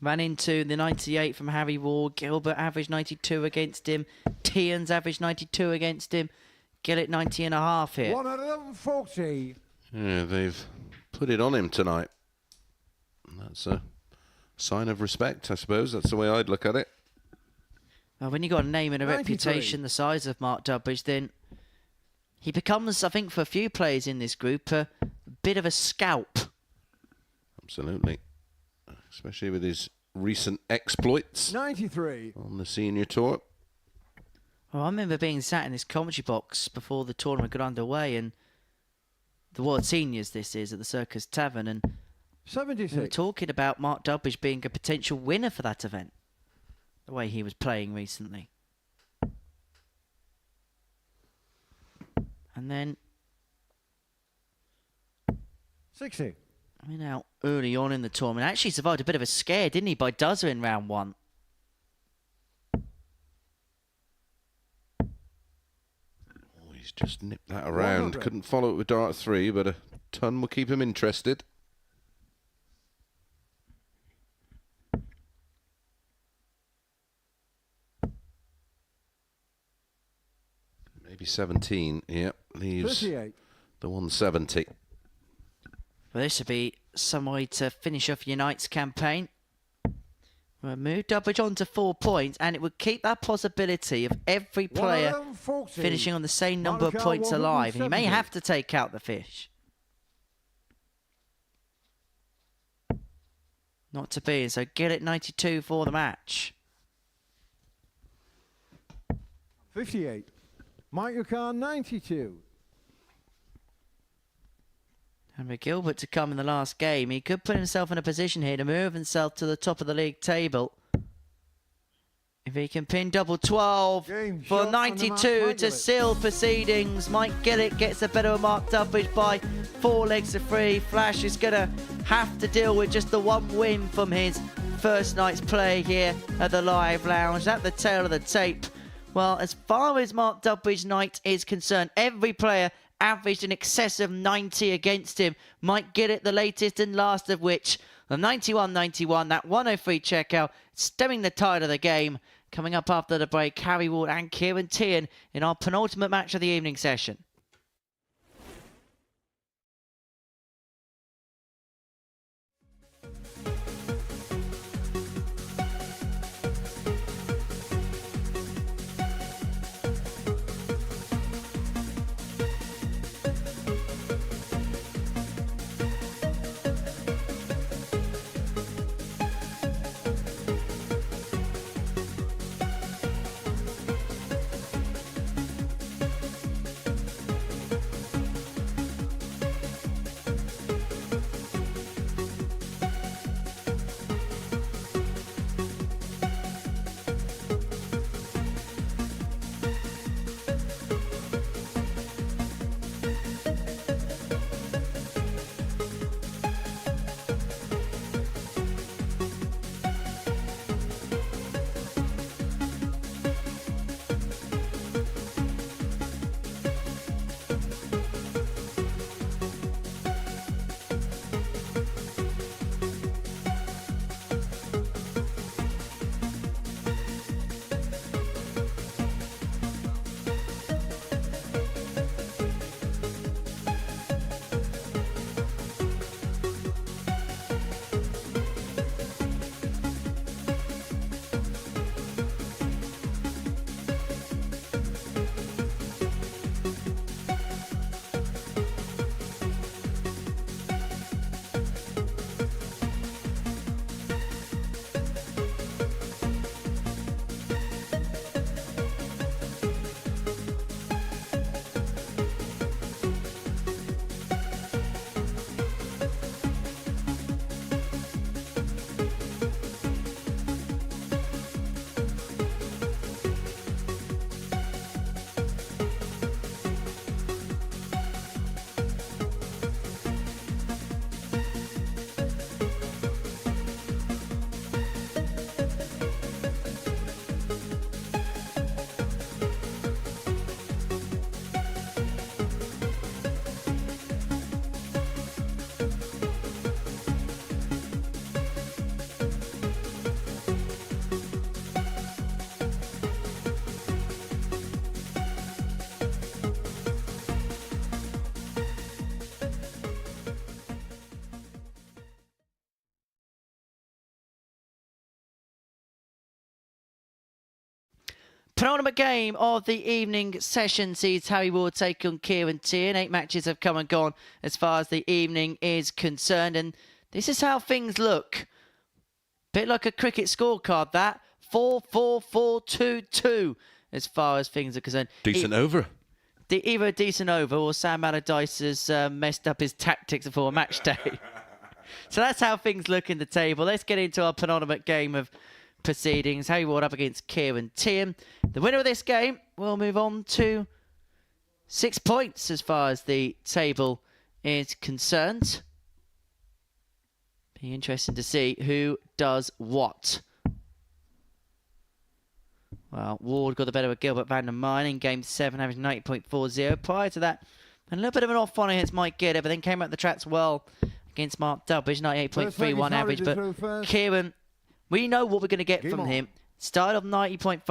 Ran into the 98 from Harry Ward. Gilbert averaged 92 against him. Tians averaged 92 against him. Gillett 90 and a half here. 140. Yeah, they've put it on him tonight. That's a sign of respect, I suppose. That's the way I'd look at it. Well, when you've got a name and a 93. reputation the size of Mark Dubbridge, then he becomes, I think, for a few players in this group, a bit of a scalp. Absolutely. Especially with his recent exploits 93. on the senior tour. Well, I remember being sat in this commentary box before the tournament got underway, and the World Seniors this is at the Circus Tavern, and we were 76. talking about Mark Dubbridge being a potential winner for that event, the way he was playing recently. And then 60. Coming out early on in the tournament. Actually survived a bit of a scare, didn't he, by Duzzer in round 1. Oh, he's just nipped that around. Couldn't follow it with dart 3, but a ton will keep him interested. Maybe 17. Yep, leaves 38. the 170. Well, this would be some way to finish off Unite's campaign. We'll move Dubbridge on to 4 points, and it would keep that possibility of every player 140. finishing on the same number of Mark points Al alive. And he may 170. have to take out the fish. Not to be, so Gillett 92 for the match. 58. Mike Yukar 92. And with Gilbert to come in the last game, he could put himself in a position here to move himself to the top of the league table. If he can pin double 12 Game for shot on the 92 Mike to Gillett. seal proceedings. Mike Gillett gets a better Mark Dubbridge by 4 legs to 3. Flash is going to have to deal with just the 1 win from his first night's play here at the Live Lounge. At the tail of the tape. Well, as far as Mark Dubbridge's night is concerned, every player averaged in excess of 90 against him. Mike Gillett, the latest and last of which, the 91-91, that 103 checkout, stemming the tide of the game. Coming up after the break, Harry Ward and Kieran Tierney in our penultimate match of the evening session. Penultimate game of the evening session sees Harry Ward take on Kieran Tierney. 8 matches have come and gone as far as the evening is concerned. And this is how things look. Bit like a cricket scorecard, that. 4-4-4-2-2 as far as things are concerned. Decent over. Either a decent over or Sam Allardyce has messed up his tactics before a match day. So that's how things look in the table. Let's get into our penultimate game of proceedings. Harry Ward up against Kieran Tierney. The winner of this game will move on to 6 points as far as the table is concerned. Be interesting to see who does what. Well, Ward got the better of Gilbert van der Mine in Game 7, averaging 90.40. Prior to that, a little bit of an off on against Mike Gidder, but then came out the tracks well against Mark Dubbridge, 98.31 average. But Kieran, we know what we're going to get from him. Started off 90.56,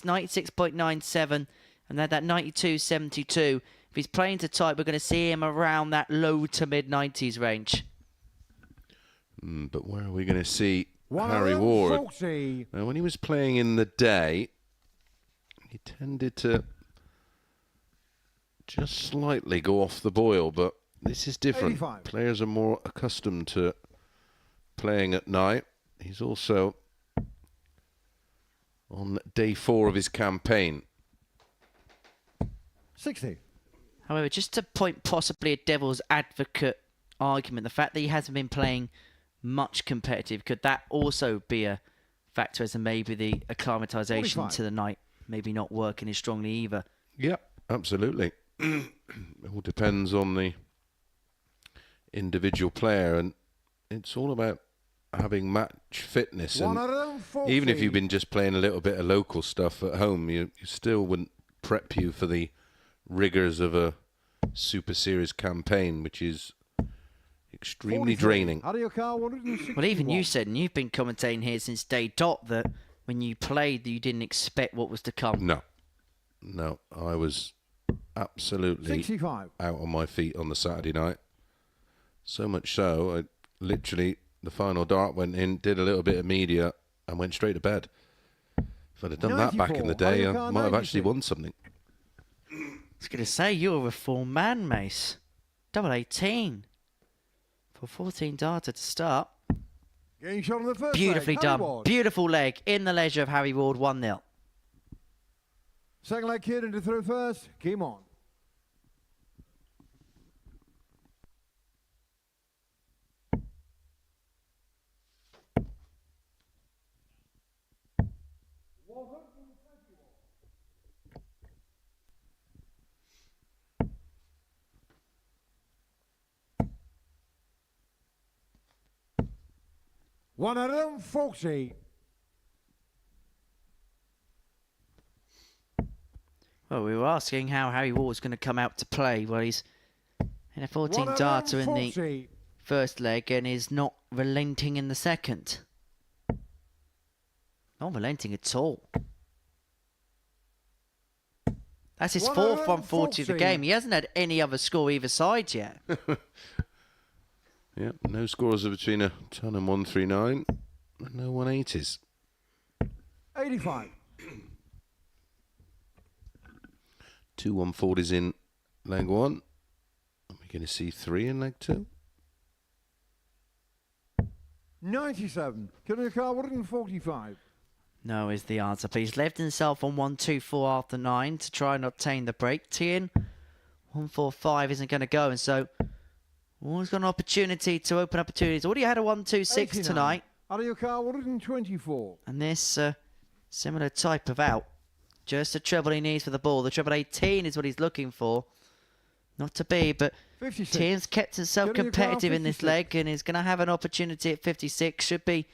96.97, and then that 92.72. If he's playing to type, we're going to see him around that low to mid-90s range. But where are we going to see Harry Ward? When he was playing in the day, he tended to just slightly go off the boil, but this is different. 85. Players are more accustomed to playing at night. He's also on day 4 of his campaign. 60. However, just to point possibly a devil's advocate argument, the fact that he hasn't been playing much competitive, could that also be a factor as in maybe the acclimatization 45. to the night maybe not working as strongly either? Yeah, absolutely. It all depends on the individual player, and it's all about having match fitness. And even if you've been just playing a little bit of local stuff at home, you still wouldn't prep you for the rigours of a Super Series campaign, which is extremely draining. Well, even you said, and you've been commentating here since day dot, that when you played, you didn't expect what was to come. No, I was absolutely 65. out on my feet on the Saturday night. So much so, I literally, the final dart went in, did a little bit of media, and went straight to bed. If I'd have done that back in the day, I might have actually won something. I was going to say, you're a reformed man, Mace. Double 18. For 14 darter to start. Getting shot on the first Beautifully leg, done. Harry Ward. Beautiful leg in the leisure of Harry Ward, 1-0. Second leg kid into through first. Game on. One of them, 40. Well, we were asking how Harry Ward was going to come out to play. Well, he's in a 14 darter in the first leg and is not relenting in the second. Not relenting at all. That's his fourth 140 of the game. He hasn't had any other score either side yet. Yeah, no scores are between a 10 and 139, and no 180s. 85. 2 140s in leg 1. Are we going to see 3 in leg 2? 97. Killing car 145. No is the answer. But he's left himself on 124 after 9 to try and obtain the break. Tien 145 isn't going to go, and so Ward's got an opportunity to open opportunities. Already had a 126 tonight. Out of your car 124. And this similar type of out. Just the treble he needs for the ball. The treble 18 is what he's looking for. Not to be, but Tien's kept himself competitive in this leg and is going to have an opportunity at 56. Should be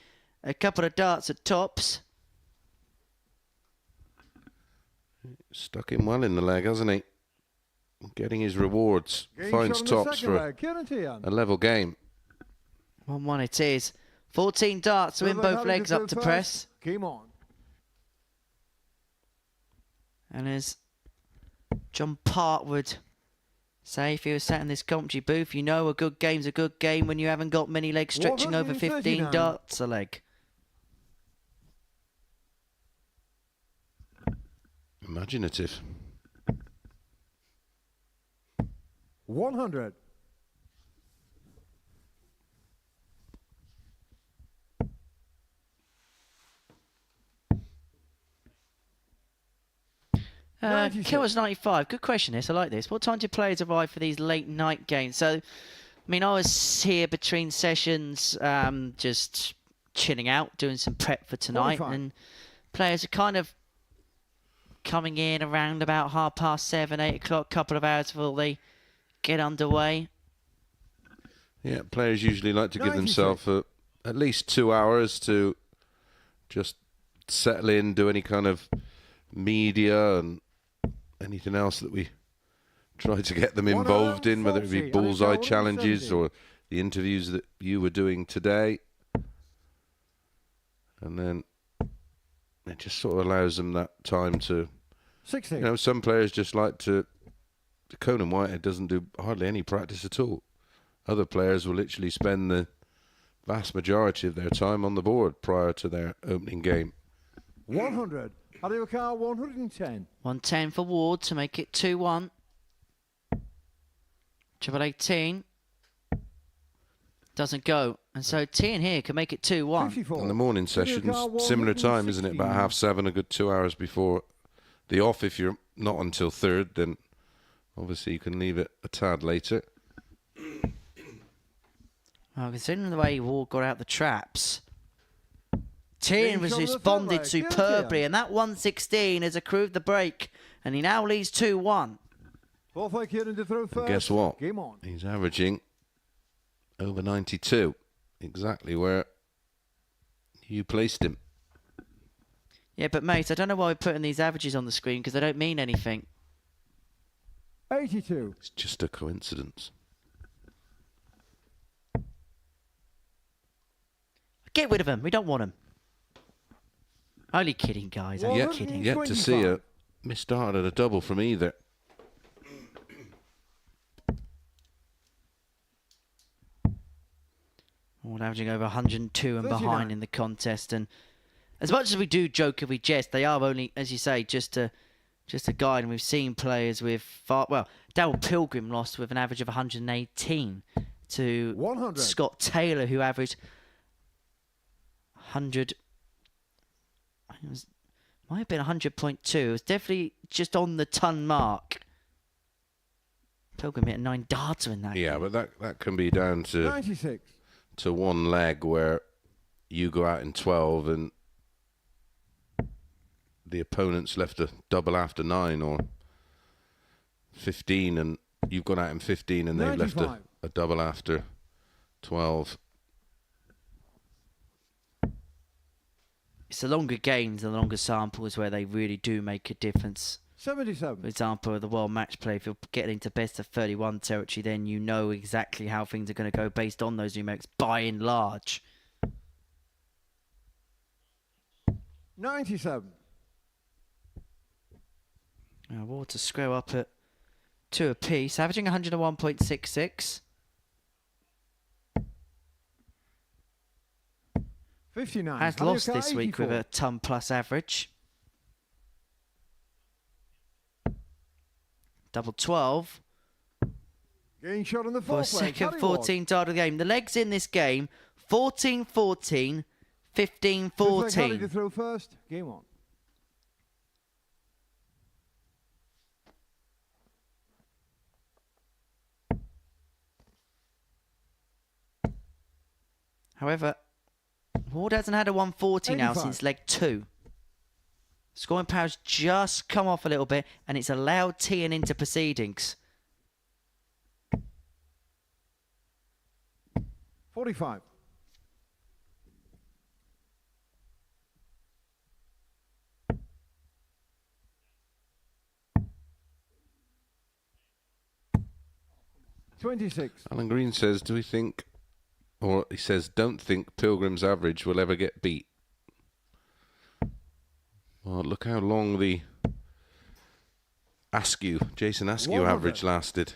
a couple of darts at tops. Stuck him well in the leg, hasn't he? Getting his rewards. Finds tops for a level game. 1-1 it is. 14 darts to win both legs up to press. Game on. And as John Part would say if he was sat in this commentary booth, you know a good game's a good game when you haven't got many legs stretching over 15 darts a leg. Imaginative. 100. Killer's 95. Good question, this. I like this. What time do players arrive for these late night games? So, I mean, I was here between sessions, just chilling out, doing some prep for tonight, and players are kind of coming in around about 7:30, 8 o'clock, couple of hours before they get underway. Yeah, players usually like to give themselves a at least 2 hours to just settle in, do any kind of media and anything else that we try to get them involved in, whether it be bullseye challenges or the interviews that you were doing today. And then it just sort of allows them that time to, 60. you know, some players just like to, Conan Whitehead doesn't do hardly any practice at all. Other players will literally spend the vast majority of their time on the board prior to their opening game. 100. Out of your car, 110. 110 for Ward to make it 2-1. Triple 18 doesn't go, and so Tian here can make it 2-1. 54. And the morning sessions, similar time, isn't it? About 7:30, a good 2 hours before the off. If you're not until third, then obviously you can leave it a tad later. Well, considering the way Ward got out the traps, Tian was responded superbly, and that 116 has accrued the break, and he now leads 2-1. And guess what? Game on. He's averaging over 92, exactly where you placed him. Yeah, but mate, I don't know why we're putting these averages on the screen because they don't mean anything. 82. It's just a coincidence. Get rid of them. We don't want them. Only kidding, guys. Only Well, kidding. Yet to see a misstart at a double from either. All averaging over 102 and 39. behind in the contest. And as much as we do joke and we jest, they are only, as you say, just a guide. And we've seen players with Darryl Pilgrim lost with an average of 118 to 100. Scott Taylor, who averaged 100. Might have been 100.2. It was definitely just on the ton mark. Pilgrim hit a 9 darter in that. Yeah, but that can be down to 96. one leg where you go out in 12 and the opponent's left a double after 9 or 15, and you've gone out in 15 and they've left 95. a double after 12. It's the longer games and the longer samples where they really do make a difference. 77. For example, the World Match Play, if you're getting into best of 31 territory, then you know exactly how things are going to go based on those numerics by and large. 97. Ward to square up at 2 apiece, averaging 101.66. 59. Has How do you lost car? this week with 84. a ton plus average. Double 12 Getting shot on the for a fourth leg. second Harry 14 dart of the game. The legs in this game, 14-14, 15-14. Harry to throw first. Game on. However, Ward hasn't had a 140 now 85. since leg 2. Scoring power's just come off a little bit, and it's allowed Tian into proceedings. 45. $26. Alan Green says, do we think, or he says, don't think Pilgrim's average will ever get beat. Well, look how long the Jason Askew 100. average lasted.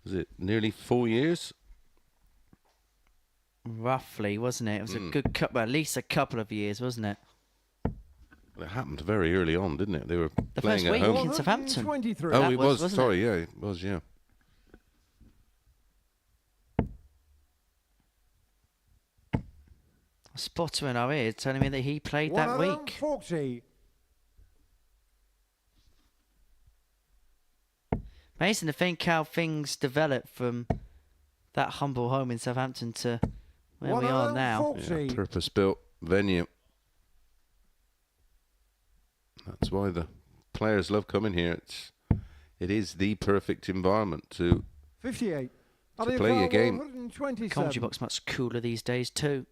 Was it nearly 4 years? Roughly, wasn't it? It was a good couple, at least a couple of years, wasn't it? Well, it happened very early on, didn't it? They were The playing first at week home. in Southampton. 123. Oh, that it was, was. wasn't Sorry, yeah, it was, yeah. A spotter in our ears telling me that he played that week. 140. Amazing to think how things develop from that humble home in Southampton to where we are now. 140. Yeah, purpose-built venue. That's why the players love coming here. It is the perfect environment to 58. play your game. 127. Commentary box much cooler these days too.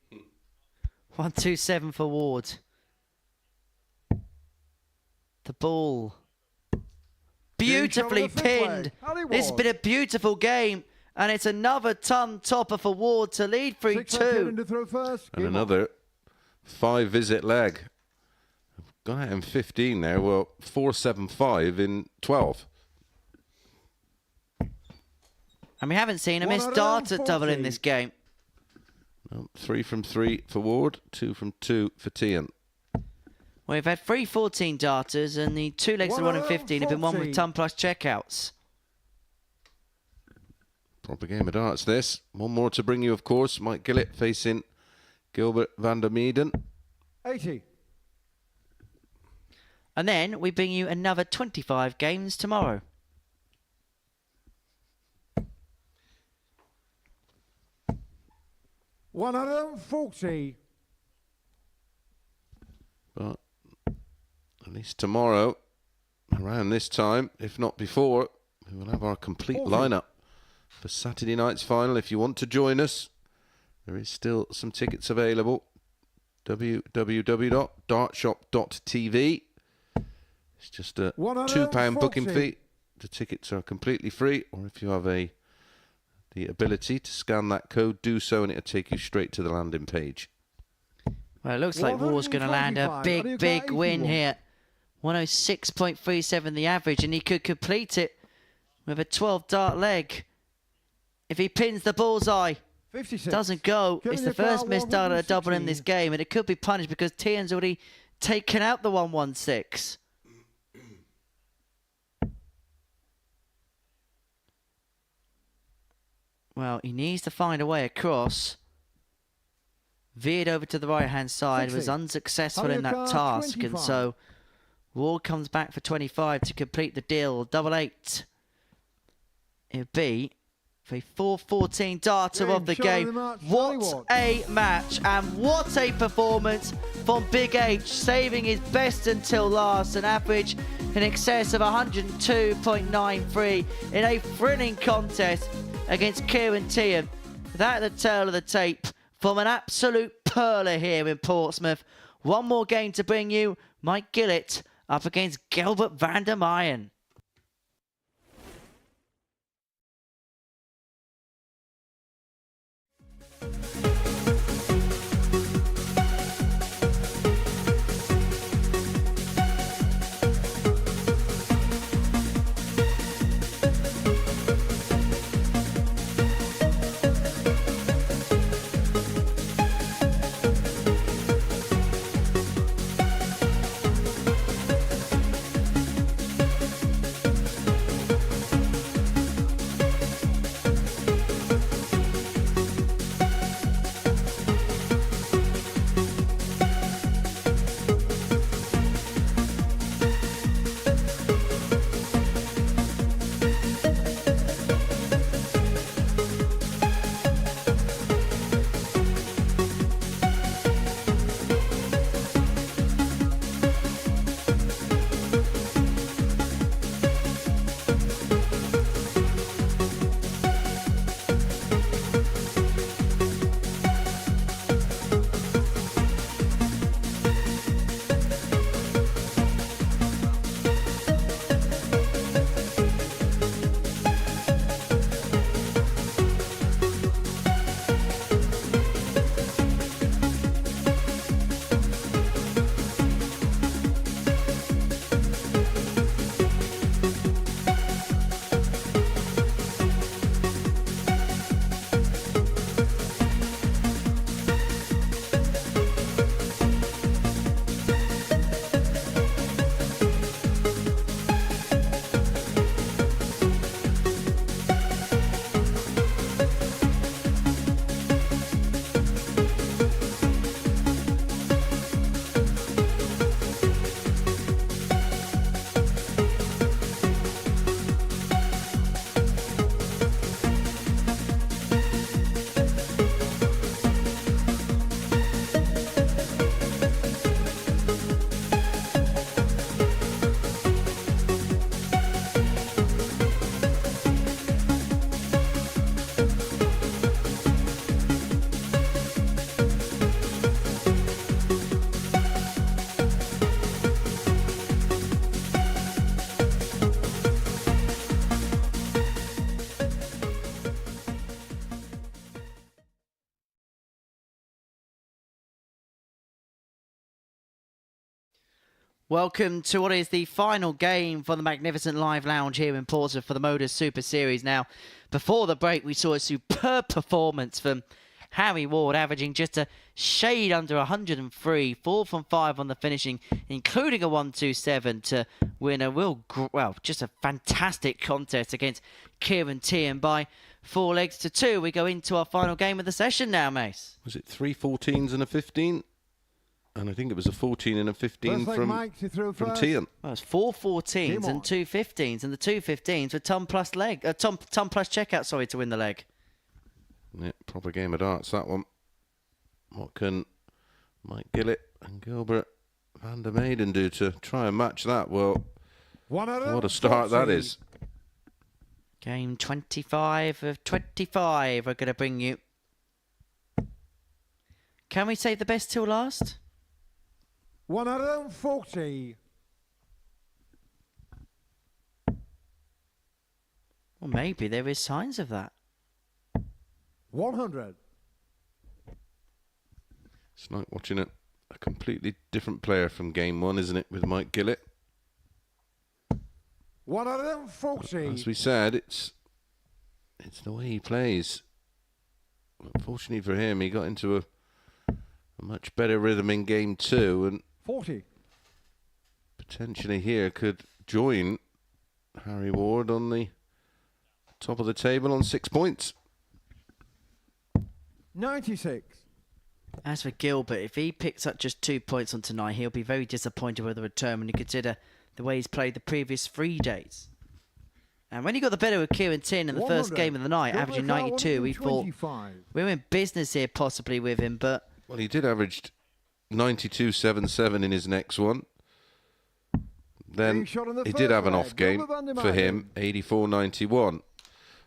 1-2-7 for Ward. The ball. Beautifully pinned. It's been a beautiful game. And it's another ton topper for Ward to lead 3-2. And another 5-visit leg. Gone out in 15 now. Well, 4-7-5 in 12. And we haven't seen a missed dart at double in this game. Well, 3 from 3 for Ward, 2 from 2 for Tian. Well, we've had 3 14 darters, and the 2 legs of 1 and 15 have been won with ton plus checkouts. Proper game of darts, this. One more to bring you, of course. Mike Gillett facing Gilbert van der Meeden. 80. And then we bring you another 25 games tomorrow. $140. But at least tomorrow, around this time, if not before, we will have our complete lineup for Saturday night's final. If you want to join us, there is still some tickets available. www.dartshop.tv. It's just a £2 booking fee. The tickets are completely free, or if you have the ability to scan that code, do so, and it'll take you straight to the landing page. Well, it looks like Ward's going to land a big win here. 106.37 the average, and he could complete it with a 12 dart leg. If he pins the bullseye, 56. doesn't go. It's the first missed dart at a double in this 116. game, and it could be punished because Tian's already taken out the 116. Well, he needs to find a way across. Veered over to the right-hand side, 60. was unsuccessful in that Mario Kart task, 25. and so Ward comes back for 25 to complete the deal. Double 8. It'd be the 4-14 darter of the game. What a match and what a performance from Big H, saving his best until last, an average in excess of 102.93 in a thrilling contest against Kieran Tian. That the tail of the tape from an absolute perler here in Portsmouth. One more game to bring you. Mike Gillett up against Gilbert van der Meeden. Welcome to what is the final game for the magnificent live lounge here in Portsmouth for the Modus Super Series. Now, before the break, we saw a superb performance from Harry Ward, averaging just a shade under 103, 4 from 5 on the finishing, including a 1-2-7 to win a just a fantastic contest against Kieran T. And by 4 legs to 2, we go into our final game of the session now, Mace. Was it 3 14s and a 15? And I think it was a 14 and a 15 from Tian. Well, it's 4 14s and 2 15s, and the 2 15s were ton plus checkout, to win the leg. Yeah, proper game of darts, that one. What can Mike Gillett and Gilbert van der Meyden do to try and match that? Well, what a start that is. Game 25 of 25 we're going to bring you. Can we save the best till last? 140. Well, maybe there is signs of that. 100. It's like watching a completely different player from game 1, isn't it, with Mike Gillett? 140. As we said, it's the way he plays. Unfortunately for him, he got into a much better rhythm in game 2, and 40. potentially here could join Harry Ward on the top of the table on 6 points. 96. As for Gilbert, if he picks up just 2 points on tonight, he'll be very disappointed with the return when you consider the way he's played the previous 3 days. And when he got the better of Kieran Tin in the first game of the night, averaging 92, we thought we were in business here possibly with him, but... Well, he did average 92.77 in his next one. Then he did have an off game for him, 84.91.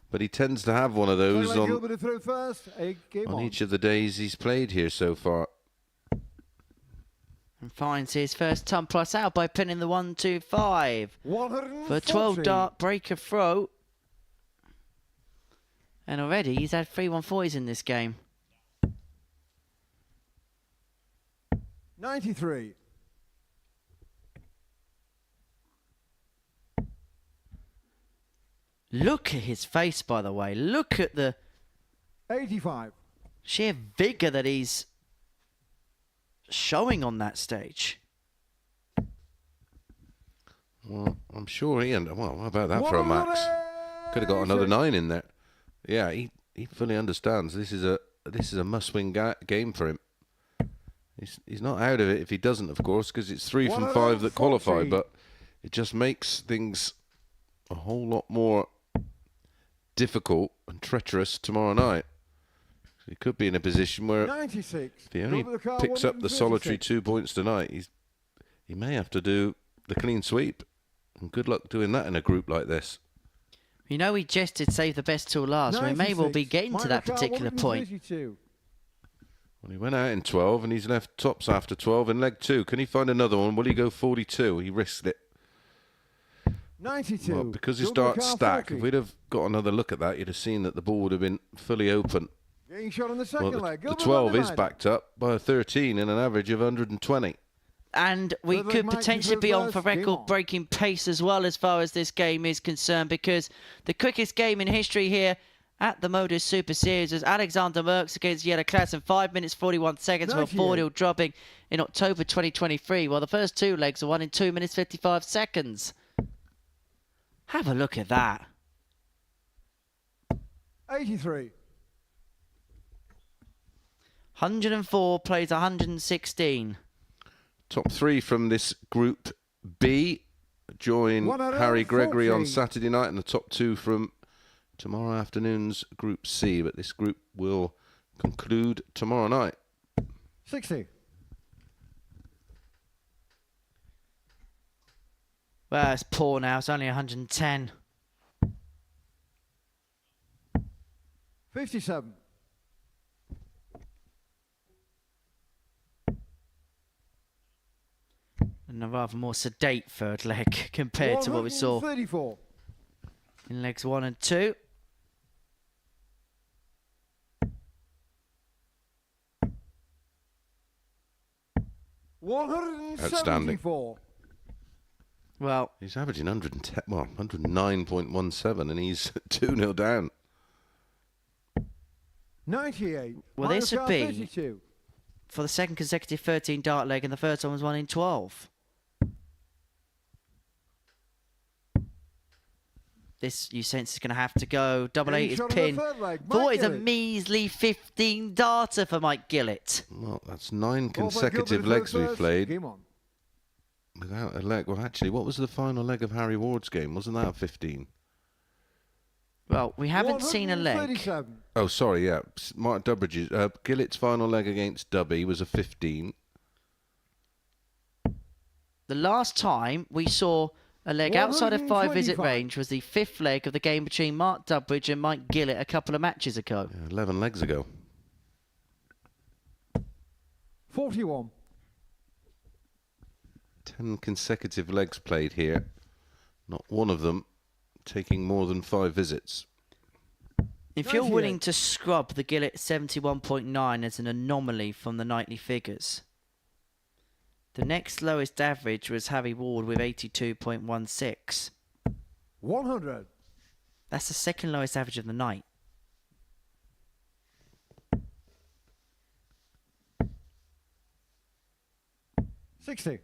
But he tends to have one of those on each of the days he's played here so far. And finds his first ton plus out by pinning the 1-2-5 for a 12 dart breaker throw. And already he's had 3 140s in this game. 93. Look at his face, by the way. Look at the 85. sheer vigour that he's showing on that stage. Well, I'm sure well, how about that for a max? Could have got another 9 in there. Yeah, he fully understands. This is a must-win game for him. He's not out of it if he doesn't, of course, because it's 3 from 5 that qualify, but it just makes things a whole lot more difficult and treacherous tomorrow night. He could be in a position where 96. if he only picks up the solitary 2 points tonight, he may have to do the clean sweep. And good luck doing that in a group like this. You know, we just did save the best till last. We may well be getting to that particular point. Well, he went out in 12 and he's left tops after 12 in leg 2. Can he find another one? Will he go 42? He risked it. 92. Well, because his darts stack, if we'd have got another look at that, you'd have seen that the ball would have been fully open. Getting shot on the second leg. The 12 is backed up by a 13 and an average of 120. And we could potentially be on for record-breaking pace as well as far as this game is concerned, because the quickest game in history here at the Modus Super Series was Alexander Merckx against Jelle Klaas in 5 minutes 41 seconds for a 4-0 dropping in October 2023, while the first 2 legs are won in 2 minutes 55 seconds. Have a look at that. 83. 104 plays 116. Top 3 from this Group B join Harry Gregory on Saturday night, and the top 2 from tomorrow afternoon's Group C. But this group will conclude tomorrow night. 60. Well, it's poor now. It's only 110. 57. And a rather more sedate third leg compared to what we saw 34. in legs 1 and 2. Outstanding. 174. Well, He's averaging 110, well, 109.17, and he's 2-0 down. 98. Well, this would Minor car be 32. for the second consecutive 13 dart leg, and the first one was 1 in 12. This, you sense, is going to have to go. Double 8 is Shot on the pin. third leg, For what Mike is a Gillett. measly 15 darter for Mike Gillett. Well, that's 9 Ball by consecutive Gilbert legs we've first. played Game on. without a leg. Well, actually, what was the final leg of Harry Ward's game? Wasn't that a 15? Well, we haven't seen a leg. 137. Oh, sorry, yeah. Mark Dubbridge's, Gillett's final leg against Dubby was a 15. The last time we saw a leg outside of 5-visit 125. range was the 5th leg of the game between Mark Dubbridge and Mike Gillett a couple of matches ago. Yeah, 11 legs ago. 41. 10 consecutive legs played here. Not one of them taking more than 5 visits. If you're 98. willing to scrub the Gillett 71.9 as an anomaly from the nightly figures, the next lowest average was Harry Ward with 82.16. 100. That's the second lowest average of the night. $60.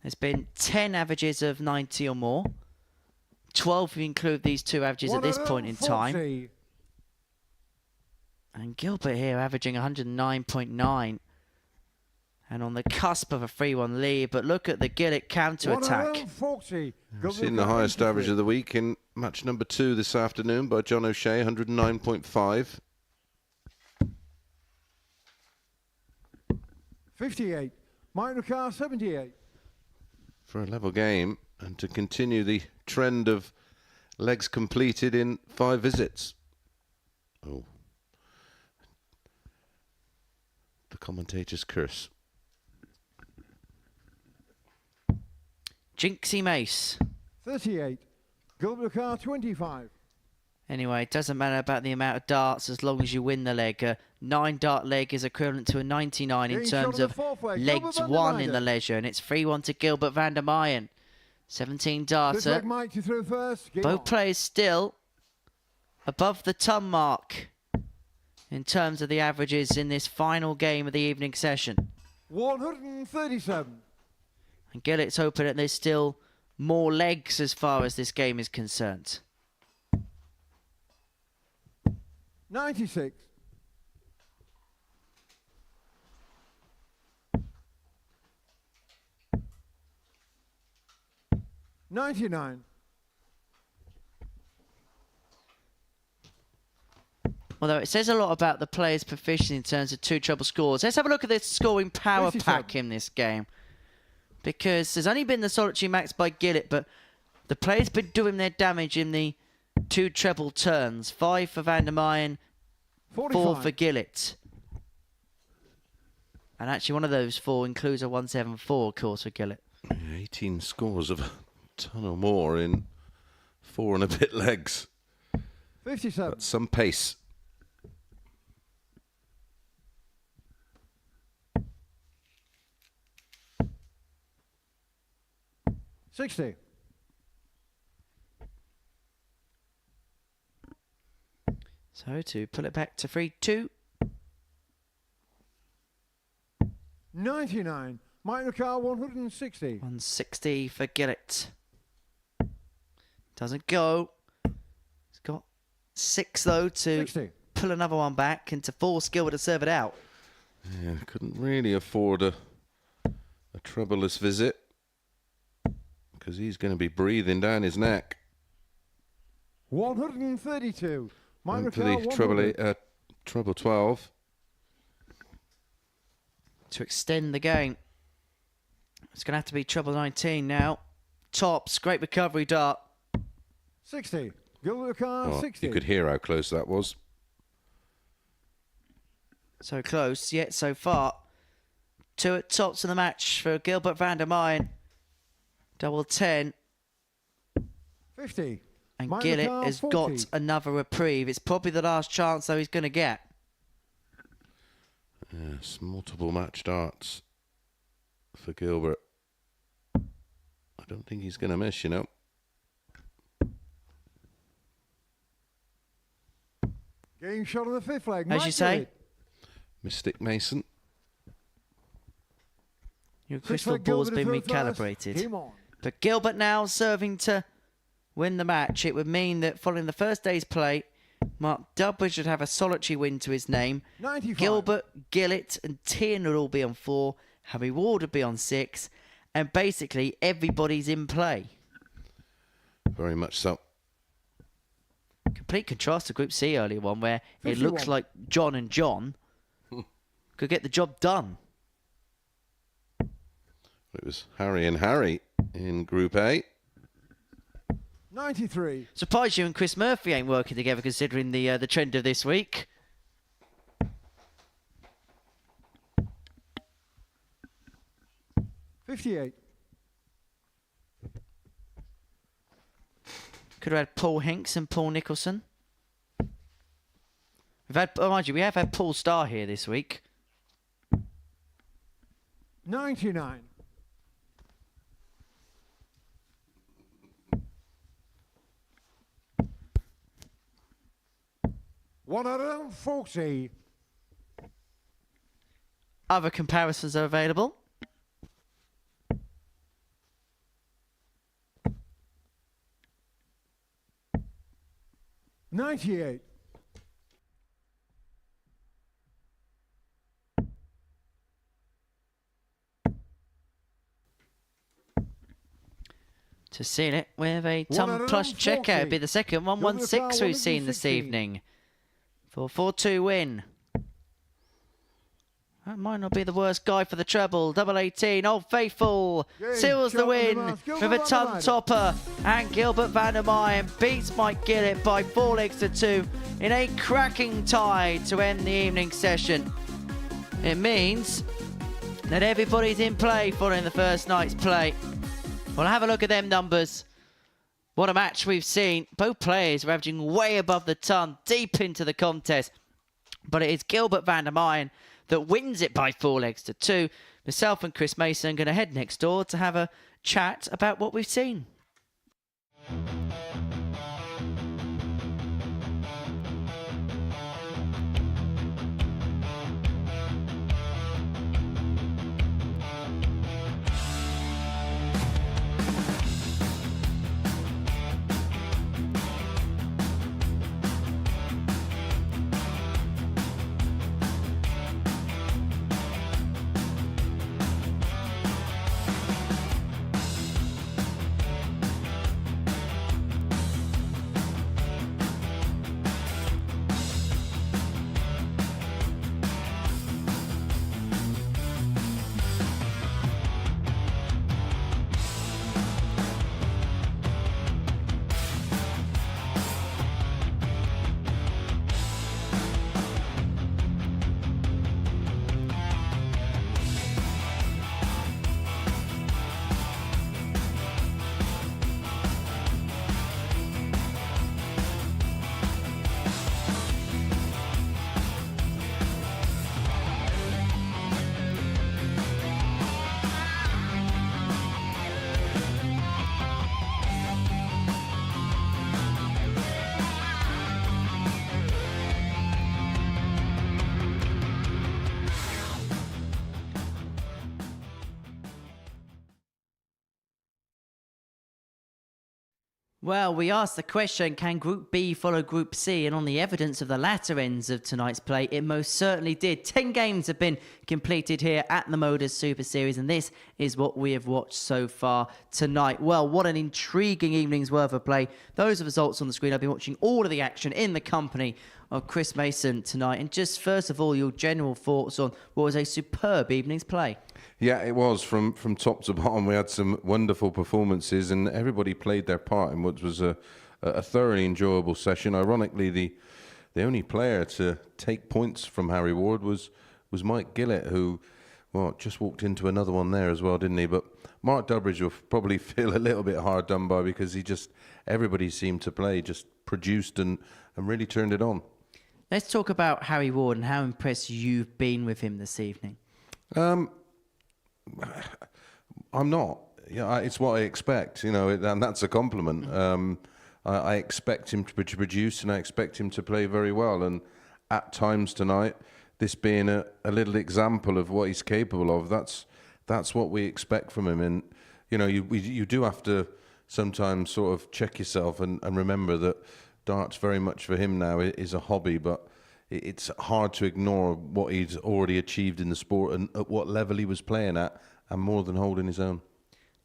There's been 10 averages of 90 or more. 12 if you include these two averages at this point in time. 140. And Gilbert here averaging 109.9. And on the cusp of a 3-1 lead. But look at the Gillett counter-attack. 140. Seen the highest average of the week in match number 2 this afternoon by John O'Shea, 109.5. 58. Minor car 78. For a level game and to continue the trend of legs completed in 5 visits. Oh. The commentator's curse. Jinxie Mace. 38. Gilbert car 25. Anyway, it doesn't matter about the amount of darts as long as you win the leg. A 9 dart leg is equivalent to a 99 in Getting terms shot on the of fourth leg. legs Gilbert van der won in the Meijden. leisure. And it's 3-1 to Gilbert van der Meijden. 17 This leg darter. Mike to throw first. Game Both on. players still above the ton mark in terms of the averages in this final game of the evening session. 137. And Gillett's hoping that there's still more legs as far as this game is concerned. 96. 99. Although it says a lot about the player's proficiency in terms of 2 treble scores. Let's have a look at the scoring power 57. pack in this game. Because there's only been the solitary max by Gillett, but the player's been doing their damage in the 2 treble turns. 5 for Van der Meijden, 4 45. for Gillett. And actually one of those 4 includes a 174, of course, for Gillett. Yeah, 18 scores of a ton or more in 4 and a bit legs. 57. That's some pace. 60. So to pull it back to 3-2. 99. Minor car 160. 160 for Gillett. Doesn't go. He's got 6 though to 60. pull another one back and to force Gilbert to serve it out. Yeah, couldn't really afford a troubleless visit because he's going to be breathing down his neck. 132. Minor And for car the 100. treble 12. To extend the game. It's going to have to be treble 19 now. Tops, great recovery dart. 60. Gilbert car Oh, 60. you could hear how close that was. So close, yet so far. 2 at tops of the match for Gilbert van der Meijden. Double 10. 50. And Minor Gillett car has 40. got another reprieve. It's probably the last chance, though, he's going to get. Yes, multiple match darts for Gilbert. I don't think he's going to miss, you know. Game shot on the fifth leg. As you say. Mystic Mason. Your crystal ball's been recalibrated. But Gilbert now serving to win the match. It would mean that following the first day's play, Mark Dubbridge would have a solitary win to his name. 95. Gilbert, Gillett and Tiernan would all be on 4. Harry Ward would be on 6. And basically everybody's in play. Very much so. Complete contrast to Group C earlier on, where 51. it looks like John and John could get the job done. It was Harry and Harry in Group A. 93. Surprised you and Chris Murphy ain't working together, considering the trend of this week. $58. Could have had Paul Hinks and Paul Nicholson. We've had, oh, mind you, we have had Paul Starr here this week. 99. $140. Other comparisons are available. $98. To seal it with a ton plus checkout. It'd be the second 116 we've seen this evening. For 4-2 win. That might not be the worst guy for the treble. Double 18, Old Faithful seals the win with a ton topper. And Gilbert van der Meyen beats Mike Gillett by 4 legs to 2 in a cracking tie to end the evening session. It means that everybody's in play following the first night's play. Well, have a look at them numbers. What a match we've seen. Both players are averaging way above the ton, deep into the contest. But it is Gilbert van der Meyen that wins it by 4 legs to 2. Myself and Chris Mason are going to head next door to have a chat about what we've seen. Well, we asked the question, can Group B follow Group C? And on the evidence of the latter ends of tonight's play, it most certainly did. 10 games have been completed here at the Modus Super Series, and this is what we have watched so far tonight. Well, what an intriguing evening's worth of play. Those are results on the screen. I've been watching all of the action in the company of Chris Mason tonight. And just first of all, your general thoughts on what was a superb evening's play. Yeah, it was from top to bottom. We had some wonderful performances, and everybody played their part in what was a thoroughly enjoyable session. Ironically, the only player to take points from Harry Ward was Mike Gillett, who, well, just walked into another one there as well, didn't he? But Mark Dubbridge will probably feel a little bit hard done by, because everybody seemed to play, just produced and really turned it on. Let's talk about Harry Ward and how impressed you've been with him this evening. I'm not. Yeah, it's what I expect, and that's a compliment. I expect him to produce, and I expect him to play very well. And at times tonight, this being a little example of what he's capable of, that's what we expect from him. And you do have to sometimes sort of check yourself and remember that darts very much for him now is a hobby, but it's hard to ignore what he's already achieved in the sport and at what level he was playing at, and more than holding his own.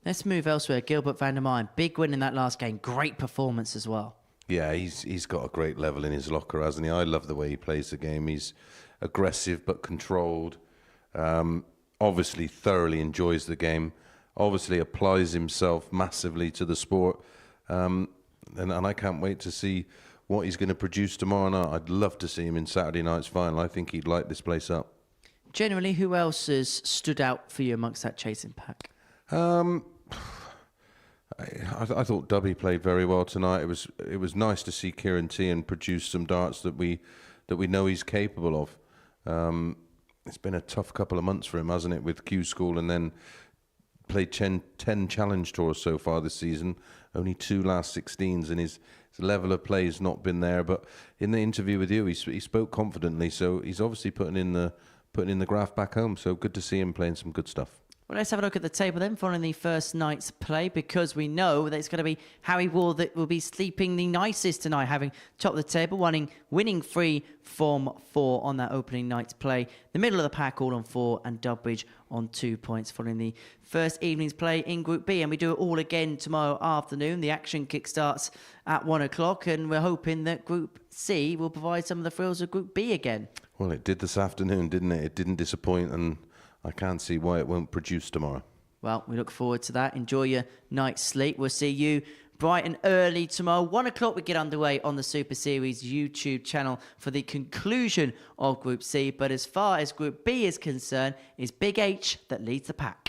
Let's move elsewhere. Gilbert van der Meyen, big win in that last game. Great performance as well. Yeah, he's got a great level in his locker, hasn't he? I love the way he plays the game. He's aggressive but controlled. Obviously thoroughly enjoys the game. Obviously applies himself massively to the sport. And I can't wait to see what he's going to produce tomorrow night. I'd love to see him in Saturday night's final. I think he'd light this place up. Generally, who else has stood out for you amongst that chasing pack? I thought Dubby played very well tonight. It was nice to see Kieran Tian produce some darts that we know he's capable of. It's been a tough couple of months for him, hasn't it, with Q School, and then played 10 challenge tours so far this season, only 2 last 16s, and his level of play has not been there. But in the interview with you, he spoke confidently, so he's obviously putting in the graft back home. So good to see him playing some good stuff. Well, let's have a look at the table then following the first night's play, because we know that it's going to be Harry Ward that will be sleeping the nicest tonight, having topped the table, winning 3 from 4 on that opening night's play. The middle of the pack all on 4, and Dubbridge on 2 points following the first evening's play in Group B. And we do it all again tomorrow afternoon. The action kickstarts at 1 o'clock, and we're hoping that Group C will provide some of the thrills of Group B again. Well, it did this afternoon, didn't it? It didn't disappoint, and I can't see why it won't produce tomorrow. Well, we look forward to that. Enjoy your night's sleep. We'll see you bright and early tomorrow. 1 o'clock we get underway on the Super Series YouTube channel for the conclusion of Group C. But as far as Group B is concerned, it's Big H that leads the pack.